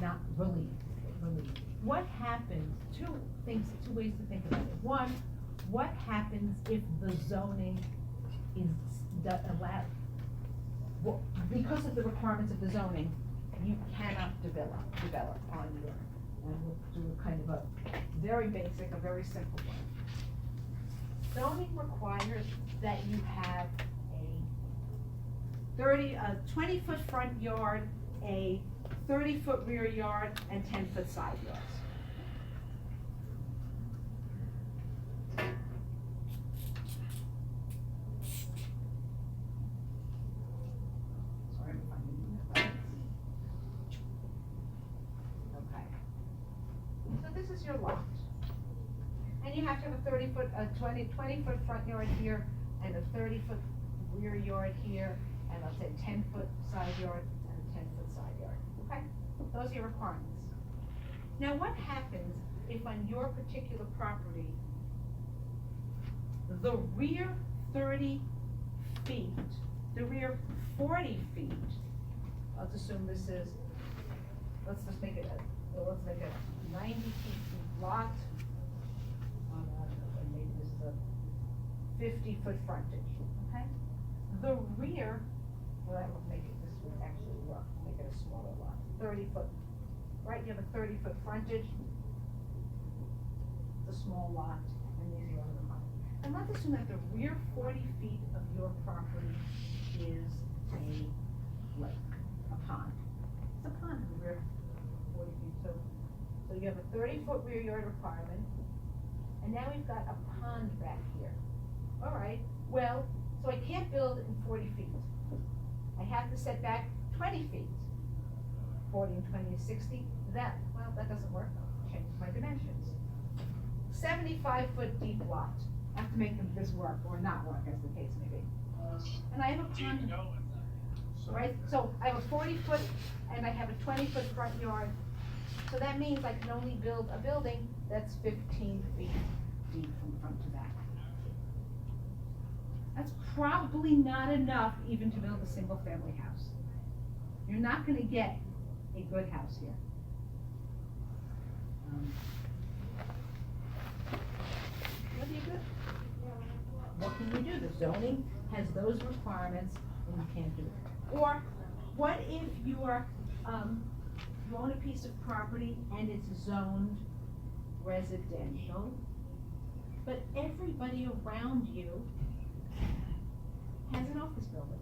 not relief. What happens, two ways to think about it. One, what happens if the zoning is allowed, well, because of the requirements of the zoning, you cannot develop on your, and we'll do a kind of a very basic, a very simple one. Zoning requires that you have a 20-foot front yard, a 30-foot rear yard, and 10-foot side yards. Sorry, I'm finding the buttons. Okay. So this is your lot. And you have to have a 20-foot front yard here, and a 30-foot rear yard here, and let's say 10-foot side yard, and a 10-foot side yard, okay? Those are your requirements. Now what happens if on your particular property, the rear 30 feet, the rear 40 feet, let's assume this is, let's make it a 90 feet lot, and maybe this is a 50-foot frontage, okay? The rear, well, that would make it, this would actually work, make it a smaller lot, 30-foot, right? You have a 30-foot frontage, it's a small lot, and these are the requirements. And let's assume that the rear 40 feet of your property is a lake, a pond. It's a pond in the rear 40 feet, so you have a 30-foot rear yard requirement, and now we've got a pond back here. All right, well, so I can't build in 40 feet. I have to set back 20 feet. 40 and 20 is 60. That doesn't work. Change my dimensions. 75-foot deep lot. I have to make this work or not work, as the case may be. And I have a pond. Right, so I have a 40-foot and I have a 20-foot front yard. So that means I can only build a building that's 15 feet deep from front to back. That's probably not enough even to build a single family house. You're not gonna get a good house here. What do you do? What can you do? The zoning has those requirements and you can't do it. Or what if you're, you own a piece of property and it's zoned residential, but everybody around you has an office building.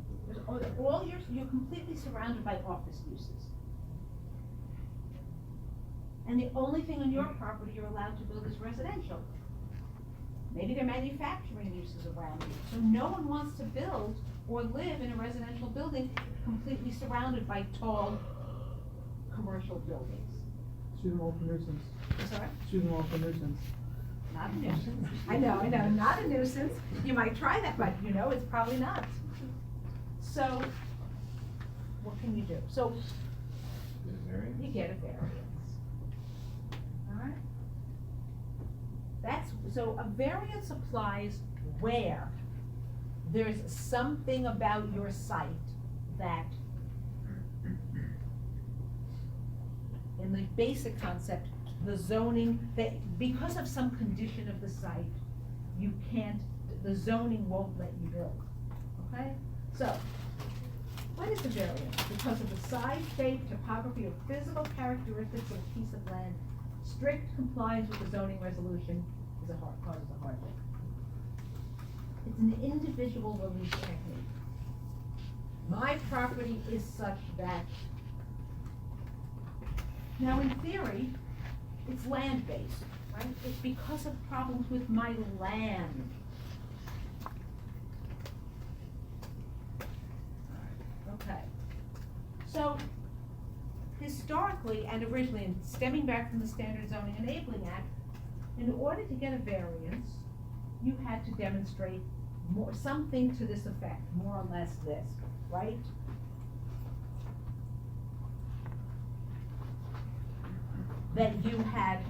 You're completely surrounded by office uses. And the only thing on your property you're allowed to build is residential. Maybe there are manufacturing uses around you. So no one wants to build or live in a residential building completely surrounded by tall commercial buildings. Sue them all for nuisance. Sorry? Sue them all for nuisance. Not a nuisance. I know, not a nuisance. You might try that, but you know it's probably not. So, what can you do? So, you get a variance. Alright? So a variance applies where there's something about your site that, in the basic concept, the zoning, that because of some condition of the site, you can't, the zoning won't let you build, okay? So, what is the variance? Because of the size, shape, topography, or physical characteristics of a piece of land, strict compliance with the zoning resolution causes a hardship. It's an individual relief technique. My property is such that, now in theory, it's land-based, right? It's because of problems with my land. Okay. So, historically and originally, and stemming back from the Standard Zoning Enabling Act, in order to get a variance, you had to demonstrate something to this effect, more or less this, right? That you had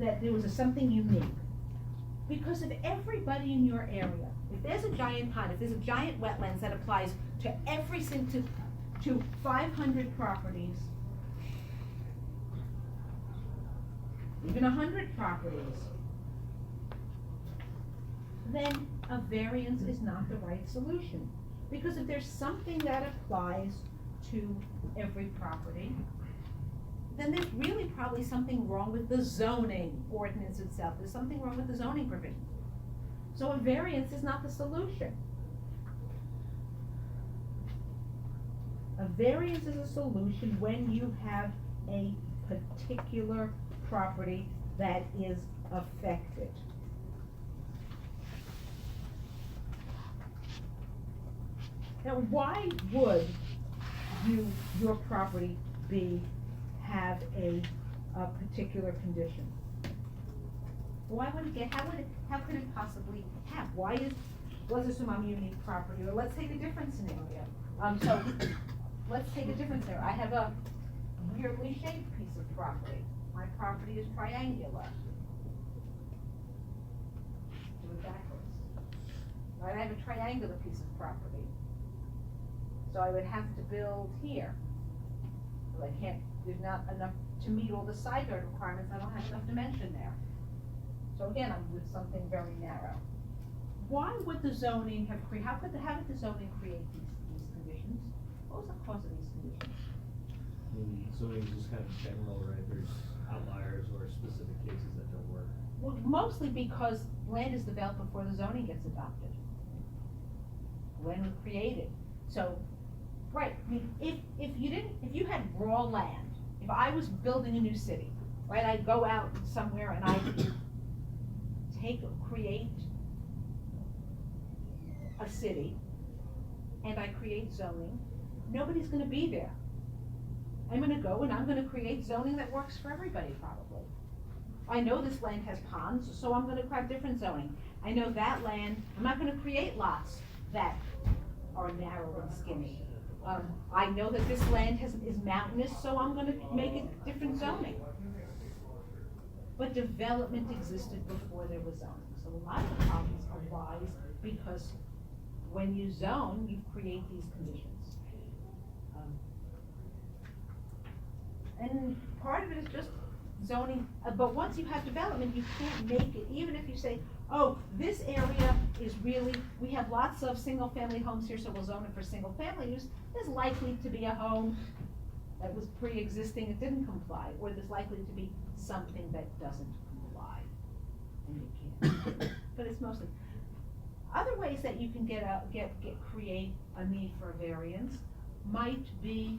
that there was something unique. Because if everybody in your area, if there's a giant pond, if there's a giant wetlands that applies to every single, to 500 properties, even 100 properties, then a variance is not the right solution. Because if there's something that applies to every property, then there's really probably something wrong with the zoning ordinance itself. There's something wrong with the zoning provision. So a variance is not the solution. A variance is a solution when you have a particular property that is affected. Now, why would your property have a particular condition? Why would it get, how could it possibly have? Let's assume I'm a unique property, or let's take a different scenario. So, let's take a different scenario. I have a weirdly shaped piece of property. My property is triangular. Do it backwards. Right, I have a triangular piece of property. So I would have to build here. Well, I can't, there's not enough to meet all the side yard requirements, I don't have enough dimension there. So again, I'm with something very narrow. Why would the zoning have how did the zoning create these conditions? What was the cause of these conditions? Zoning is just kind of general, right? There's outliers or specific cases that don't work. Well, mostly because land is developed before the zoning gets adopted. Land was created. So, right, I mean, if you had raw land, if I was building a new city, right, I'd go out somewhere and I'd create a city, and I create zoning, nobody's gonna be there. I'm gonna go and I'm gonna create zoning that works for everybody probably. I know this land has ponds, so I'm gonna have different zoning. I know that land, I'm not gonna create lots that are narrow and skinny. I know that this land is mountainous, so I'm gonna make it different zoning. But development existed before there was zoning, so a lot of problems arise because when you zone, you create these conditions. And part of it is just zoning, but once you have development, you can't make it, even if you say, oh, this area is really, we have lots of single-family homes here, so we'll zone it for single-family use. There's likely to be a home that was pre-existing, it didn't comply, or there's likely to be something that doesn't comply, and you can't. But it's mostly, other ways that you can create a need for a variance might be,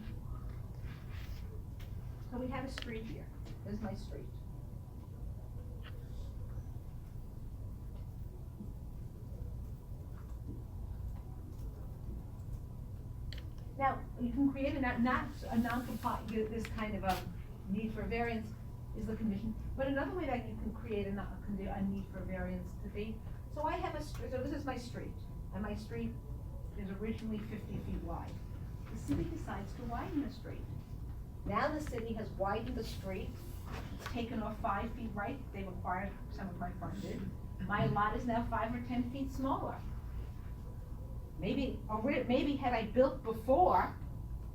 so we have a street here, this is my street. Now, you can create not a non-compliant, this kind of a need for variance is the condition, but another way that you can create a need for variance to be, so I have so this is my street, and my street is originally 50 feet wide. The city decides to widen the street. Now the city has widened the street, it's taken off 5 feet, right? They've acquired some of my frontage. My lot is now 5 or 10 feet smaller. Maybe had I built before,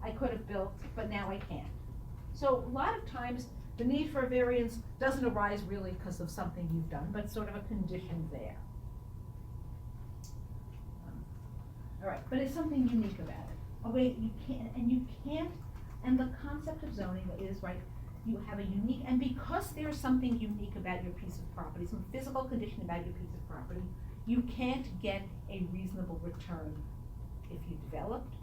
I could have built, but now I can't. So a lot of times, the need for a variance doesn't arise really because of something you've done, but sort of a condition there. All right, but it's something unique about it. Oh wait, you can't, and the concept of zoning is, right, you have a unique, and because there's something unique about your piece of property, some physical condition about your piece of property, you can't get a reasonable return if you developed,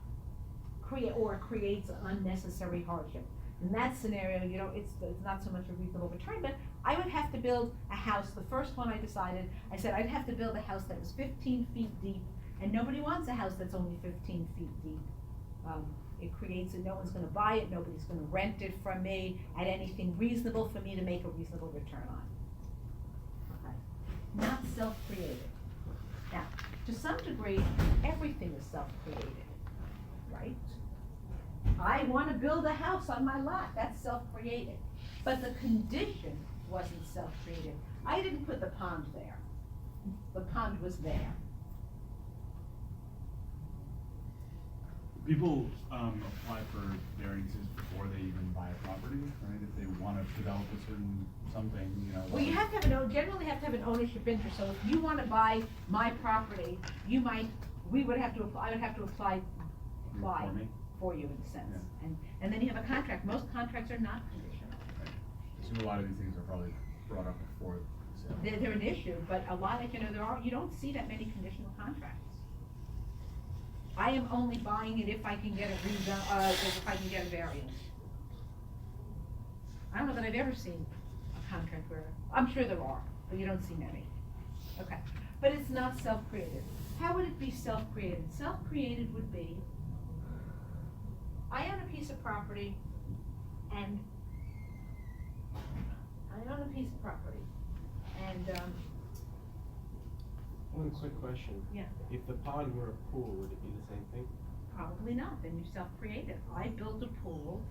creates unnecessary hardship. In that scenario, it's not so much a reasonable return, but I would have to build a house. The first one I said I'd have to build a house that was 15 feet deep, and nobody wants a house that's only 15 feet deep. It creates, no one's gonna buy it, nobody's gonna rent it from me at anything reasonable for me to make a reasonable return on. Okay. Not self-created. Now, to some degree, everything is self-created, right? I want to build a house on my lot, that's self-created. But the condition wasn't self-created. I didn't put the pond there. The pond was there. People apply for variances before they even buy a property, right? If they want to develop a certain something, Well, you have to generally have to have an ownership interest, so if you want to buy my property, I would have to apply for you in a sense. Yeah. And then you have a contract. Most contracts are not conditional. So a lot of these things are probably brought up before the sale. They're an issue, but a lot of, you don't see that many conditional contracts. I am only buying it if I can get if I can get a variance. I don't know that I've ever seen a contract where, I'm sure there are, but you don't see many. Okay, but it's not self-created. How would it be self-created? Self-created would be, I own a piece of property, and One quick question. Yeah. If the pond were a pool, would it be the same thing? Probably not, then you self-created. I built a pool.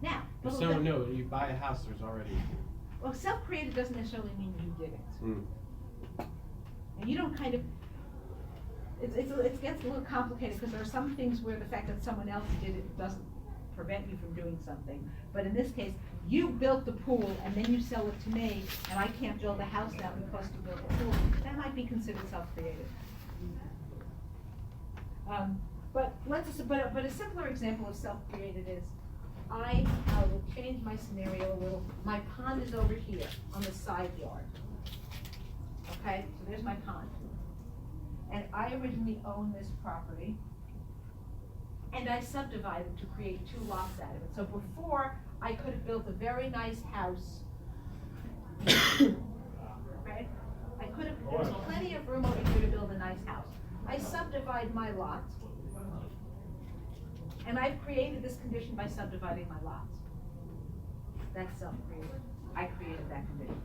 Now. So no, you buy a house, there's already a pool. Well, self-created doesn't necessarily mean you did it. Mm. And you don't kind of, it gets a little complicated because there are some things where the fact that someone else did it doesn't prevent you from doing something. But in this case, you built the pool and then you sell it to me and I can't build a house now because you built the pool. That might be considered self-created. But a simpler example of self-created is, I will change my scenario a little. My pond is over here on the side yard. Okay, so there's my pond. And I originally owned this property. And I subdivided to create 2 lots out of it. So before, I could have built a very nice house. Okay? there was plenty of room over here to build a nice house. I subdivide my lot. And I've created this condition by subdividing my lots. That's self-created. I created that condition.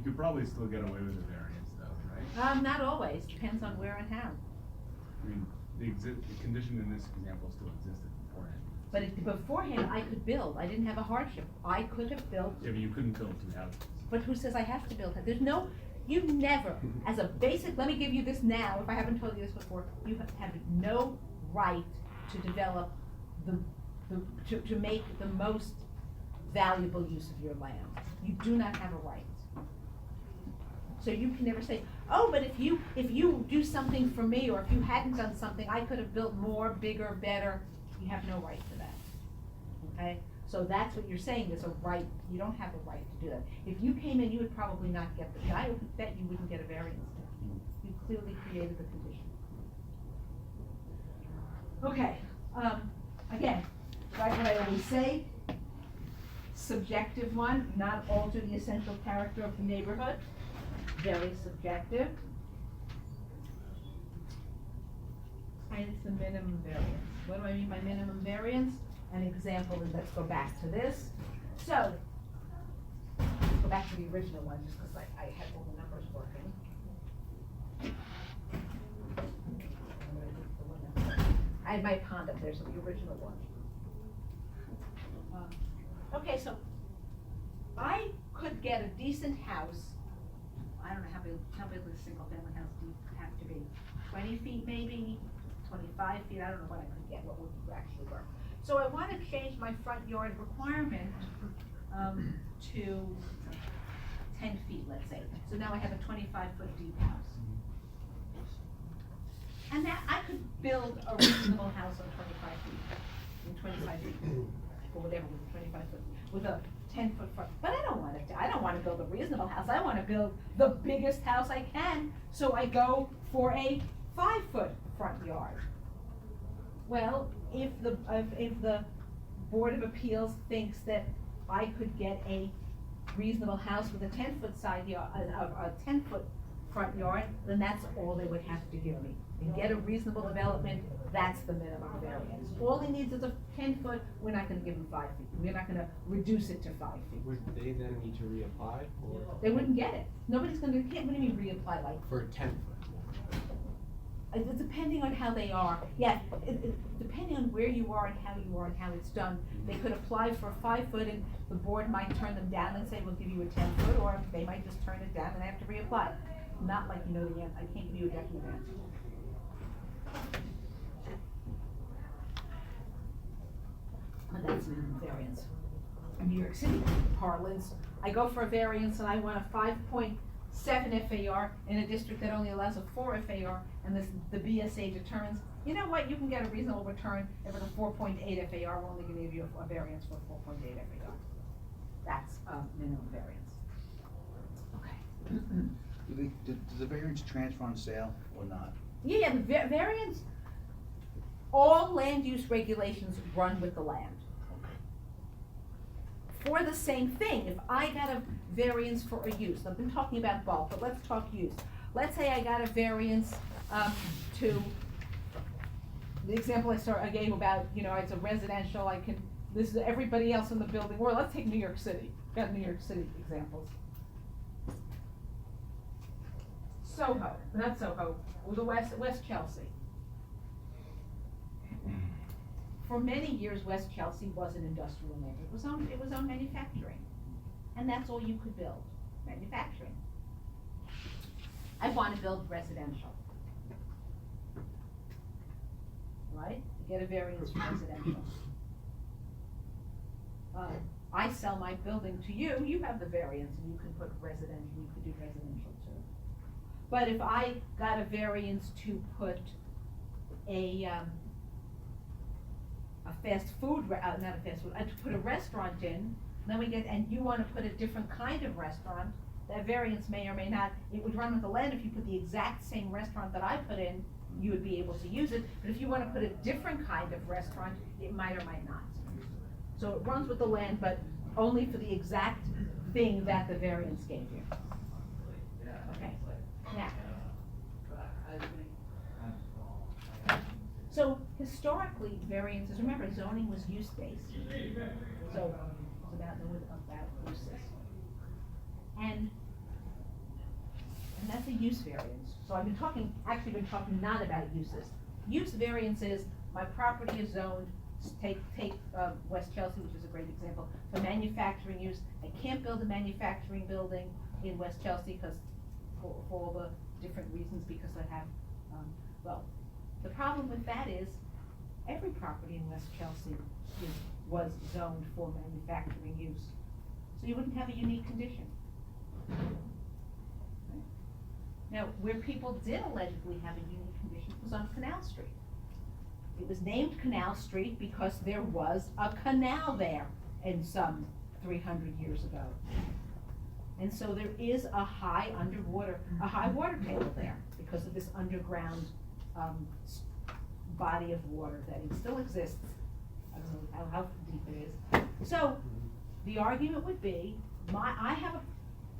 could probably still get away with a variance though, right? Not always, depends on where and how. I mean, the condition in this example still existed beforehand. But beforehand, I could build, I didn't have a hardship, I could have built, Yeah, but you couldn't build 2 houses. but who says I have to build it? There's no, you never, as a basic, let me give you this now, if I haven't told you this before, you have no right to develop to make the most valuable use of your land. You do not have a right. So you can never say, oh, but if you do something for me, or if you hadn't done something, I could have built more, bigger, better. You have no right to that, okay? So that's what you're saying, there's a right, you don't have a right to do that. If you came in, you would probably not get the, I would bet you wouldn't get a variance. You clearly created the condition. Okay, again, like what I always say, subjective one, not alter the essential character of the neighborhood, very subjective. And it's the minimum variance. What do I mean by minimum variance? An example is, let's go back to this. So, go back to the original one, just because I had all the numbers working. I had my pond up there, so the original one. Okay, so I could get a decent house. I don't know how big a single family house do you have to be? 20 feet maybe, 25 feet, I don't know what I could get, what would actually work. So I want to change my front yard requirement to 10 feet, let's say. So now I have a 25-foot deep house. And that, I could build a reasonable house on 25 feet, in 25 feet, or whatever, with a 25 foot, with a 10-foot front. But I don't want to build a reasonable house. I want to build the biggest house I can, so I go for a 5-foot front yard. Well, if the Board of Appeals thinks that I could get a reasonable house with a 10-foot side yard, a 10-foot front yard, then that's all they would have to give me. And get a reasonable development, that's the minimum variance. All he needs is a 10-foot, we're not gonna give him 5 feet. We're not gonna reduce it to 5 feet. Would they then need to reapply or? They wouldn't get it. Nobody's gonna, what do you mean reapply, like? For a 10-foot? Depending on how they are, yeah, depending on where you are and how it's done, they could apply for a 5-foot and the board might turn them down and say, we'll give you a 10-foot, or they might just turn it down and they have to reapply. Not like you know the answer, I can't give you a definite answer. And that's minimum variance. In New York City parlance, I go for a variance and I want a 5.7 FAR in a district that only allows a 4 FAR, and the BSA determines, you know what, you can get a reasonable return if it's a 4.8 FAR, we're only gonna give you a variance for 4.8 FAR. That's a minimum variance. Okay. Does the variance transfer on sale or not? Yeah, the variance, all land use regulations run with the land. For the same thing, if I got a variance for a use, I've been talking about bulk, but let's talk use. Let's say I got a variance to, the example I gave about, you know, it's a residential, this is everybody else in the building, or let's take New York City, got New York City examples. Soho, not Soho, or the West Chelsea. For many years, West Chelsea was an industrial neighborhood. It was on manufacturing. And that's all you could build, manufacturing. I want to build residential. Right? Get a variance for residential. I sell my building to you, you have the variance, and you can put residential, you could do residential too. But if I got a variance to put a fast food, not a fast food, to put a restaurant in, then and you wanna put a different kind of restaurant, that variance may or may not, it would run with the land. If you put the exact same restaurant that I put in, you would be able to use it, but if you wanna put a different kind of restaurant, it might or might not. So it runs with the land, but only for the exact thing that the variance gave you. Okay, now. So historically, variances, remember zoning was use-based. So it's about uses. And That's a use variance. So I've been talking not about uses. Use variance is, my property is zoned, take West Chelsea, which is a great example, for manufacturing use. I can't build a manufacturing building in West Chelsea because, for all the different reasons, because I have, the problem with that is, every property in West Chelsea was zoned for manufacturing use. So you wouldn't have a unique condition. Now, where people did allegedly have a unique condition was on Canal Street. It was named Canal Street because there was a canal there in some 300 years ago. And so there is a high water table there because of this underground, body of water that it still exists. I don't know how deep it is. So, the argument would be, I have a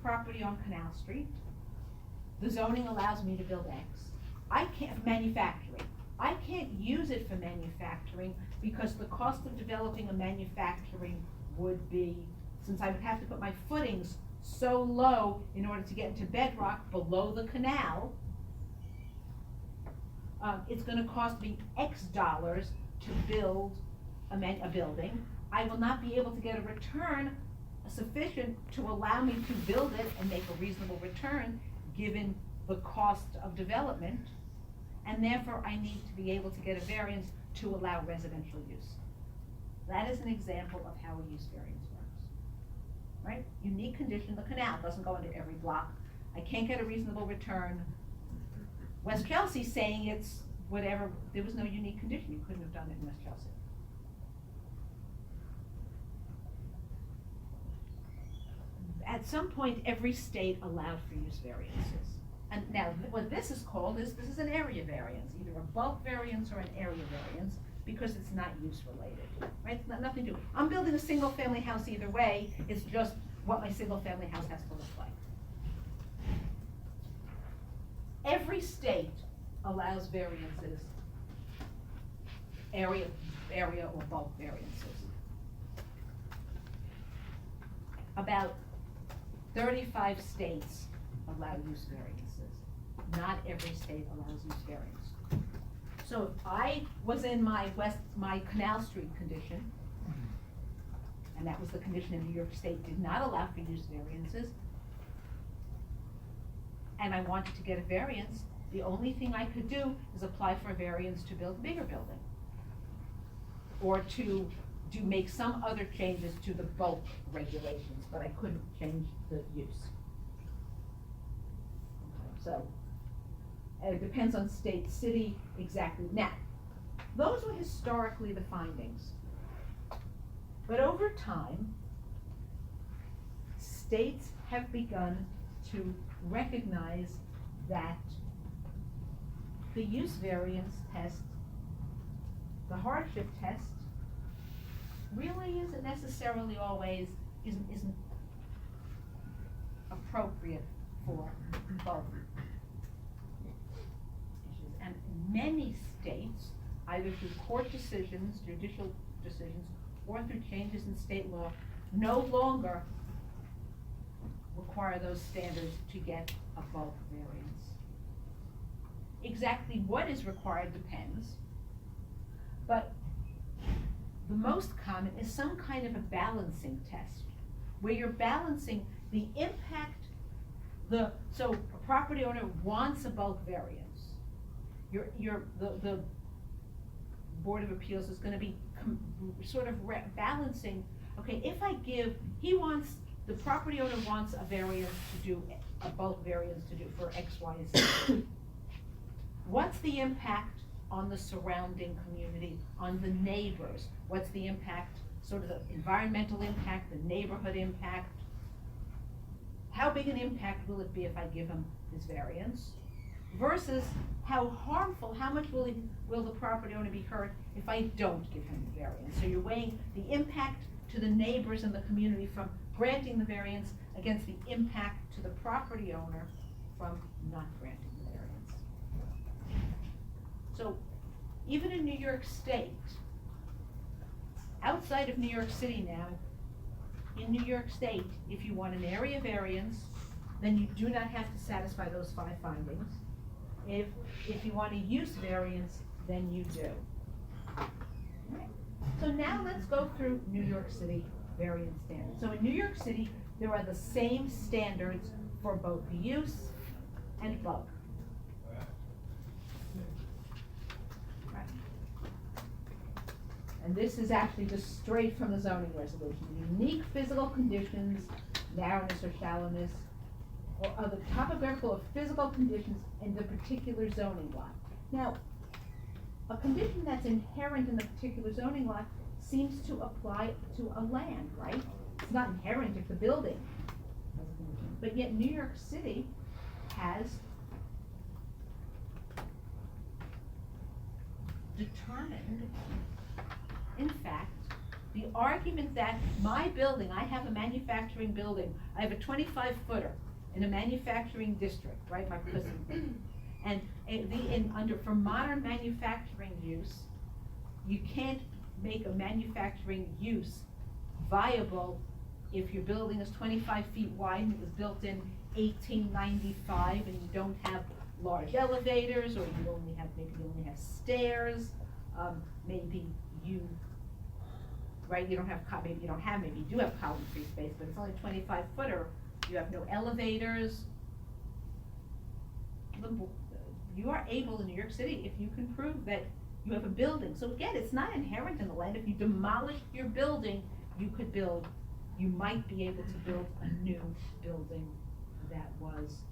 property on Canal Street, the zoning allows me to build X. I can't, manufacturing, I can't use it for manufacturing because the cost of developing a manufacturing would be, since I would have to put my footings so low in order to get into bedrock below the canal, it's gonna cost me X dollars to build a building. I will not be able to get a return sufficient to allow me to build it and make a reasonable return given the cost of development, and therefore I need to be able to get a variance to allow residential use. That is an example of how a use variance works, right? Unique condition, the canal doesn't go into every block. I can't get a reasonable return. West Chelsea's saying it's whatever, there was no unique condition, you couldn't have done it in West Chelsea. At some point, every state allowed for use variances. And now, what this is called is, this is an area variance, either a bulk variance or an area variance, because it's not use related, right? It's nothing to do. I'm building a single family house either way, it's just what my single family house has to look like. Every state allows variances, area or bulk variances. About 35 states allow use variances. Not every state allows use variance. So if I was in my Canal Street condition, and that was the condition in New York State did not allow for use variances, and I wanted to get a variance, the only thing I could do is apply for a variance to build a bigger building. Or to make some other changes to the bulk regulations, but I couldn't change the use. So, it depends on state, city, exactly. Now, those were historically the findings. But over time, states have begun to recognize that the use variance test, the hardship test, really isn't necessarily always, isn't appropriate for both issues. And many states, either through court decisions, judicial decisions, or through changes in state law, no longer require those standards to get a bulk variance. Exactly what is required depends, but the most common is some kind of a balancing test, where you're balancing the impact, so a property owner wants a bulk variance. The Board of Appeals is gonna be balancing, okay, if I give, the property owner wants a variance to do, a bulk variance to do for X, Y, and Z. What's the impact on the surrounding community, on the neighbors? What's the impact, sort of the environmental impact, the neighborhood impact? How big an impact will it be if I give him this variance? Versus how harmful, how much will the property owner be hurt if I don't give him the variance? So you're weighing the impact to the neighbors and the community from granting the variance against the impact to the property owner from not granting the variance. So even in New York State, outside of New York City now, in New York State, if you want an area variance, then you do not have to satisfy those 5 findings. If you want a use variance, then you do. Alright. So now let's go through New York City variance standards. So in New York City, there are the same standards for both use and bulk. Right. And this is actually just straight from the zoning resolution. Unique physical conditions, narrowness or shallowness, or other topographical or physical conditions in the particular zoning lot. Now, a condition that's inherent in the particular zoning lot seems to apply to a land, right? It's not inherent if the building has a condition. But yet New York City has determined, in fact, the argument that my building, I have a manufacturing building, I have a 25-footer in a manufacturing district, right, because, and for modern manufacturing use, you can't make a manufacturing use viable if your building is 25 feet wide and it was built in 1895 and you don't have large elevators, or maybe you only have stairs, maybe you do have column free space, but it's only 25-footer, you have no elevators. You are able in New York City, if you can prove that you have a building, so again, it's not inherent in the land. If you demolished your building, you might be able to build a new building that was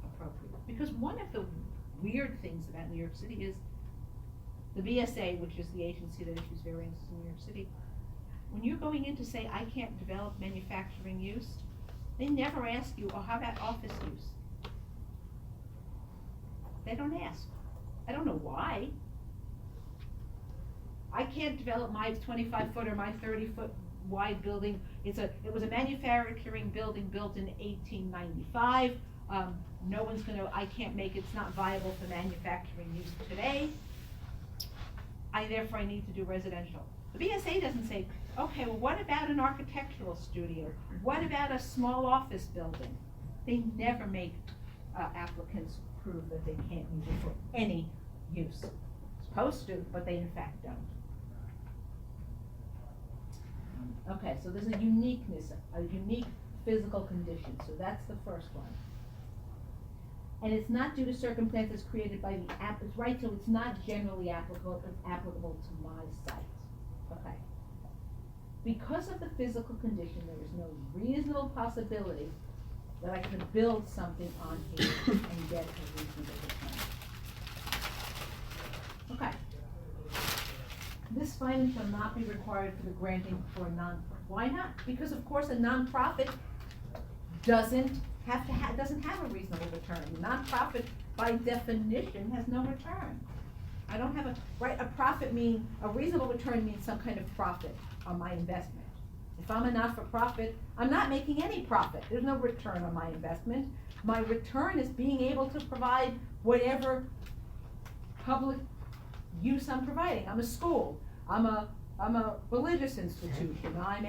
appropriate. Because one of the weird things about New York City is the BSA, which is the agency that issues variances in New York City, when you're going in to say, I can't develop manufacturing use, they never ask you, how about office use? They don't ask. I don't know why. I can't develop my 25-foot or my 30-foot wide building. It was a manufacturing building built in 1895. I can't make it's not viable for manufacturing use today. Therefore I need to do residential. The BSA doesn't say, okay, well, what about an architectural studio? What about a small office building? They never make applicants prove that they can't use it for any use. Supposed to, but they in fact don't. Okay, so there's a uniqueness, a unique physical condition, so that's the first one. And it's not due to circumstances created by the right, so it's not generally applicable, it's applicable to my site. Okay. Because of the physical condition, there is no reasonable possibility that I could build something on here and get a reasonable return. Okay. This finding shall not be required for the granting for a non-profit. Why not? Because of course a non-profit doesn't have a reasonable return. A non-profit by definition has no return. I don't have a reasonable return means some kind of profit on my investment. If I'm a not-for-profit, I'm not making any profit. There's no return on my investment. My return is being able to provide whatever public use I'm providing. I'm a school. I'm a religious institution. I'm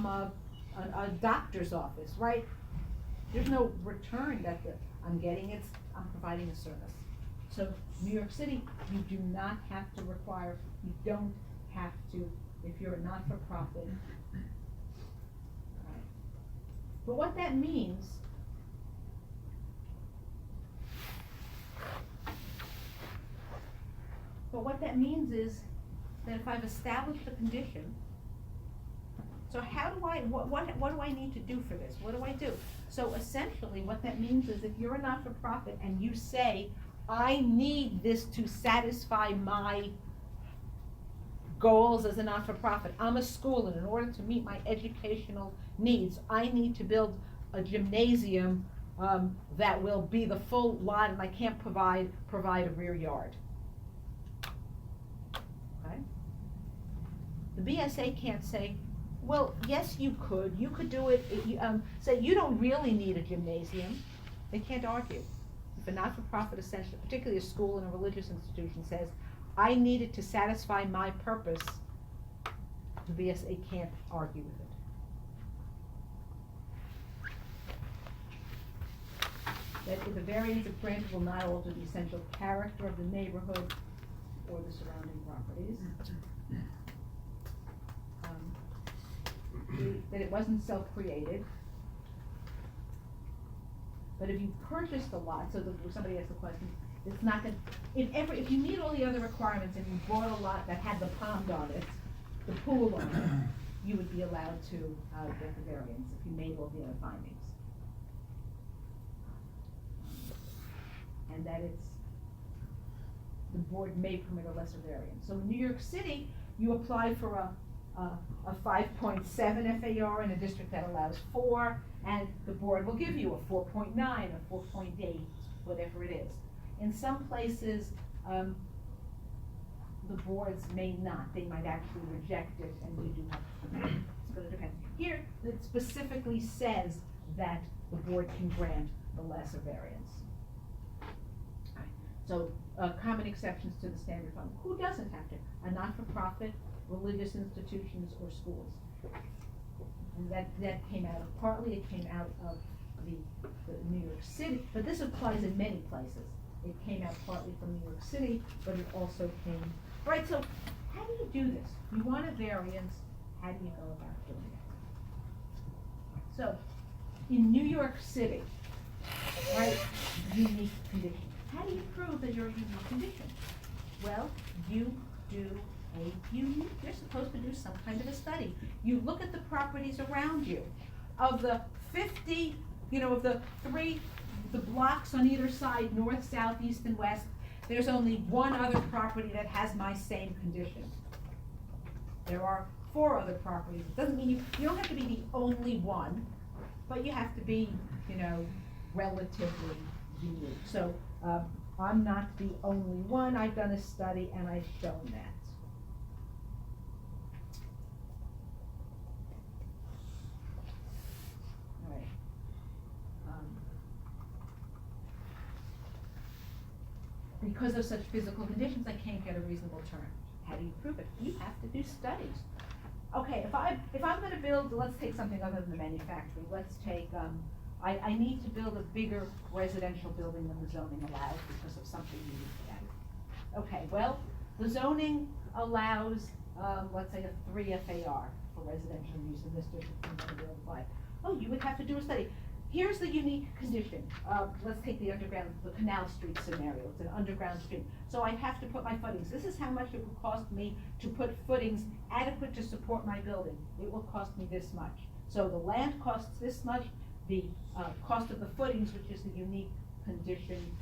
a doctor's office, right? There's no return that I'm getting. I'm providing a service. So New York City, you do not have to require. You don't have to if you're a not-for-profit. Right. But what that means. But what that means is that if I've established a condition, so what do I need to do for this? What do I do? So essentially what that means is if you're a not-for-profit and you say, I need this to satisfy my goals as a not-for-profit. I'm a school, and in order to meet my educational needs, I need to build a gymnasium that will be the full lot, and I can't provide a rear yard. Okay? The BSA can't say, well, yes, you could do it, say you don't really need a gymnasium. They can't argue. If a not-for-profit, essentially, particularly a school and a religious institution, says, I need it to satisfy my purpose, the BSA can't argue with it. that if the variance if granted will not alter the essential character of the neighborhood or the surrounding properties. That it wasn't self-created. But if you purchased the lot, so somebody asked the question, it's not gonna, if you meet all the other requirements and you bought a lot that had the pond on it, the pool on it, you would be allowed to, get the variance if you made all the other findings. And that it's, the board may permit a lesser variance. So in New York City, you apply for a 5.7 FAR in a district that allows 4, and the board will give you a 4.9, a 4.8, whatever it is. In some places, the boards may not, they might actually reject it, and you do have to, it's gonna depend. Here, it specifically says that the board can grant the lesser variance. So, common exceptions to the standard fund. Who doesn't have to? A not-for-profit, religious institutions, or schools. And that came out of, partly it came out of the New York City, but this applies in many places. It came out partly from New York City, but it also came, all right, so how do you do this? You want a variance, how do you go about doing it? So, in New York City, right, unique condition. How do you prove that you're a unique condition? Well, you do you're supposed to do some kind of a study. You look at the properties around you. Of the 50, of the blocks on either side, north, south, east, and west, there's only one other property that has my same condition. There are 4 other properties. It doesn't mean you don't have to be the only one, but you have to be, relatively unique. So, I'm not the only one. I've done a study and I've shown that. All right. Because of such physical conditions, I can't get a reasonable term. How do you prove it? You have to do studies. Okay, if I'm gonna build, let's take something other than the manufacturing. Let's take, I need to build a bigger residential building than the zoning allows because of something unique to that. Okay, well, the zoning allows, let's say a 3 FAR for residential use in this district and then we'll apply. Oh, you would have to do a study. Here's the unique condition. Let's take the Canal Street scenario. It's an underground street. So I have to put my footings. This is how much it would cost me to put footings adequate to support my building. It will cost me this much. So the land costs this much. The cost of the footings, which is the unique condition,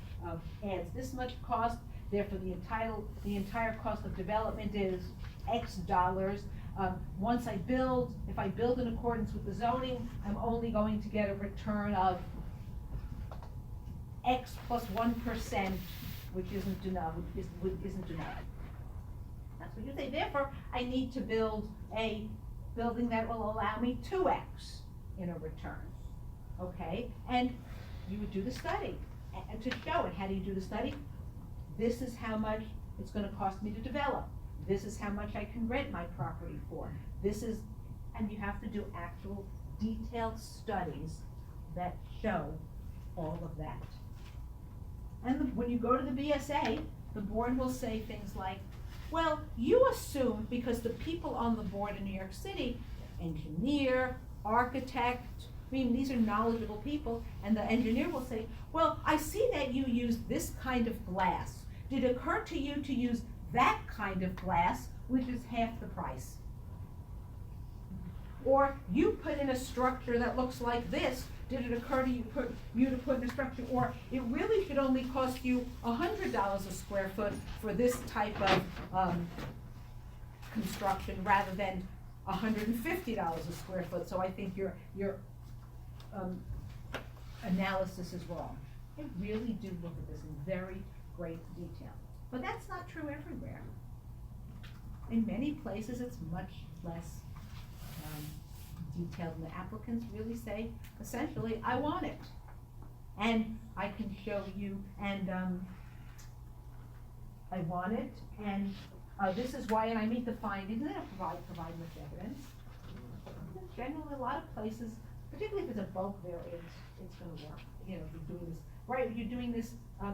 adds this much cost. Therefore, the entire cost of development is X dollars. Once I build, if I build in accordance with the zoning, I'm only going to get a return of X plus 1%, which isn't enough. Isn't enough. That's what you say. Therefore, I need to build a building that will allow me 2X in a return. Okay, and you would do the study and to show it. How do you do the study? This is how much it's going to cost me to develop. This is how much I can rent my property for. And you have to do actual detailed studies that show all of that. And when you go to the BSA, the board will say things like, well, you assume because the people on the board in New York City, engineer, architect, these are knowledgeable people, and the engineer will say, well, I see that you use this kind of glass. Did it occur to you to use that kind of glass, which is half the price? Or you put in a structure that looks like this. Did it occur to you to put in a structure? Or it really should only cost you $100 a square foot for this type of construction rather than $150 a square foot. So I think your analysis is wrong. I really do look at this in very great detail. But that's not true everywhere. In many places, it's much less detailed, and the applicants really say, essentially, I want it. And I can show you, and I want it, and this is why, and I meet the findings, and I don't provide much evidence. Generally, a lot of places, particularly if it's a bulk variance, it's gonna work. If you're doing this right, you're doing this,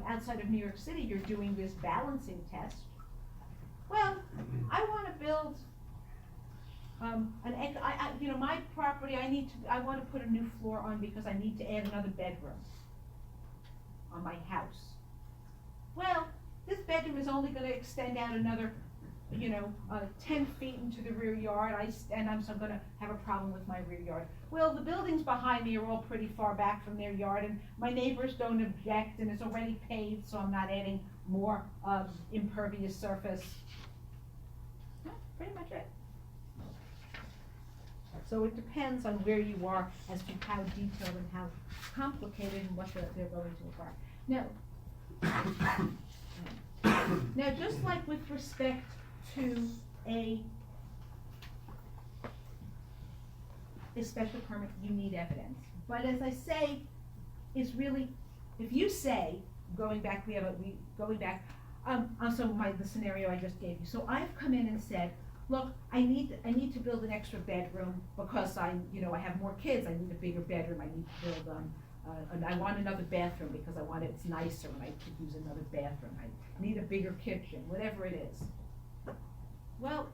outside of New York City, you're doing this balancing test. Well, I wanna build, you know, my property, I wanna put a new floor on because I need to add another bedroom on my house. Well, this bedroom is only gonna extend out another, 10 feet into the rear yard, so I'm gonna have a problem with my rear yard. Well, the buildings behind me are all pretty far back from their yard, and my neighbors don't object, and it's already paved, so I'm not adding more, impervious surface. That's pretty much it. So it depends on where you are as to how detailed and how complicated and what they're going to require. Now, just like with respect to a special permit, you need evidence. But as I say, it's really, if you say, the scenario I just gave you. So I've come in and said, look, I need to build an extra bedroom because I have more kids, I need a bigger bedroom, I need to build, and I want another bathroom because it's nicer and I could use another bathroom, I need a bigger kitchen, whatever it is. Well,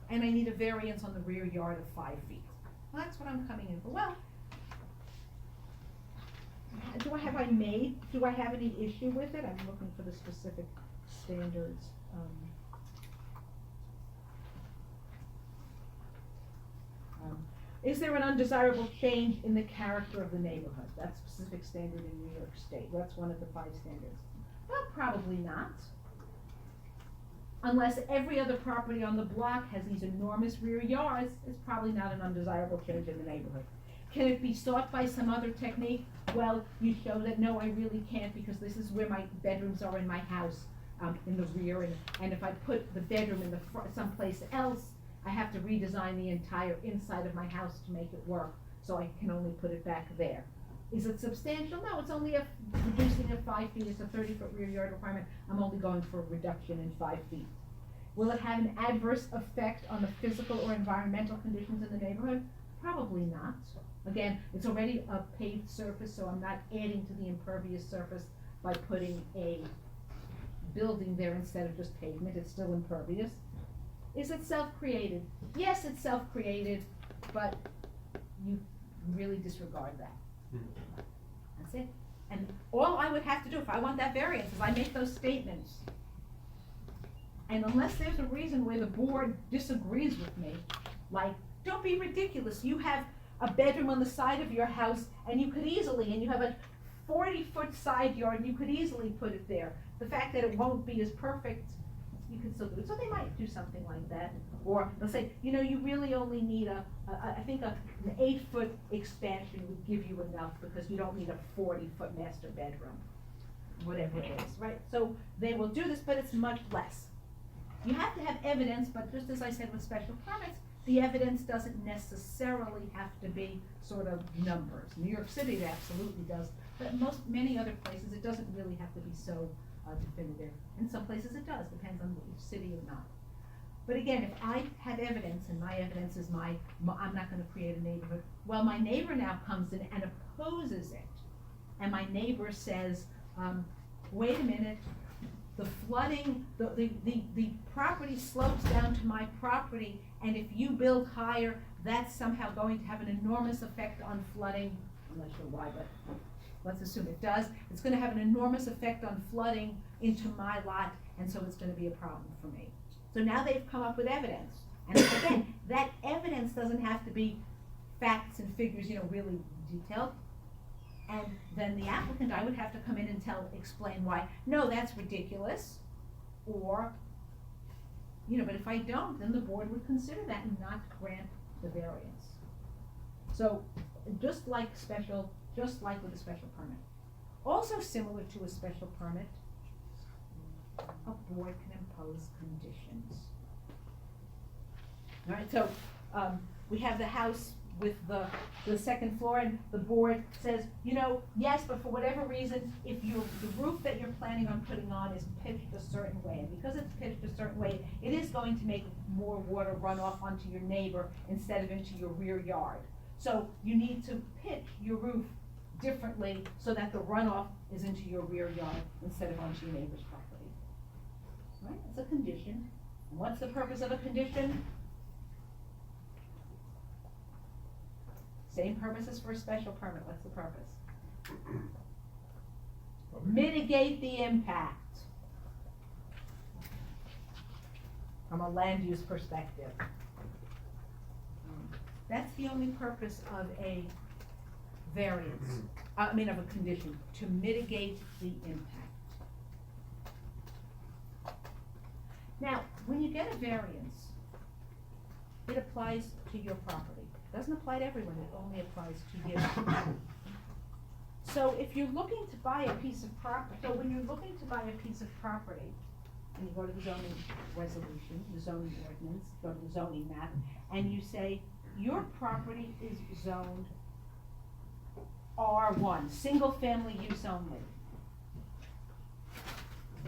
and I need a variance on the rear yard of 5 feet. Well, that's what I'm coming in for. Well, do I have any issue with it? I'm looking for the specific standards. Is there an undesirable change in the character of the neighborhood? That's specific standard in New York State. That's one of the 5 standards. Well, probably not. Unless every other property on the block has these enormous rear yards, it's probably not an undesirable change in the neighborhood. Can it be sought by some other technique? Well, you show that, no, I really can't because this is where my bedrooms are in my house, in the rear, and if I put the bedroom in the front, someplace else, I have to redesign the entire inside of my house to make it work, so I can only put it back there. Is it substantial? No, it's only reducing it 5 feet, it's a 30-foot rear yard requirement, I'm only going for a reduction in 5 feet. Will it have an adverse effect on the physical or environmental conditions in the neighborhood? Probably not. Again, it's already a paved surface, so I'm not adding to the impervious surface by putting a building there instead of just pavement, it's still impervious. Is it self-created? Yes, it's self-created, but you really disregard that. That's it. And all I would have to do if I want that variance is I make those statements. And unless there's a reason where the board disagrees with me, like, don't be ridiculous, you have a bedroom on the side of your house and you have a 40-foot side yard and you could easily put it there. The fact that it won't be as perfect, you can still do it. So they might do something like that. Or they'll say, you really only need I think an 8-foot expansion would give you enough because you don't need a 40-foot master bedroom. Whatever it is, right? So they will do this, but it's much less. You have to have evidence, but just as I said with special permits, the evidence doesn't necessarily have to be sort of numbers. New York City it absolutely does, but many other places it doesn't really have to be so definitive. In some places it does, depends on which city or not. But again, if I have evidence, and my evidence is I'm not gonna create a neighborhood, well, my neighbor now comes in and opposes it. And my neighbor says, wait a minute, the flooding, the property slopes down to my property, and if you build higher, that's somehow going to have an enormous effect on flooding. I'm not sure why, but let's assume it does. It's gonna have an enormous effect on flooding into my lot, and so it's gonna be a problem for me. So now they've come up with evidence. And again, that evidence doesn't have to be facts and figures, really detailed. And then the applicant, I would have to come in and explain why, no, that's ridiculous, or, but if I don't, then the board would consider that and not grant the variance. So, just like with a special permit. Also similar to a special permit, a board can impose conditions. All right, so, we have the house with the second floor, and the board says, yes, but for whatever reason, if the roof that you're planning on putting on is pitched a certain way, and because it's pitched a certain way, it is going to make more water run off onto your neighbor instead of into your rear yard. So you need to pitch your roof differently so that the runoff is into your rear yard instead of onto your neighbor's property. Right, it's a condition. And what's the purpose of a condition? Same purpose as for a special permit. What's the purpose? Mitigate the impact from a land use perspective. That's the only purpose of a variance, of a condition, to mitigate the impact. Now, when you get a variance, it applies to your property. It doesn't apply to everyone, it only applies to you. So if you're looking to buy a piece of property, when you're looking to buy a piece of property, and you go to the zoning resolution, the zoning ordinance, go to the zoning map, and you say, your property is zoned R1, single family use only.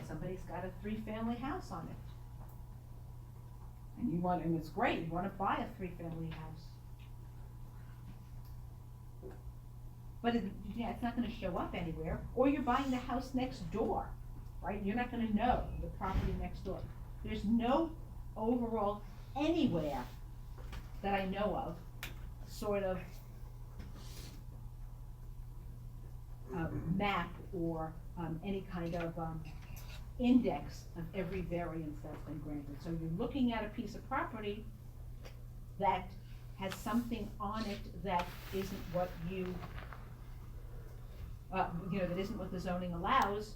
Somebody's got a 3-family house on it. And it's great, you wanna buy a 3-family house. But it's not gonna show up anywhere, or you're buying the house next door, right? You're not gonna know the property next door. There's no overall anywhere that I know of, sort of map or any kind of index of every variance that's been granted. So you're looking at a piece of property that has something on it that isn't what that isn't what the zoning allows.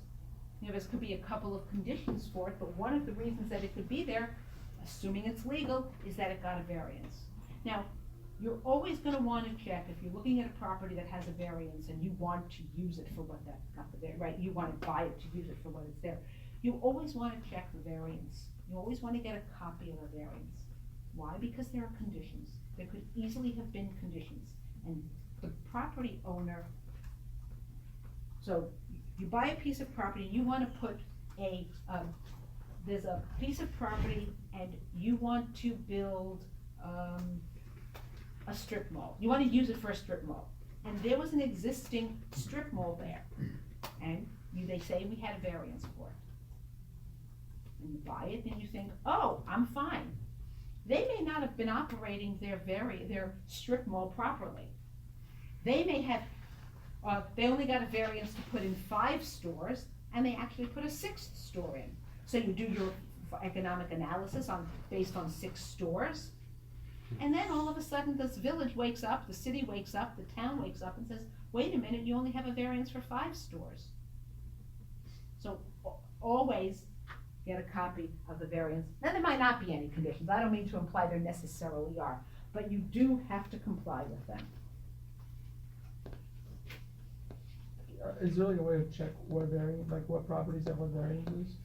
There could be a couple of conditions for it, but one of the reasons that it could be there, assuming it's legal, is that it got a variance. Now, you're always gonna wanna check, if you're looking at a property that has a variance and you want to use it for what that got the right, you wanna buy it to use it for what it's there, you always wanna check the variance. You always wanna get a copy of a variance. Why? Because there are conditions. There could easily have been conditions, and the property owner, so you buy a piece of property, you wanna put there's a piece of property and you want to build a strip mall. You wanna use it for a strip mall. And there was an existing strip mall there. And they say we had a variance for it. And you buy it and you think, oh, I'm fine. They may not have been operating their strip mall properly. They may have, they only got a variance to put in 5 stores, and they actually put a 6th store in. So you do your economic analysis based on 6 stores, and then all of a sudden this village wakes up, the city wakes up, the town wakes up and says, wait a minute, you only have a variance for 5 stores. So always get a copy of the variance. Now there might not be any conditions, I don't mean to imply there necessarily are, but you do have to comply with them. Is there like a way to check what variant, like what properties have what variances?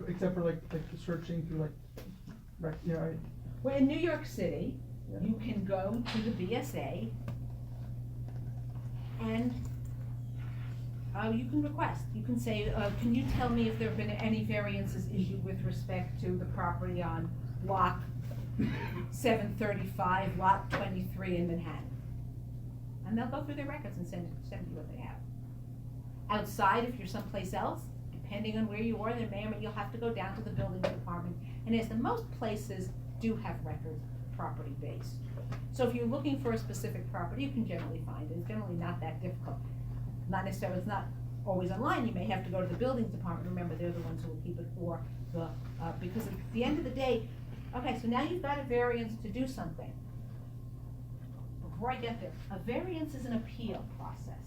Except for like searching through Well, in New York City, you can go to the BSA and you can request. You can say, can you tell me if there have been any variances issued with respect to the property on block 735, lot 23 in Manhattan? And they'll go through their records and send you what they have. Outside, if you're someplace else, depending on where you are, you'll have to go down to the building department. And as most places do have records, property based. So if you're looking for a specific property, you can generally find it. It's generally not that difficult. Not necessarily, it's not always online. You may have to go to the buildings department. Remember, they're the ones who will keep it for the, because at the end of the day, okay, so now you've got a variance to do something. Before I get there, a variance is an appeal process.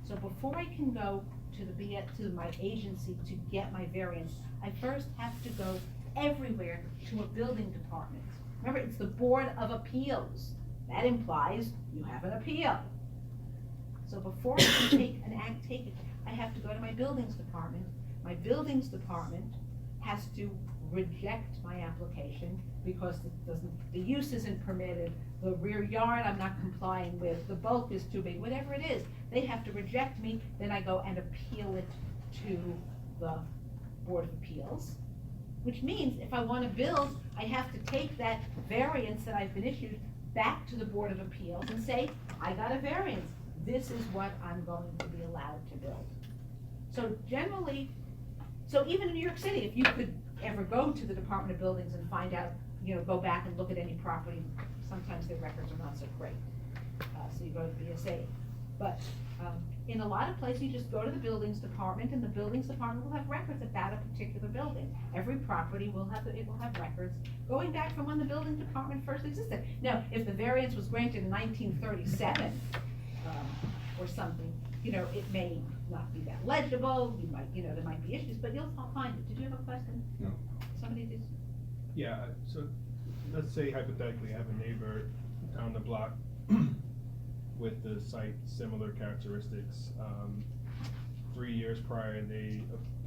So before I can go to my agency to get my variance, I first have to go everywhere to a building department. Remember, it's the Board of Appeals. That implies you have an appeal. So before I can take it, I have to go to my buildings department. My buildings department has to reject my application because the use isn't permitted, the rear yard I'm not complying with, the bulk is too big, whatever it is. They have to reject me, then I go and appeal it to the Board of Appeals. Which means if I want to build, I have to take that variance that I've been issued back to the Board of Appeals and say, I got a variance. this is what I'm going to be allowed to build. So generally, so even in New York City, if you could ever go to the Department of Buildings and find out, go back and look at any property, sometimes their records are not so great. So you go to the BSA. But in a lot of places, you just go to the buildings department, and the buildings department will have records about a particular building. Every property will have records going back from when the building department first existed. Now, if the variance was granted in 1937 or something, it may not be that legible. You might, there might be issues, but you'll find it. Did you have a question? No. Somebody did. Yeah, so let's say hypothetically, I have a neighbor down the block with the site similar characteristics. 3 years prior, they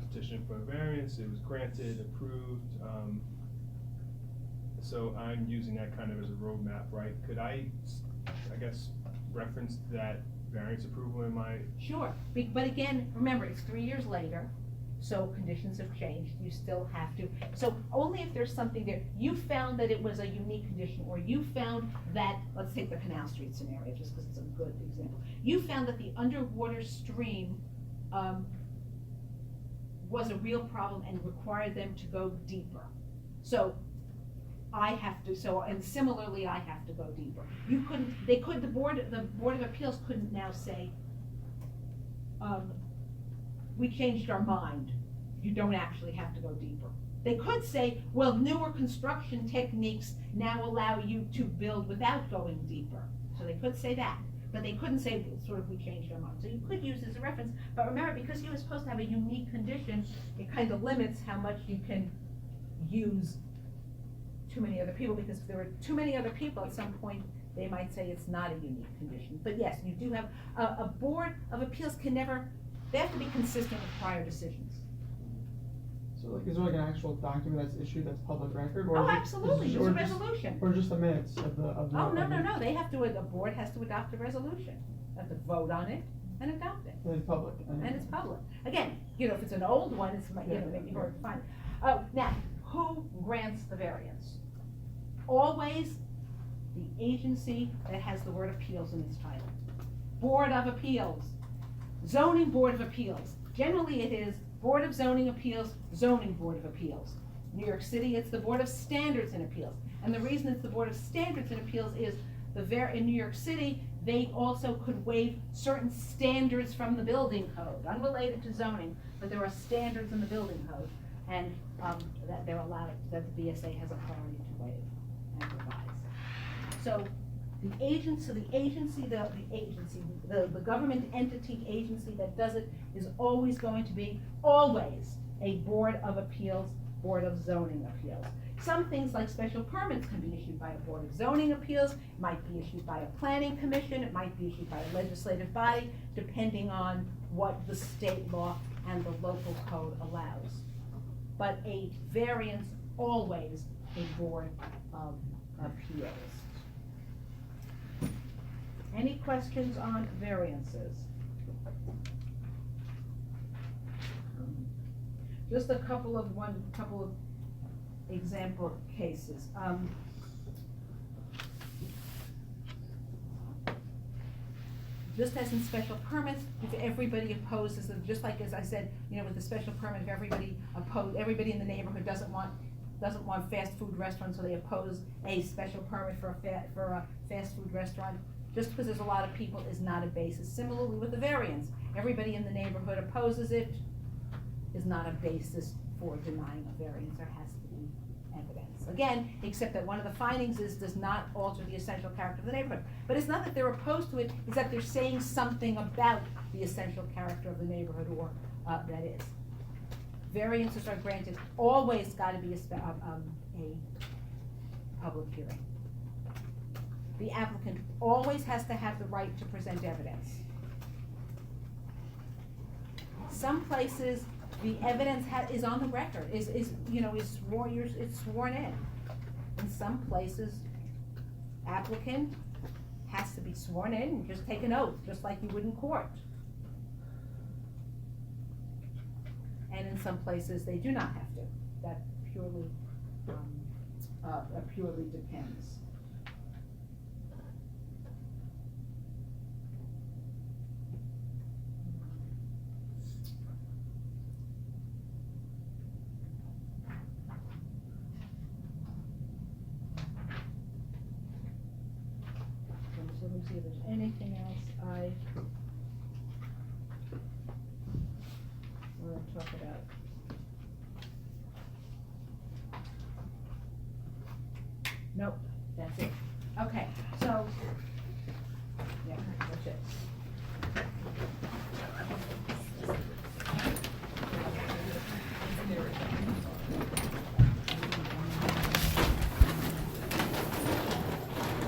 petitioned for a variance, it was granted, approved. So I'm using that kind of as a roadmap, right? Could I guess, reference that variance approval in my? Sure, but again, remember, it's 3 years later, so conditions have changed, you still have to. So only if there's something there, you found that it was a unique condition, or you found that, let's take the Canal Street scenario, just because it's a good example. You found that the underwater stream was a real problem and required them to go deeper. So I have to, and similarly, I have to go deeper. The Board of Appeals couldn't now say, we changed our mind, you don't actually have to go deeper. They could say, well, newer construction techniques now allow you to build without going deeper. So they could say that, but they couldn't say, sort of, we changed our mind. So you could use it as a reference, but remember, because you were supposed to have a unique condition, it kind of limits how much you can use too many other people, because if there were too many other people, at some point, they might say it's not a unique condition. But yes, you do have, a Board of Appeals can never, they have to be consistent with prior decisions. So like, is there like an actual document that's issued that's public record? Or Oh, is it- absolutely, is it- there's a or just- resolution. Or just the minutes of the. Oh, no, they have to, the board has to adopt a resolution, they have to vote on it and adopt it. And it's public. And it's public. Again, if it's an old one, it's, maybe hard to find. Oh, now, who grants the variance? Always the agency that has the word appeals in its title. Board of Appeals, Zoning Board of Appeals. Generally, it is Board of Zoning Appeals, Zoning Board of Appeals. New York City, it's the Board of Standards and Appeals. And the reason it's the Board of Standards and Appeals is in New York City, they also could waive certain standards from the building code, unrelated to zoning, but there are standards in the building code, and that they're allowed, that the BSA has authority to waive and revise. So the government entity agency that does it is always going to be, always, a Board of Appeals, Board of Zoning Appeals. Some things like special permits can be issued by a Board of Zoning Appeals, might be issued by a planning commission, it might be issued by a legislative body, depending on what the state law and the local code allows. But a variance, always a Board of Appeals. Any questions on variances? Just a couple of example cases. Just as in special permits, if everybody opposes them, just like as I said, with the special permit, if everybody in the neighborhood doesn't want fast food restaurants, so they oppose a special permit for a fast food restaurant, just because there's a lot of people is not a basis. Similarly with the variance, everybody in the neighborhood opposes it, is not a basis for denying a variance. There has to be evidence. Again, except that one of the findings does not alter the essential character of the neighborhood. But it's not that they're opposed to it, it's that they're saying something about the essential character of the neighborhood, or that is. Variances are granted, always gotta be a public hearing. The applicant always has to have the right to present evidence. Some places, the evidence is on the record, is sworn in. In some places, applicant has to be sworn in and just take an oath, just like you would in court. And in some places, they do not have to. That purely depends. anything else, I